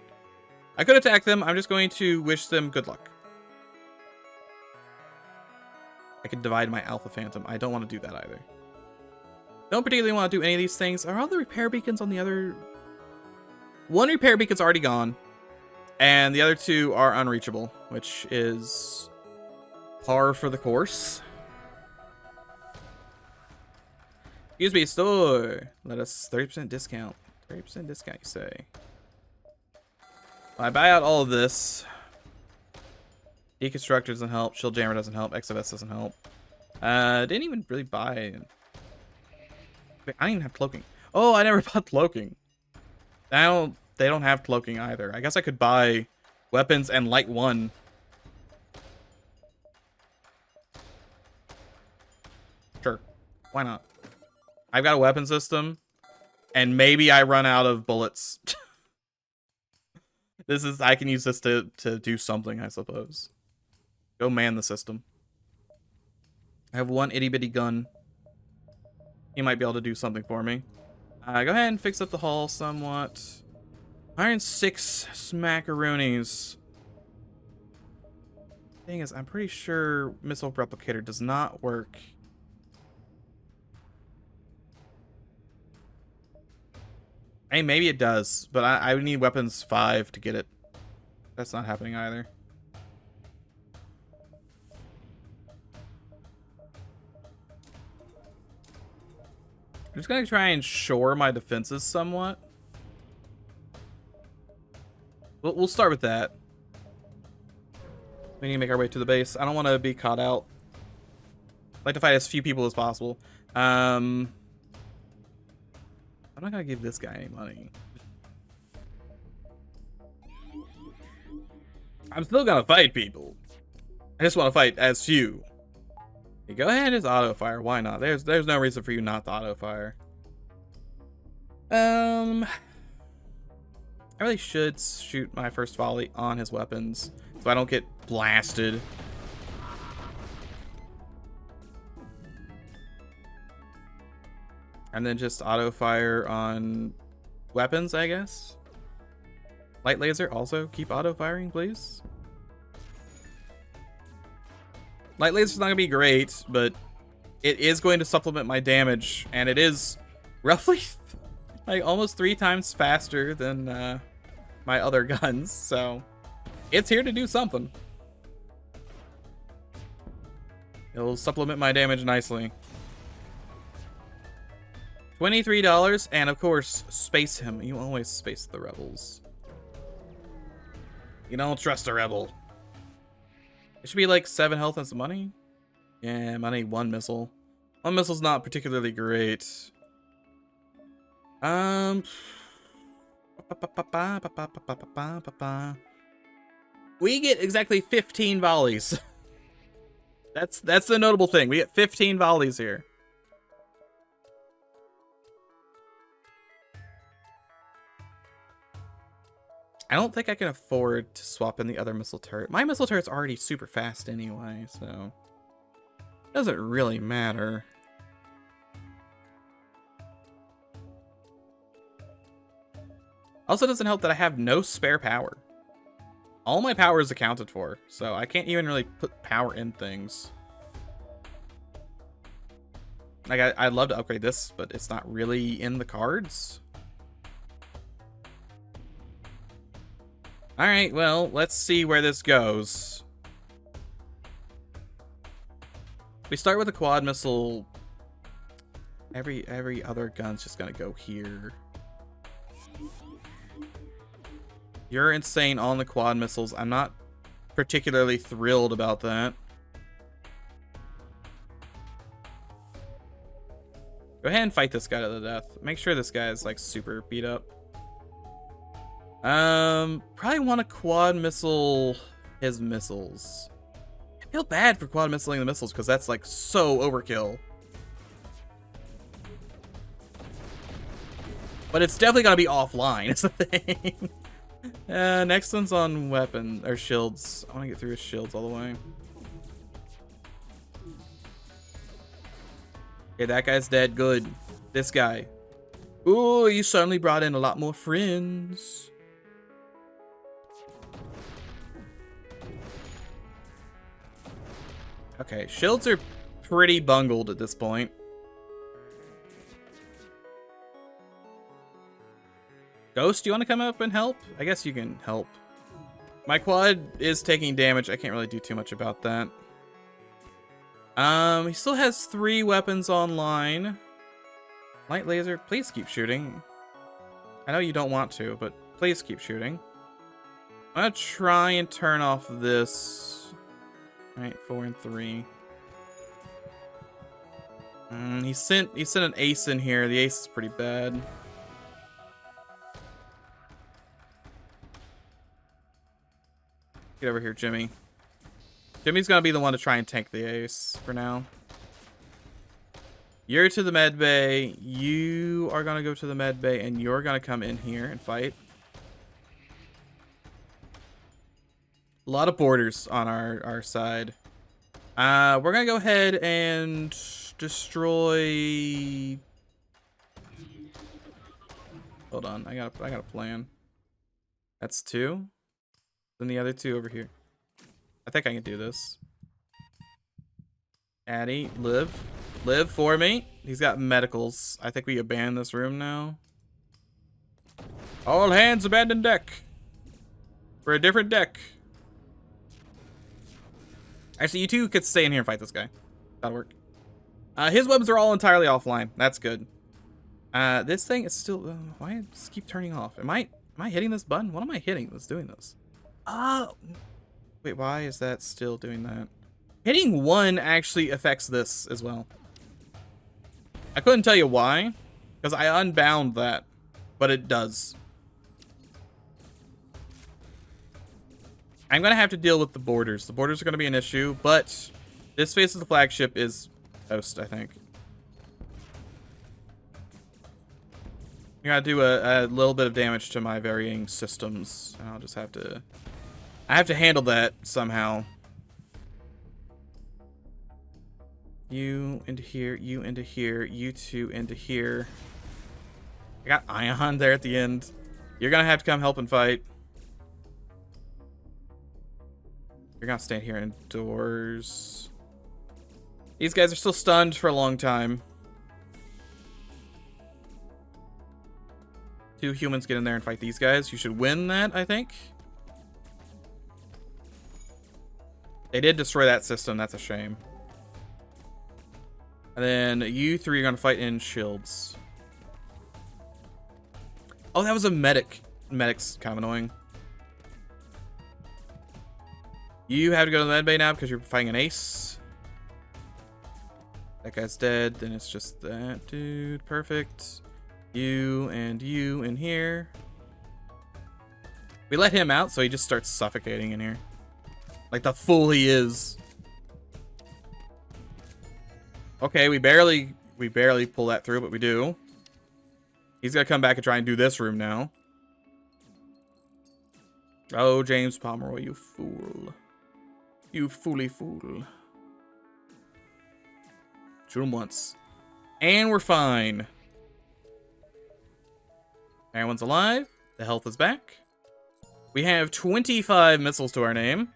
I could attack them. I'm just going to wish them good luck. I could divide my Alpha Phantom. I don't want to do that either. Don't particularly want to do any of these things. Are all the repair beacons on the other... One repair beacon's already gone. And the other 2 are unreachable, which is par for the course. Excuse me, store. Let us 30% discount. 30% discount, you say. I buy out all of this. Deconstructor doesn't help. Shield jammer doesn't help. XFS doesn't help. Didn't even really buy. Wait, I don't even have cloaking. Oh, I never bought cloaking. They don't have cloaking either. I guess I could buy weapons and light one. Sure. Why not? I've got a weapon system, and maybe I run out of bullets. I can use this to do something, I suppose. Go man the system. I have one itty bitty gun. He might be able to do something for me. Go ahead and fix up the hull somewhat. 106 smackaroonies. Thing is, I'm pretty sure missile replicator does not work. Hey, maybe it does, but I would need weapons 5 to get it. That's not happening either. I'm just gonna try and shore my defenses somewhat. We'll start with that. We need to make our way to the base. I don't want to be caught out. I'd like to fight as few people as possible. I'm not gonna give this guy any money. I'm still gonna fight people. I just want to fight as few. Okay, go ahead and just auto fire. Why not? There's no reason for you not to auto fire. I really should shoot my first volley on his weapons so I don't get blasted. And then just auto fire on weapons, I guess. Light laser also keep auto firing, please. Light laser's not gonna be great, but it is going to supplement my damage, and it is roughly like almost 3 times faster than my other guns, so it's here to do something. It'll supplement my damage nicely. $23, and of course, space him. You always space the rebels. You don't trust a rebel. It should be like 7 health and some money. Yeah, money, 1 missile. 1 missile's not particularly great. We get exactly 15 volleys. That's the notable thing. We get 15 volleys here. I don't think I can afford to swap in the other missile turret. My missile turret's already super fast anyway, so it doesn't really matter. Also doesn't help that I have no spare power. All my power is accounted for, so I can't even really put power in things. Like, I'd love to upgrade this, but it's not really in the cards. Alright, well, let's see where this goes. We start with a quad missile. Every other gun's just gonna go here. You're insane on the quad missiles. I'm not particularly thrilled about that. Go ahead and fight this guy to the death. Make sure this guy is like super beat up. Probably want to quad missile his missiles. I feel bad for quad missiling the missiles because that's like so overkill. But it's definitely gonna be offline, is the thing. Next one's on weapon or shields. I want to get through his shields all the way. Okay, that guy's dead. Good. This guy. Ooh, you suddenly brought in a lot more friends. Okay, shields are pretty bungled at this point. Ghost, do you want to come up and help? I guess you can help. My quad is taking damage. I can't really do too much about that. He still has 3 weapons online. Light laser, please keep shooting. I know you don't want to, but please keep shooting. I'm gonna try and turn off this. Alright, 4 and 3. He sent an ace in here. The ace is pretty bad. Get over here, Jimmy. Jimmy's gonna be the one to try and tank the ace for now. You're to the med bay. You are gonna go to the med bay, and you're gonna come in here and fight. A lot of borders on our side. We're gonna go ahead and destroy. Hold on, I got a plan. That's 2. Then the other 2 over here. I think I can do this. Addy, live for me. He's got medicals. I think we abandon this room now. All hands abandon deck for a different deck. Actually, you 2 could stay in here and fight this guy. That'll work. His webs are all entirely offline. That's good. This thing is still. Why does it keep turning off? Am I hitting this button? What am I hitting that's doing this? Oh, wait. Why is that still doing that? Hitting 1 actually affects this as well. I couldn't tell you why, because I unbound that, but it does. I'm gonna have to deal with the borders. The borders are gonna be an issue, but this phase of the flagship is toast, I think. I gotta do a little bit of damage to my varying systems, and I'll just have to. I have to handle that somehow. You into here, you into here, you 2 into here. I got Ion there at the end. You're gonna have to come help and fight. You're gonna stand here indoors. These guys are still stunned for a long time. 2 humans get in there and fight these guys. You should win that, I think. They did destroy that system. That's a shame. And then you 3 are gonna fight in shields. Oh, that was a medic. Medic's kind of annoying. You have to go to the med bay now because you're fighting an ace. That guy's dead. Then it's just that dude. Perfect. You and you in here. We let him out, so he just starts suffocating in here. Like the fool he is. Okay, we barely pull that through, but we do. He's gonna come back and try and do this room now. Oh, James Pomeroy, you fool. You fooly fool. Shoot him once. And we're fine. Everyone's alive. The health is back. We have 25 missiles to our name,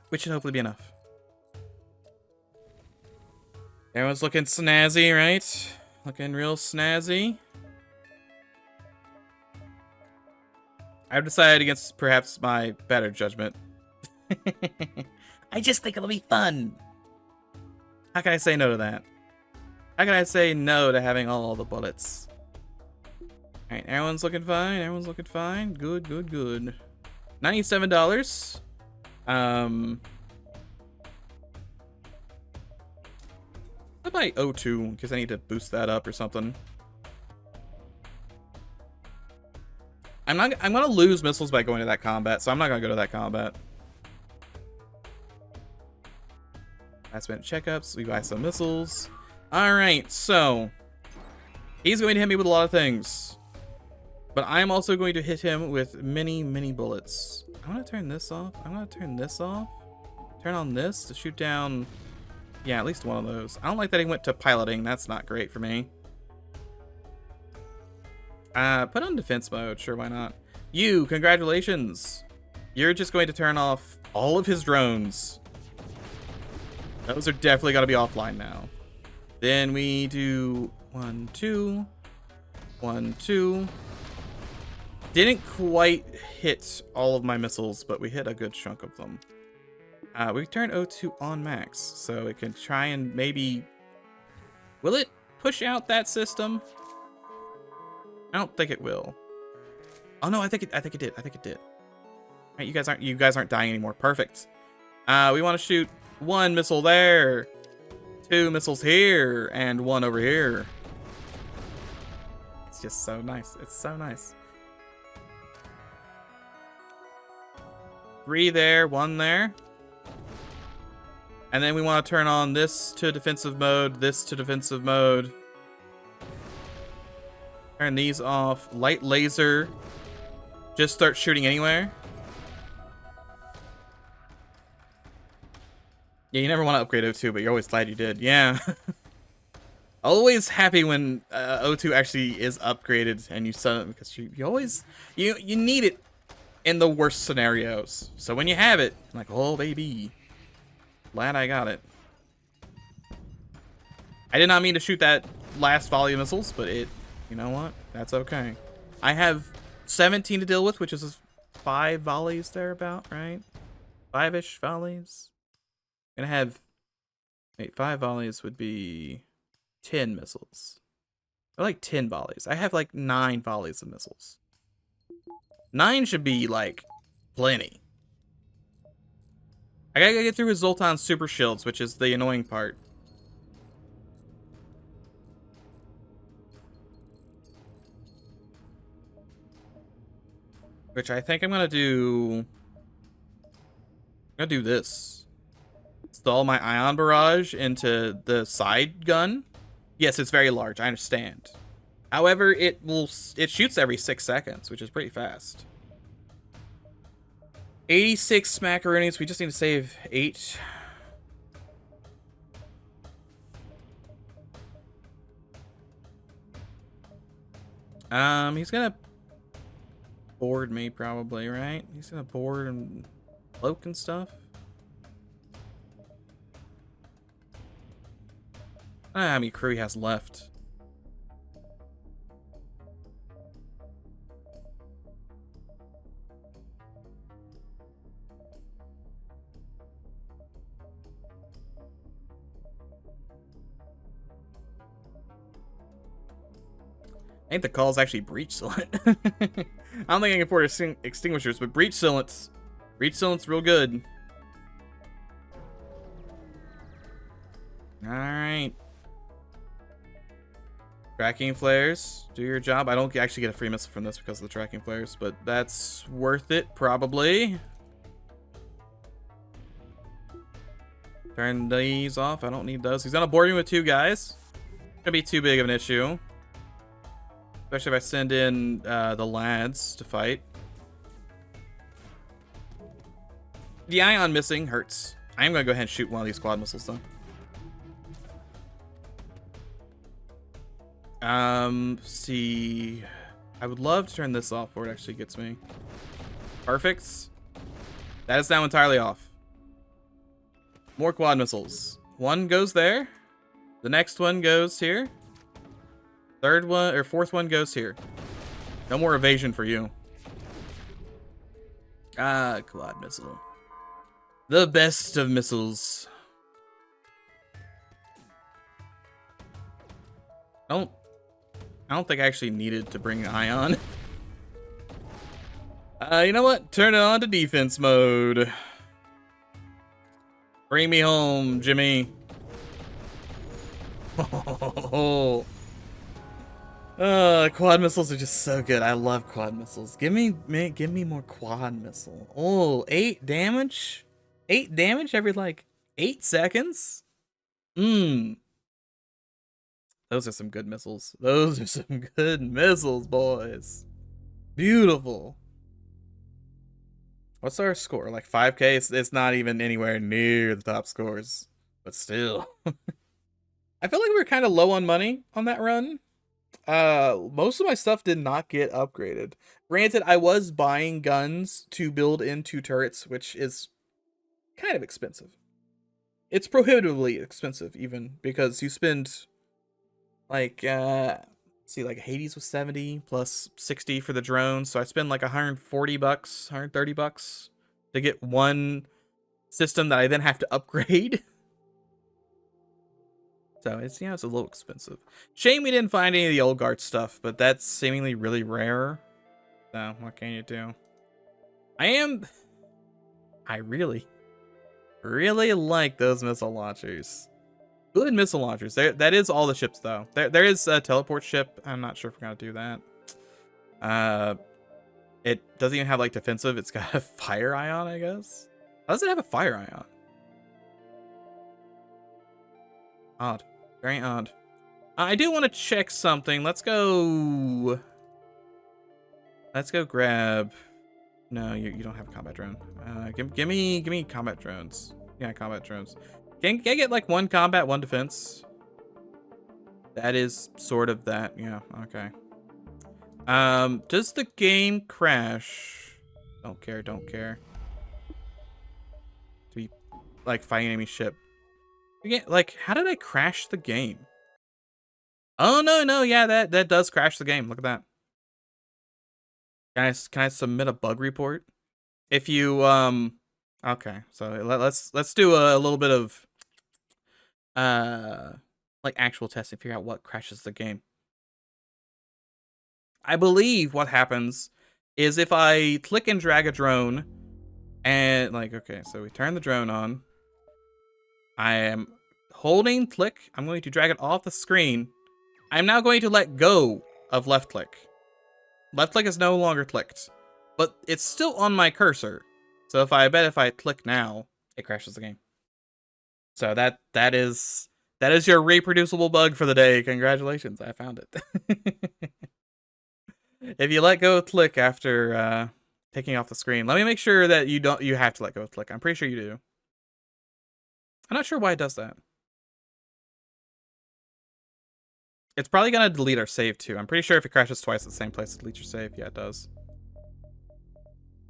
which should hopefully be enough. Everyone's looking snazzy, right? Looking real snazzy. I've decided against perhaps my better judgment. I just think it'll be fun. How can I say no to that? How can I say no to having all the bullets? Alright, everyone's looking fine. Everyone's looking fine. Good, good, good. $97. I'll buy O2 because I need to boost that up or something. I'm gonna lose missiles by going to that combat, so I'm not gonna go to that combat. Last minute checkups. We buy some missiles. Alright, so he's going to hit me with a lot of things. But I'm also going to hit him with many, many bullets. I'm gonna turn this off. I'm gonna turn this off. Turn on this to shoot down, yeah, at least one of those. I don't like that he went to piloting. That's not great for me. Put on defense mode. Sure, why not? You, congratulations. You're just going to turn off all of his drones. Those are definitely going to be offline now. Then we do 1, 2, 1, 2. Didn't quite hit all of my missiles, but we hit a good chunk of them. We turn O2 on max, so it can try and maybe. Will it push out that system? I don't think it will. Oh no, I think it did. I think it did. All right, you guys aren't dying anymore. Perfect. We want to shoot 1 missile there, 2 missiles here and 1 over here. It's just so nice. It's so nice. 3 there, 1 there. And then we want to turn on this to defensive mode, this to defensive mode. Turn these off. Light laser. Just start shooting anywhere. Yeah, you never want to upgrade O2, but you're always glad you did. Yeah. Always happy when O2 actually is upgraded and you sell it, because you always you need it in the worst scenarios. So when you have it, like, oh baby, glad I got it. I did not mean to shoot that last volley of missiles, but you know what? That's okay. I have 17 to deal with, which is 5 volleys thereabout, right? 5-ish volleys. Gonna have 5 volleys would be 10 missiles. Or like 10 volleys. I have like 9 volleys of missiles. 9 should be like plenty. I gotta get through his Zoltan super shields, which is the annoying part. Which I think I'm gonna do. I'm gonna do this. Install my ion barrage into the side gun. Yes, it's very large, I understand. However, it shoots every 6 seconds, which is pretty fast. 86 smackaroonies. We just need to save 8. He's gonna board me probably, right? He's gonna board and cloak and stuff. I don't know how many crew he has left. I think the call is actually breach sealant. I don't think I can afford extinguishers, but breach sealant's real good. All right. Tracking flares, do your job. I don't actually get a free missile from this because of the tracking flares, but that's worth it, probably. Turn these off. I don't need those. He's gonna board me with 2 guys. Gonna be too big of an issue. Especially if I send in the lads to fight. The ion missing hurts. I am gonna go ahead and shoot one of these quad missiles though. See, I would love to turn this off before it actually gets me. Perfect. That is now entirely off. More quad missiles. 1 goes there. The next one goes here. 3rd one or 4th one goes here. No more evasion for you. Quad missile. The best of missiles. I don't think I actually needed to bring ion. You know what? Turn it on to defense mode. Bring me home, Jimmy. Quad missiles are just so good. I love quad missiles. Give me more quad missile. Oh, 8 damage? 8 damage every like 8 seconds? Those are some good missiles. Those are some good missiles, boys. Beautiful. What's our score? Like 5K? It's not even anywhere near the top scores. But still. I feel like we were kind of low on money on that run. Most of my stuff did not get upgraded. Granted, I was buying guns to build into turrets, which is kind of expensive. It's prohibitively expensive, even, because you spend like see, like Hades was 70 plus 60 for the drones, so I spend like $140, $130 to get one system that I then have to upgrade. So it's, it's a little expensive. Shame we didn't find any of the old guard stuff, but that's seemingly really rare. So what can you do? I really like those missile launchers. Good missile launchers. That is all the ships, though. There is a teleport ship. I'm not sure if we're gonna do that. It doesn't even have like defensive. It's got a fire ion, I guess. How does it have a fire ion? Odd. Very odd. I do want to check something. Let's go grab. No, you don't have a combat drone. Give me combat drones. Yeah, combat drones. Can I get like one combat, one defense? That is sort of that. Yeah, okay. Does the game crash? Don't care. To be like fighting enemy ship. Again, like, how did I crash the game? Oh no, yeah, that does crash the game. Look at that. Can I submit a bug report? If you okay, so let's do a little bit of like actual testing, figure out what crashes the game. I believe what happens is if I click and drag a drone and like, okay, so we turn the drone on. I am holding click. I'm going to drag it off the screen. I'm now going to let go of left click. Left click is no longer clicked, but it's still on my cursor. So if I click now, it crashes the game. So that is your reproducible bug for the day. Congratulations, I found it. If you let go of click after taking off the screen, let me make sure that you have to let go of click. I'm pretty sure you do. I'm not sure why it does that. It's probably gonna delete our save too. I'm pretty sure if it crashes twice at the same place, it deletes your save. Yeah, it does.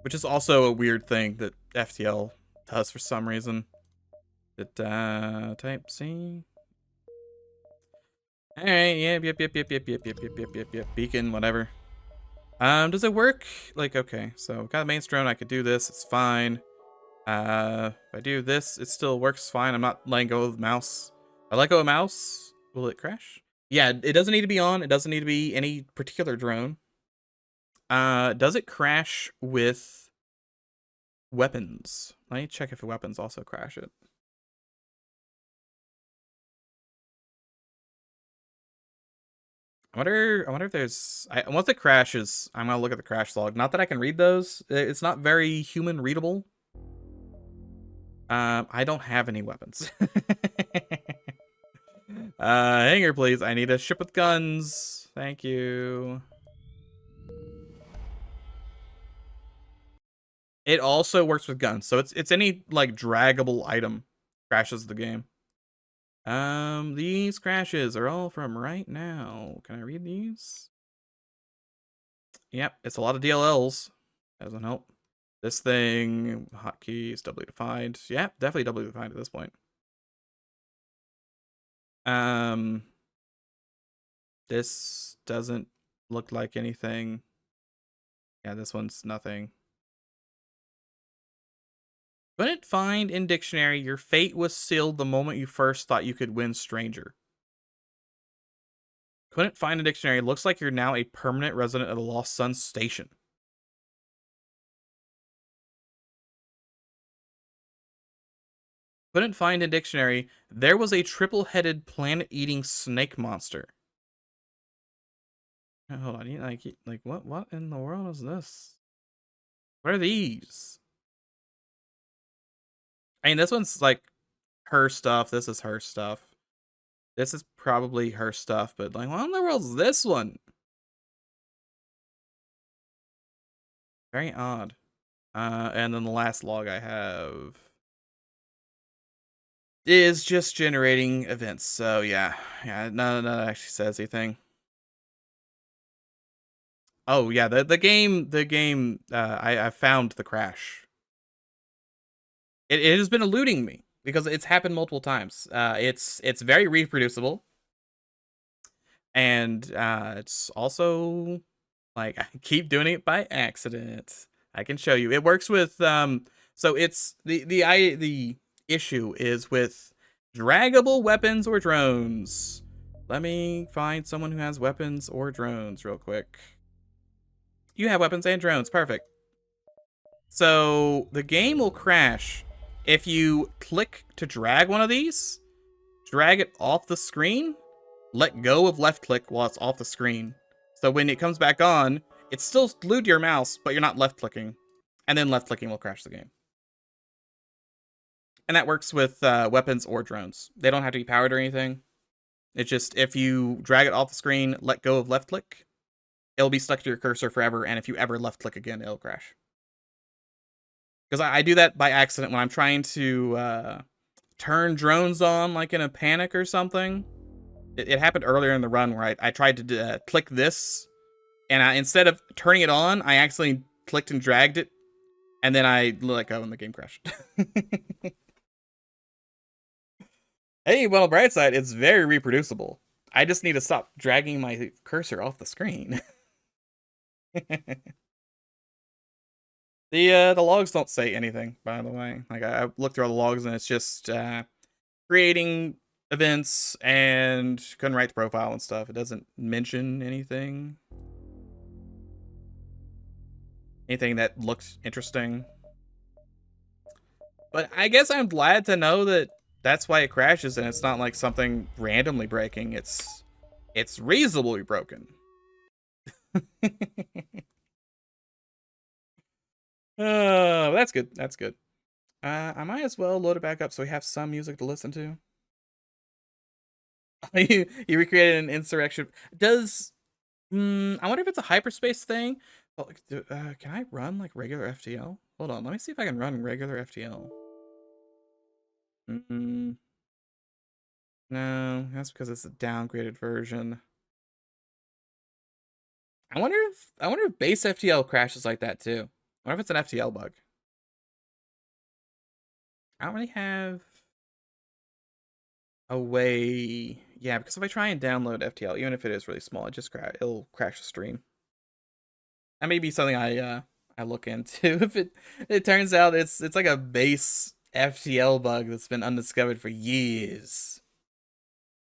Which is also a weird thing that FTL does for some reason. That type C. Alright, yep. Beacon, whatever. Does it work? Like, okay, so got a main drone, I could do this, it's fine. If I do this, it still works fine. I'm not letting go of the mouse. If I let go of mouse, will it crash? Yeah, it doesn't need to be on. It doesn't need to be any particular drone. Does it crash with weapons? Let me check if the weapons also crash it. I wonder if there's. Once it crashes, I'm gonna look at the crash log. Not that I can read those. It's not very human readable. I don't have any weapons. Hangar, please. I need a ship with guns. Thank you. It also works with guns, so it's any like draggable item crashes the game. These crashes are all from right now. Can I read these? Yep, it's a lot of DLLs. Doesn't help. This thing, hotkeys, doubly defined. Yeah, definitely doubly defined at this point. This doesn't look like anything. Yeah, this one's nothing. Couldn't find in dictionary, your fate was sealed the moment you first thought you could win stranger. Couldn't find in dictionary, looks like you're now a permanent resident of the Lost Sun Station. Couldn't find in dictionary, there was a triple-headed planet-eating snake monster. Hold on, like what in the world is this? What are these? I mean, this one's like her stuff. This is her stuff. This is probably her stuff, but like, what in the world is this one? Very odd. And then the last log I have is just generating events. So yeah, none of that actually says anything. Oh yeah, the game. I found the crash. It has been eluding me because it's happened multiple times. It's very reproducible, and it's also like I keep doing it by accident. I can show you. It works with so it's the issue is with draggable weapons or drones. Let me find someone who has weapons or drones real quick. You have weapons and drones. Perfect. So the game will crash if you click to drag one of these, drag it off the screen, let go of left click while it's off the screen. So when it comes back on, it's still glued to your mouse, but you're not left clicking. And then left clicking will crash the game. And that works with weapons or drones. They don't have to be powered or anything. It's just if you drag it off the screen, let go of left click, it'll be stuck to your cursor forever. And if you ever left click again, it'll crash. Because I do that by accident when I'm trying to turn drones on, like in a panic or something. It happened earlier in the run where I tried to click this, and instead of turning it on, I accidentally clicked and dragged it, and then I let go and the game crashed. Hey, well, bright side, it's very reproducible. I just need to stop dragging my cursor off the screen. The logs don't say anything, by the way. Like, I looked through all the logs, and it's just creating events and couldn't write the profile and stuff. It doesn't mention anything. Anything that looks interesting. But I guess I'm glad to know that that's why it crashes, and it's not like something randomly breaking. It's reasonably broken. Oh, that's good. That's good. I might as well load it back up so we have some music to listen to. you recreated an insurrection. Does I wonder if it's a hyperspace thing? Oh, can I run like regular FTL? Hold on, let me see if I can run regular FTL. No, that's because it's a downgraded version. I wonder if base FTL crashes like that too. I wonder if it's an FTL bug. I don't really have a way. Yeah, because if I try and download FTL, even if it is really small, it'll crash the stream. That may be something I look into. If it turns out it's like a base FTL bug that's been undiscovered for years.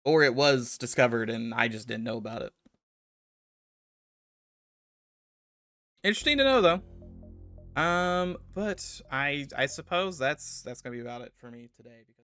Or it was discovered and I just didn't know about it. Interesting to know though. But I suppose that's gonna be about it for me today because